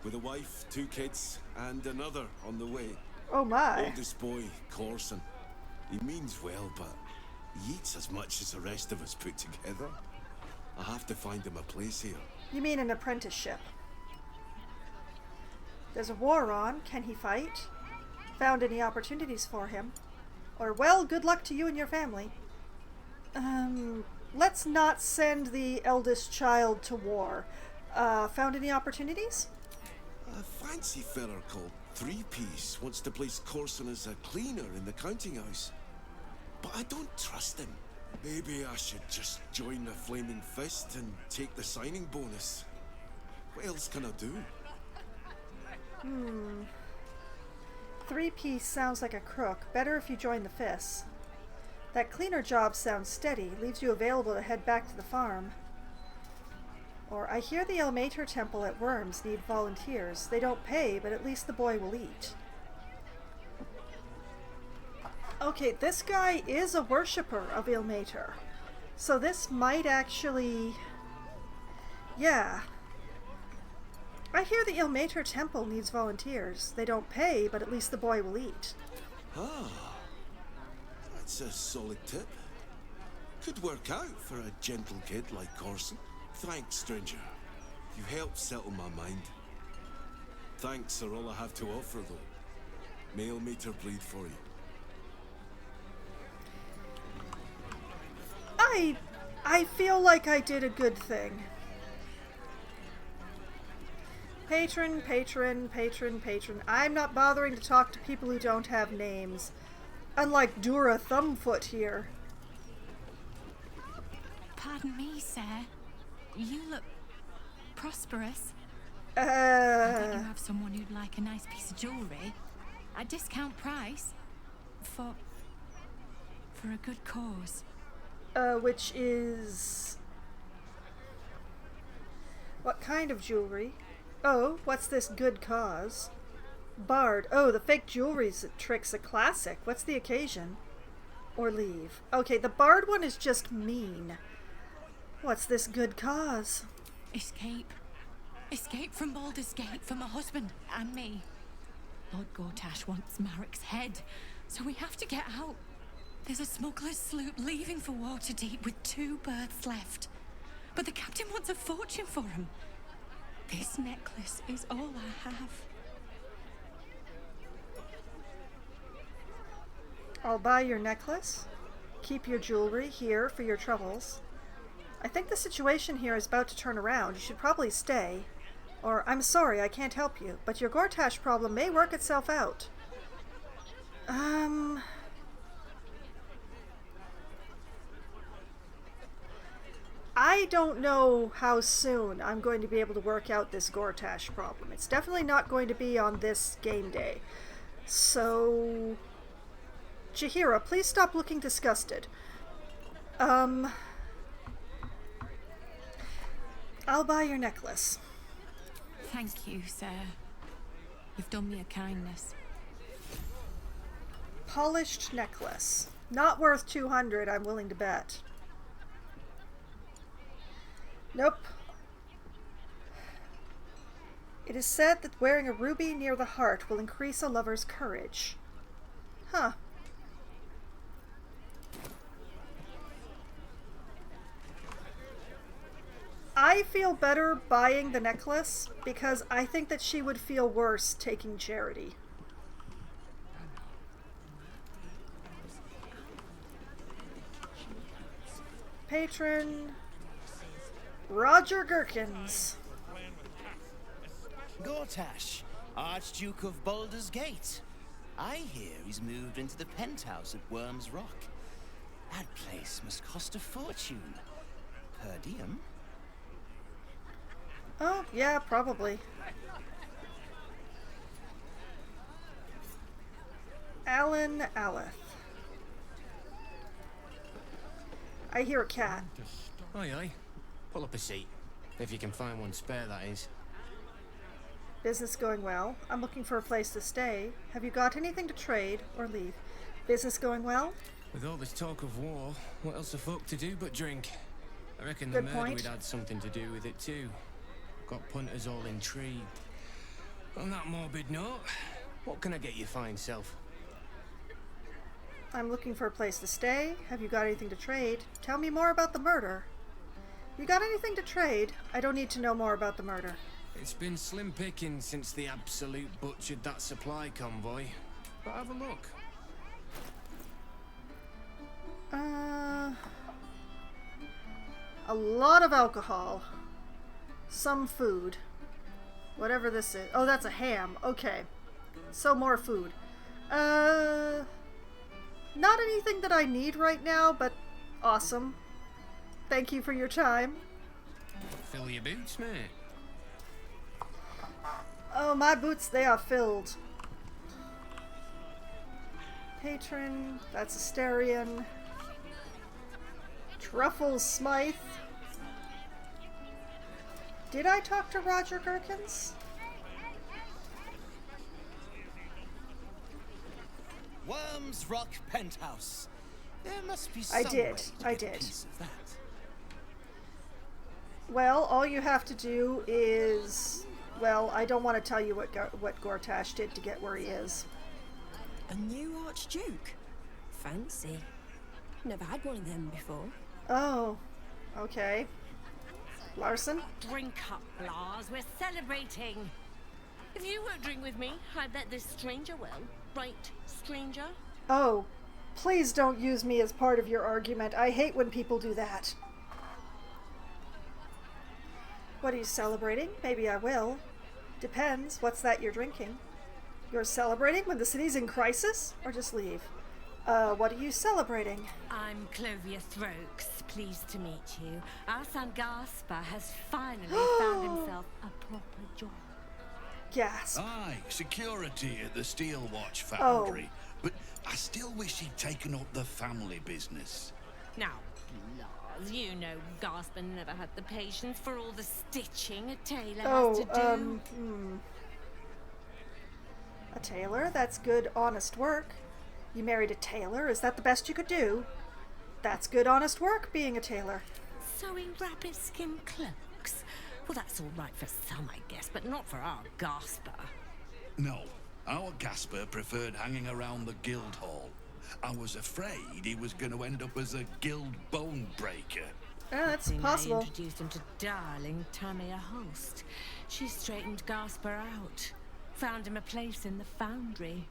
Speaker 13: with a wife, 2 kids, and another on the way.
Speaker 1: Oh my.
Speaker 13: Oldest boy, Corson. He means well, but he eats as much as the rest of us put together. I have to find him a place here.
Speaker 1: You mean an apprenticeship? There's a war on. Can he fight? Found any opportunities for him? Or, well, good luck to you and your family. Let's not send the eldest child to war. Found any opportunities?
Speaker 13: A fancy feller called Three-Piece wants to place Corson as a cleaner in the counting house. But I don't trust him. Maybe I should just join the Flaming Fist and take the signing bonus. What else can I do?
Speaker 1: Three-Piece sounds like a crook. Better if you join the Fists. That cleaner job sounds steady. Leaves you available to head back to the farm. Or, I hear the Elmater Temple at Worms need volunteers. They don't pay, but at least the boy will eat. Okay, this guy is a worshipper of Ilmater. So this might actually... Yeah. I hear the Ilmater Temple needs volunteers. They don't pay, but at least the boy will eat.
Speaker 13: Ah, that's a solid tip. Could work out for a gentle kid like Corson. Thanks, stranger. You helped settle my mind. Thanks are all I have to offer, though. May Ilmater bleed for you.
Speaker 1: I feel like I did a good thing. Patron, patron, patron, patron. I'm not bothering to talk to people who don't have names. Unlike Dura Thumbfoot here.
Speaker 24: Pardon me, sir. You look prosperous. I bet you have someone who'd like a nice piece of jewellery. At discount price. For a good cause.
Speaker 1: Which is... What kind of jewelry? Oh, what's this good cause? Bard. Oh, the fake jewelry trick's a classic. What's the occasion? Or leave. Okay, the Bard one is just mean. What's this good cause?
Speaker 24: Escape. Escape from Baldur's Gate for my husband and me. Lord Gortash wants Marek's head, so we have to get out. There's a smuggler's sloop leaving for Waterdeep with 2 berths left. But the captain wants a fortune for him. This necklace is all I have.
Speaker 1: I'll buy your necklace. Keep your jewelry here for your troubles. I think the situation here is about to turn around. You should probably stay. Or, I'm sorry, I can't help you, but your Gortash problem may work itself out. I don't know how soon I'm going to be able to work out this Gortash problem. It's definitely not going to be on this game day. So... Jaheira, please stop looking disgusted. I'll buy your necklace.
Speaker 24: Thank you, sir. You've done me a kindness.
Speaker 1: Polished necklace. Not worth 200, I'm willing to bet. Nope. It is said that wearing a ruby near the heart will increase a lover's courage. Huh. I feel better buying the necklace because I think that she would feel worse taking charity. Patron Roger Gherkins.
Speaker 16: Gortash, Archduke of Baldur's Gate. I hear he's moved into the penthouse at Worms Rock. That place must cost a fortune. Per diem?
Speaker 1: Oh, yeah, probably. Alan Aleth. I hear a cat.
Speaker 14: Aye, aye. Pull up a seat. If you can find one spare, that is.
Speaker 1: Business going well. I'm looking for a place to stay. Have you got anything to trade or leave? Business going well?
Speaker 14: With all this talk of war, what else are folk to do but drink? I reckon
Speaker 1: Good
Speaker 14: the murder
Speaker 1: point.
Speaker 14: would had something to do with it too. Got punters all intrigued. On that morbid note, what can I get you fine self?
Speaker 1: I'm looking for a place to stay. Have you got anything to trade? Tell me more about the murder. You got anything to trade? I don't need to know more about the murder.
Speaker 14: It's been slim pickings since the Absolute butchered that supply convoy. But have a look.
Speaker 1: A lot of alcohol. Some food. Whatever this is. Oh, that's a ham. Okay. So more food. Not anything that I need right now, but awesome. Thank you for your time.
Speaker 14: Fill your boots, mate.
Speaker 1: Oh, my boots, they are filled. Patron, that's Asterion. Truffles Smythe. Did I talk to Roger Gherkins?
Speaker 16: Worms Rock Penthouse. There must be
Speaker 1: I
Speaker 16: some
Speaker 1: did.
Speaker 16: way to
Speaker 1: I
Speaker 16: get a
Speaker 1: did.
Speaker 16: piece of that.
Speaker 1: Well, all you have to do is... Well, I don't want to tell you what Gortash did to get where he is.
Speaker 19: A new Archduke? Fancy. Never had one of them before.
Speaker 1: Oh, okay. Larson?
Speaker 20: Drink up, Lars. We're celebrating. If you won't drink with me, I bet this stranger will. Right, stranger?
Speaker 1: Oh, please don't use me as part of your argument. I hate when people do that. What are you celebrating? Maybe I will. Depends. What's that you're drinking? You're celebrating when the city's in crisis? Or just leave? What are you celebrating?
Speaker 20: I'm Clovia Throaks. Pleased to meet you. Our son Gaspar has finally found himself a proper job.
Speaker 1: Gasp.
Speaker 21: Aye, security at the Steel Watch Foundry. But I still wish he'd taken up the family business.
Speaker 20: Now, Lars, you know Gaspar never had the patience for all the stitching a tailor has to do.
Speaker 1: A tailor? That's good, honest work. You married a tailor? Is that the best you could do? That's good, honest work, being a tailor.
Speaker 20: Sewing rabbit skin cloaks? Well, that's all right for some, I guess, but not for our Gaspar.
Speaker 21: No, our Gasper preferred hanging around the guild hall. I was afraid he was going to end up as a guild bone breaker.
Speaker 1: Yeah, that's
Speaker 20: I
Speaker 1: possible.
Speaker 20: introduced him to darling Tamia Holst. She straightened Gaspar out. Found him a place in the foundry.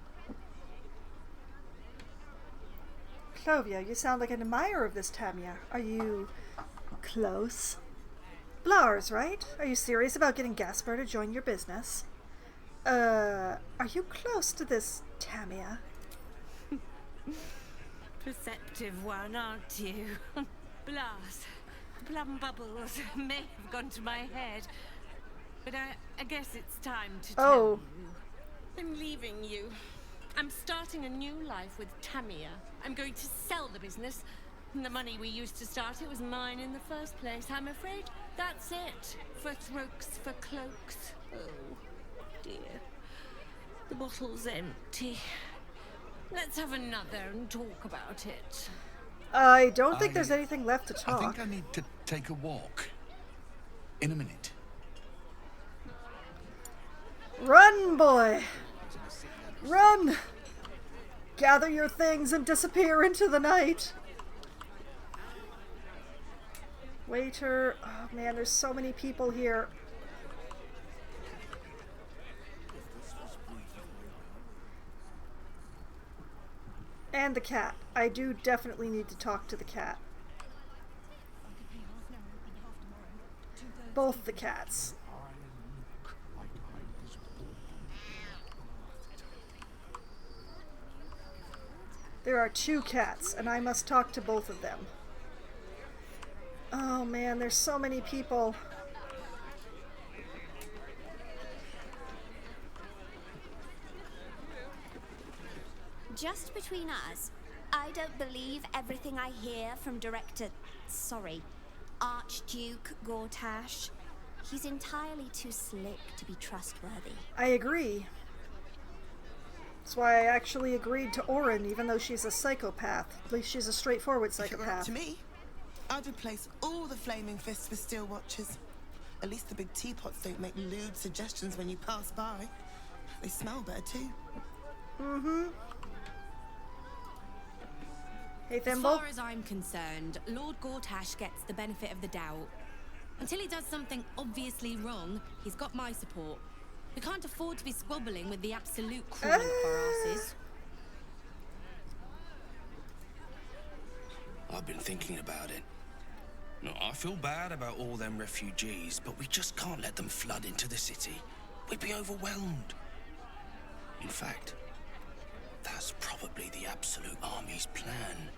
Speaker 1: Clovia, you sound like an admirer of this Tamia. Are you close? Blars, right? Are you serious about getting Gaspar to join your business? Are you close to this Tamia?
Speaker 20: Perceptive one, aren't you? Blast. Plum bubbles may have gone to my head. But I guess it's time to tell you. I'm leaving you. I'm starting a new life with Tamia. I'm going to sell the business. And the money we used to start it was mine in the first place. I'm afraid that's it. For Throaks, for cloaks. Oh, dear. The bottle's empty. Let's have another and talk about it.
Speaker 1: I don't think there's anything left to talk.
Speaker 21: I think I need to take a walk. In a minute.
Speaker 1: Run, boy! Run! Gather your things and disappear into the night. Waiter. Oh man, there's so many people here. And the cat. I do definitely need to talk to the cat. Both the cats. There are 2 cats, and I must talk to both of them. Oh man, there's so many people.
Speaker 4: Just between us, I don't believe everything I hear from Archduke Gortash. He's entirely too slick to be trustworthy.
Speaker 1: I agree. That's why I actually agreed to Orin, even though she's a psychopath. At least she's a straightforward psychopath.
Speaker 8: If it were up to me, I'd replace all the flaming fists with steel watchers. At least the big teapots don't make lewd suggestions when you pass by. They smell better too.
Speaker 1: Mm-hmm. Hey,
Speaker 7: As
Speaker 1: Thimble.
Speaker 7: far as I'm concerned, Lord Gortash gets the benefit of the doubt. Until he does something obviously wrong, he's got my support. We can't afford to be squabbling with the absolute crawling up our asses.
Speaker 14: I've been thinking about it. No, I feel bad about all them refugees, but we just can't let them flood into the city. We'd be overwhelmed. In fact, that's probably the Absolute Army's plan.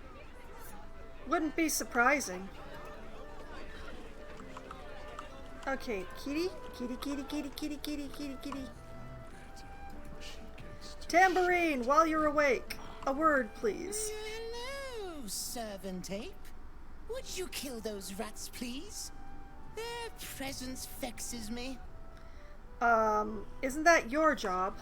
Speaker 1: Wouldn't be surprising. Okay, kitty. Tambourine, while you're awake. A word, please.
Speaker 16: Hello, servant ape. Would you kill those rats, please? Their presence vexes me.
Speaker 1: Isn't that your job?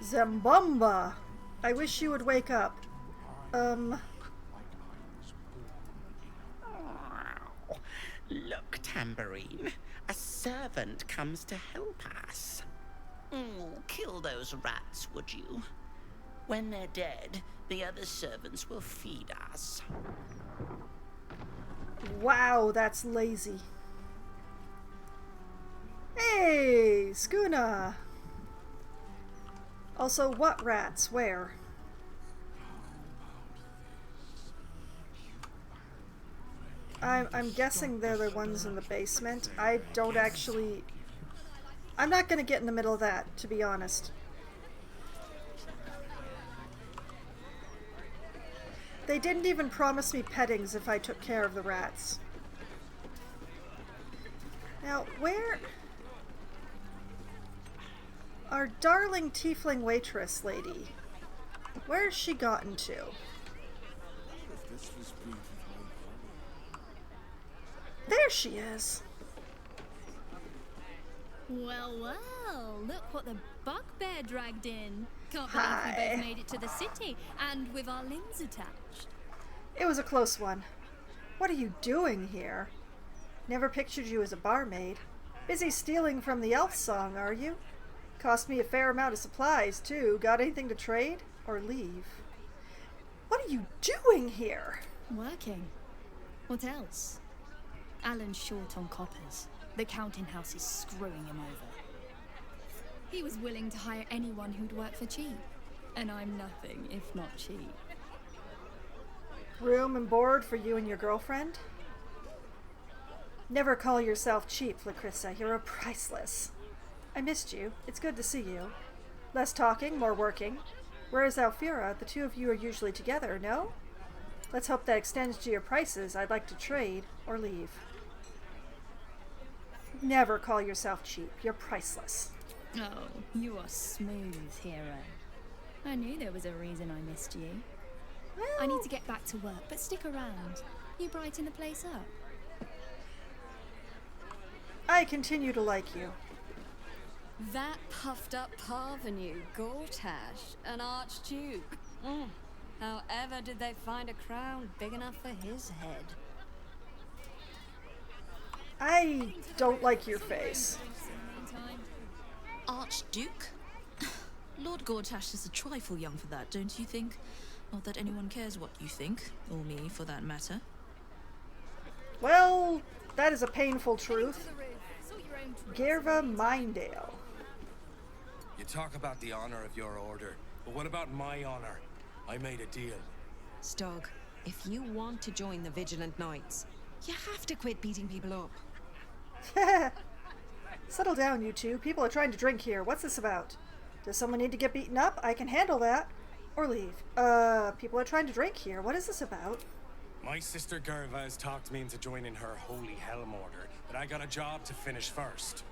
Speaker 1: Zambomba! I wish you would wake up.
Speaker 16: Look, Tambourine. A servant comes to help us. Kill those rats, would you? When they're dead, the other servants will feed us.
Speaker 1: Wow, that's lazy. Hey, Skuna! Also, what rats? Where? I'm guessing they're the ones in the basement. I don't actually... I'm not gonna get in the middle of that, to be honest. They didn't even promise me pettings if I took care of the rats. Now, where... Our darling tiefling waitress lady. Where's she gotten to? There she is.
Speaker 17: Well, well, look what the bugbear dragged in. Can't believe we both made it to the city, and with our limbs attached.
Speaker 1: It was a close one. What are you doing here? Never pictured you as a barmaid. Busy stealing from the elf song, are you? Cost me a fair amount of supplies, too. Got anything to trade? Or leave? What are you doing here?
Speaker 17: Working. What else? Alan's short on coppers. The counting house is screwing him over. He was willing to hire anyone who'd work for cheap. And I'm nothing if not cheap.
Speaker 1: Room and board for you and your girlfriend? Never call yourself cheap, Lacrissa. You're priceless. I missed you. It's good to see you. Less talking, more working. Whereas Alfira, the two of you are usually together, no? Let's hope that extends to your prices. I'd like to trade or leave. Never call yourself cheap. You're priceless.
Speaker 17: Oh, you are smooth, hero. I knew there was a reason I missed you. Well, I need to get back to work, but stick around. You brighten the place up.
Speaker 1: I continue to like you.
Speaker 17: That puffed up parvenu, Gortash, an archduke. However did they find a crown big enough for his head?
Speaker 1: I don't like your face.
Speaker 3: Archduke? Lord Gortash is a trifle young for that, don't you think? Not that anyone cares what you think, or me for that matter.
Speaker 1: Well, that is a painful truth. Gerva Mindale.
Speaker 5: You talk about the honor of your order, but what about my honor? I made a deal.
Speaker 18: Stog, if you want to join the Vigilant Knights, you have to quit beating people up.
Speaker 1: Settle down, you two. People are trying to drink here. What's this about? Does someone need to get beaten up? I can handle that. Or leave. People are trying to drink here. What is this about?
Speaker 5: My sister Gerva has talked me into joining her Holy Helm Order, but I got a job to finish first.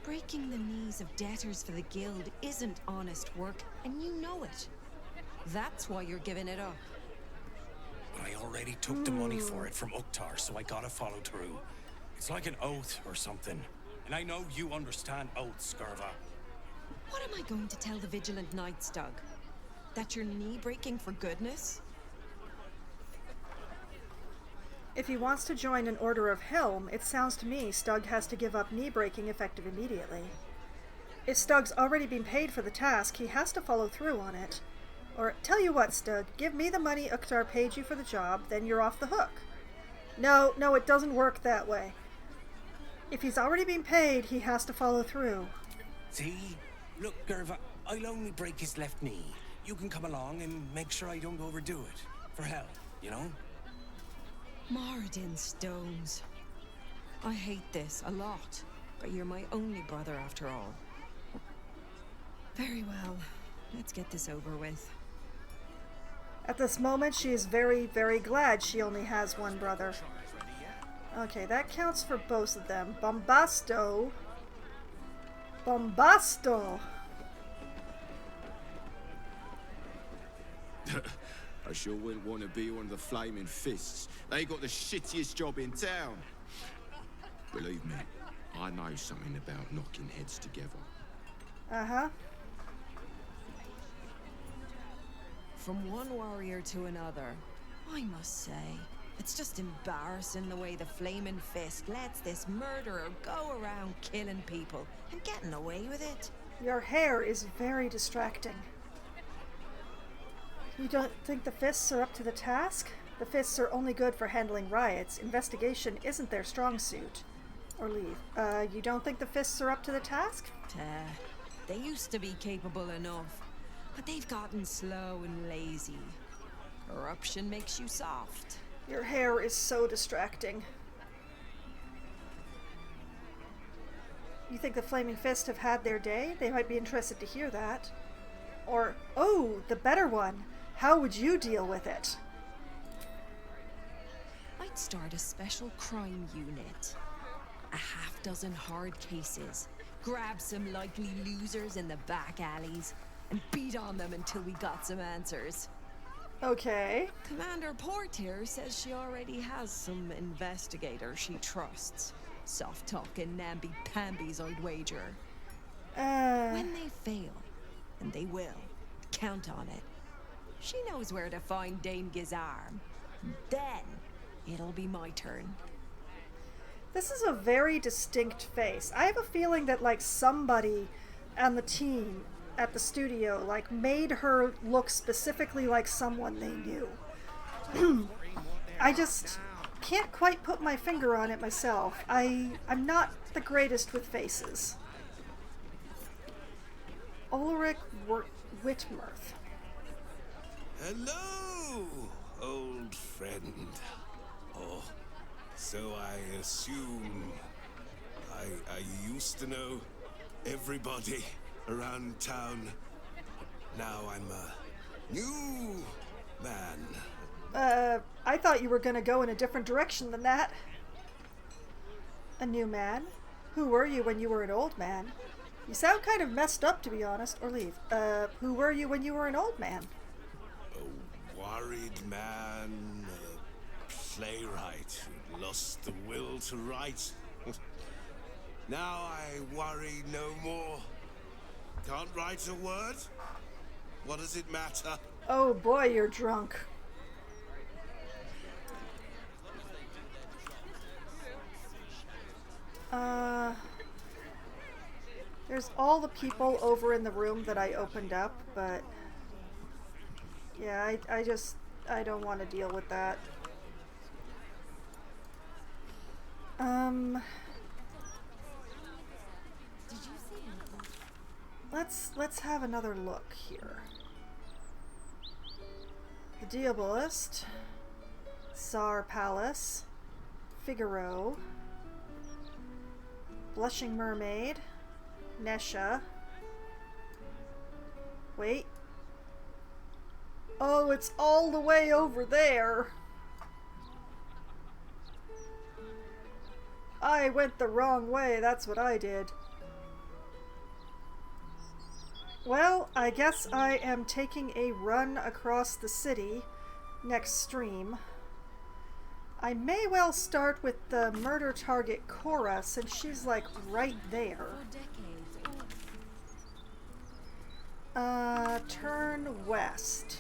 Speaker 19: Breaking the knees of debtors for the guild isn't honest work, and you know it. That's why you're giving it up.
Speaker 5: I already took the money for it from Uktar, so I gotta follow through. It's like an oath or something. And I know you understand oaths, Gerva.
Speaker 19: What am I going to tell the Vigilant Knights, Doug? That you're knee-breaking for goodness?
Speaker 1: If he wants to join an Order of Helm, it sounds to me Stug has to give up knee-breaking effective immediately. If Stug's already been paid for the task, he has to follow through on it. Or, tell you what, Stug, give me the money Uktar paid you for the job, then you're off the hook. No, it doesn't work that way. If he's already been paid, he has to follow through.
Speaker 5: See? Look, Gerva, I'll only break his left knee. You can come along and make sure I don't overdo it. For hell, you know?
Speaker 19: Moradin Stones. I hate this a lot, but you're my only brother after all. Very well. Let's get this over with.
Speaker 1: At this moment, she is very, very glad she only has one brother. Okay, that counts for both of them. Bombasto.
Speaker 9: I sure wouldn't want to be one of the Flaming Fists. They got the shittiest job in town. Believe me, I know something about knocking heads together.
Speaker 1: Uh-huh.
Speaker 19: From one warrior to another, I must say, it's just embarrassing the way the Flaming Fist lets this murderer go around killing people and getting away with it.
Speaker 1: Your hair is very distracting. You don't think the Fists are up to the task? The Fists are only good for handling riots. Investigation isn't their strong suit. Or leave. You don't think the Fists are up to the task?
Speaker 19: They used to be capable enough, but they've gotten slow and lazy. Corruption makes you soft.
Speaker 1: Your hair is so distracting. You think the Flaming Fist have had their day? They might be interested to hear that. Or, oh, the better one. How would you deal with it?
Speaker 19: I'd start a special crime unit. A half-dozen hard cases. Grab some likely losers in the back alleys and beat on them until we got some answers.
Speaker 1: Okay.
Speaker 19: Commander Portier says she already has some investigators she trusts. Soft-talking namby-pambies, I'd wager. When they fail, and they will, count on it. She knows where to find Dame Gizarm. Then, it'll be my turn.
Speaker 1: This is a very distinct face. I have a feeling that, like, somebody on the team at the studio, like, made her look specifically like someone they knew. I just can't quite put my finger on it myself. I'm not the greatest with faces. Ulrich Whitmirth.
Speaker 13: Hello, old friend. Oh, so I assume I used to know everybody around town. Now I'm a new man.
Speaker 1: I thought you were gonna go in a different direction than that. A new man? Who were you when you were an old man? You sound kind of messed up, to be honest. Or leave. Who were you when you were an old man?
Speaker 13: A worried man, a playwright who lost the will to write. Now I worry no more. Can't write a word? What does it matter?
Speaker 1: Oh boy, you're drunk. There's all the people over in the room that I opened up, but yeah, I don't want to deal with that. Let's have another look here. The Diabolist, Tsar Palace, Figaro, Blushing Mermaid, Nesha. Wait. Oh, it's all the way over there. I went the wrong way, that's what I did. Well, I guess I am taking a run across the city next stream. I may well start with the murder target Cora, since she's like right there. Turn west.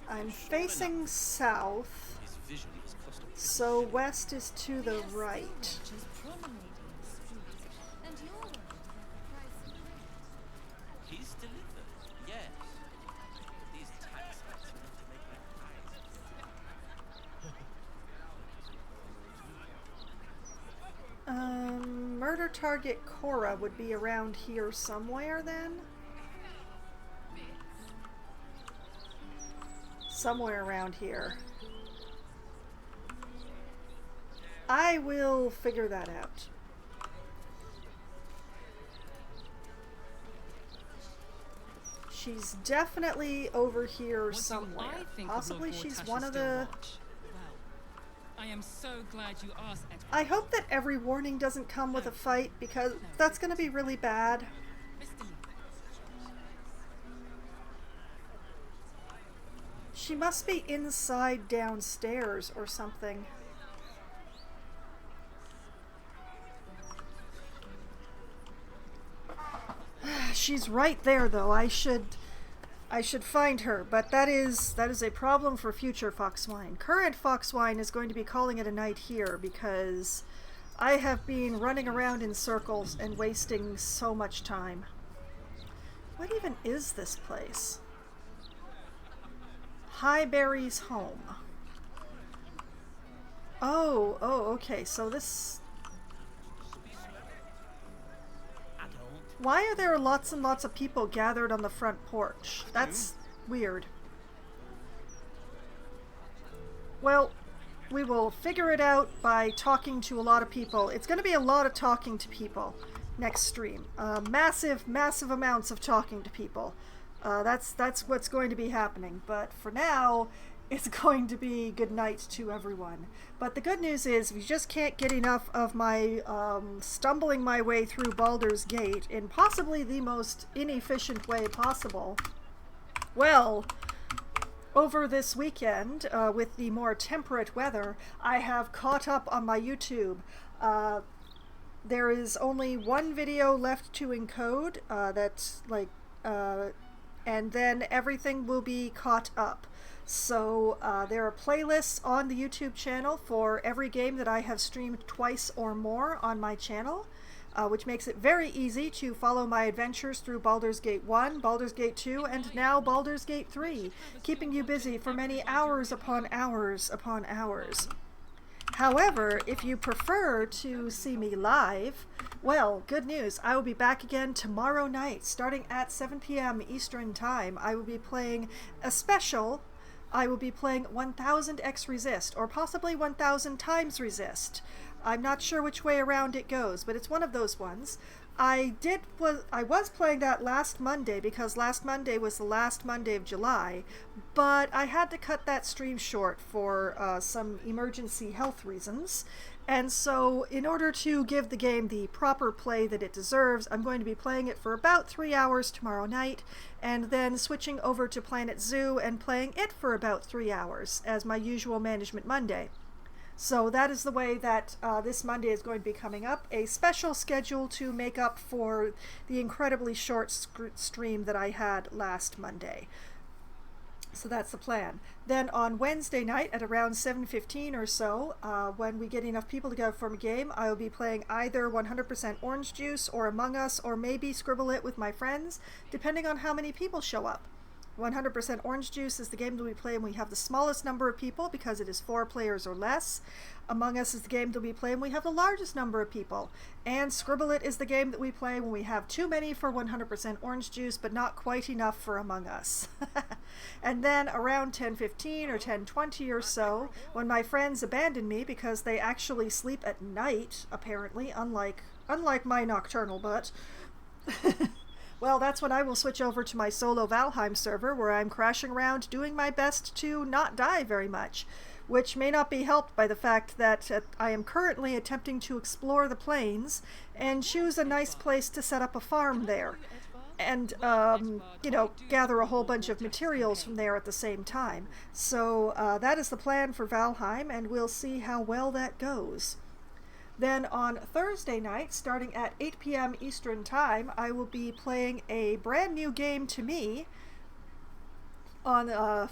Speaker 1: I'm facing south, so west is to the right.
Speaker 16: He's delivered, yes. These tax sites are enough to make my eyes.
Speaker 1: Murder target Cora would be around here somewhere then? Somewhere around here. I will figure that out. She's definitely over here somewhere. Possibly she's one of the...
Speaker 11: I am so glad you asked.
Speaker 1: I hope that every warning doesn't come with a fight, because that's going to be really bad. She must be inside downstairs or something. She's right there though. I should find her, but that is a problem for future Foxwine. Current Foxwine is going to be calling it a night here because I have been running around in circles and wasting so much time. What even is this place? Highberry's home. Oh, okay, so this... Why are there lots and lots of people gathered on the front porch? That's weird. Well, we will figure it out by talking to a lot of people. It's going to be a lot of talking to people next stream. Massive amounts of talking to people. That's what's going to be happening. But for now, it's going to be good night to everyone. But the good news is we just can't get enough of my stumbling my way through Baldur's Gate in possibly the most inefficient way possible. Well, over this weekend, with the more temperate weather, I have caught up on my YouTube. There is only one video left to encode, that's like, and then everything will be caught up. So there are playlists on the YouTube channel for every game that I have streamed twice or more on my channel, which makes it very easy to follow my adventures through Baldur's Gate 1, Baldur's Gate 2, and now Baldur's Gate 3, keeping you busy for many hours upon hours upon hours. However, if you prefer to see me live, well, good news. I will be back again tomorrow night, starting at 7 p.m. Eastern Time. I will be playing a special. I will be playing 1000x Resist, or possibly 1000 times Resist. I'm not sure which way around it goes, but it's one of those ones. I was playing that last Monday because last Monday was the last Monday of July, but I had to cut that stream short for some emergency health reasons. And so in order to give the game the proper play that it deserves, I'm going to be playing it for about 3 hours tomorrow night, and then switching over to Planet Zoo and playing it for about 3 hours as my usual Management Monday. So that is the way that this Monday is going to be coming up, a special schedule to make up for the incredibly short stream that I had last Monday. So that's the plan. Then on Wednesday night at around 7:15 or so, when we get enough people to go for a game, I will be playing either 100% Orange Juice or Among Us, or maybe Scribble It with my friends, depending on how many people show up. 100% Orange Juice is the game that we play when we have the smallest number of people, because it is 4 players or less. Among Us is the game that we play when we have the largest number of people. And Scribble It is the game that we play when we have too many for 100% Orange Juice, but not quite enough for Among Us. And then around 10:15 or 10:20 or so, when my friends abandon me because they actually sleep at night, apparently, unlike my nocturnal butt, well, that's when I will switch over to my solo Valheim server, where I'm crashing around doing my best to not die very much, which may not be helped by the fact that I am currently attempting to explore the plains and choose a nice place to set up a farm there. and you know, gather a whole bunch of materials from there at the same time. So that is the plan for Valheim, and we'll see how well that goes. Then on Thursday night, starting at 8 p.m. Eastern Time, I will be playing a brand new game to me on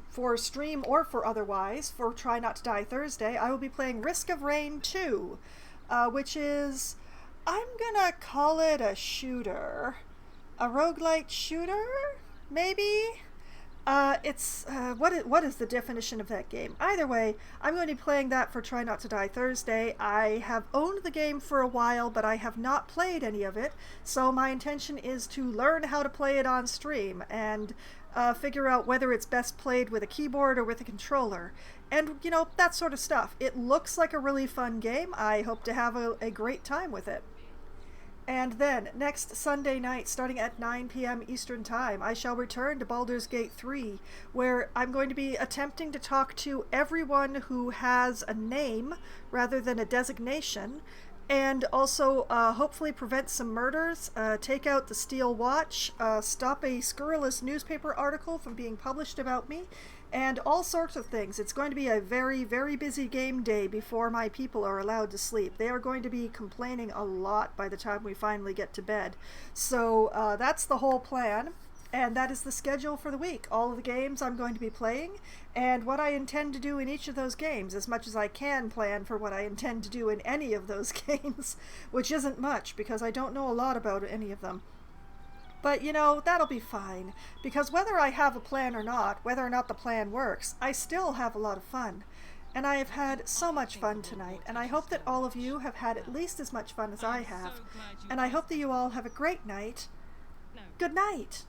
Speaker 1: for stream or for otherwise, for Try Not to Die Thursday. I will be playing Risk of Rain 2, which is, I'm gonna call it a shooter. A roguelite shooter, maybe? What is the definition of that game? Either way, I'm going to be playing that for Try Not to Die Thursday. I have owned the game for a while, but I have not played any of it, so my intention is to learn how to play it on stream and figure out whether it's best played with a keyboard or with a controller. And, you know, that sort of stuff. It looks like a really fun game. I hope to have a great time with it. And then, next Sunday night, starting at 9 p.m. Eastern Time, I shall return to Baldur's Gate 3, where I'm going to be attempting to talk to everyone who has a name rather than a designation, and also hopefully prevent some murders, take out the Steel Watch, stop a scurrilous newspaper article from being published about me, and all sorts of things. It's going to be a very, very busy game day before my people are allowed to sleep. They are going to be complaining a lot by the time we finally get to bed. So that's the whole plan, and that is the schedule for the week. All of the games I'm going to be playing, and what I intend to do in each of those games, as much as I can plan for what I intend to do in any of those games, which isn't much, because I don't know a lot about any of them. But, you know, that'll be fine, because whether I have a plan or not, whether or not the plan works, I still have a lot of fun. And I have had so much fun tonight, and I hope that all of you have had at least as much fun as I have. And I hope that you all have a great night. Good night!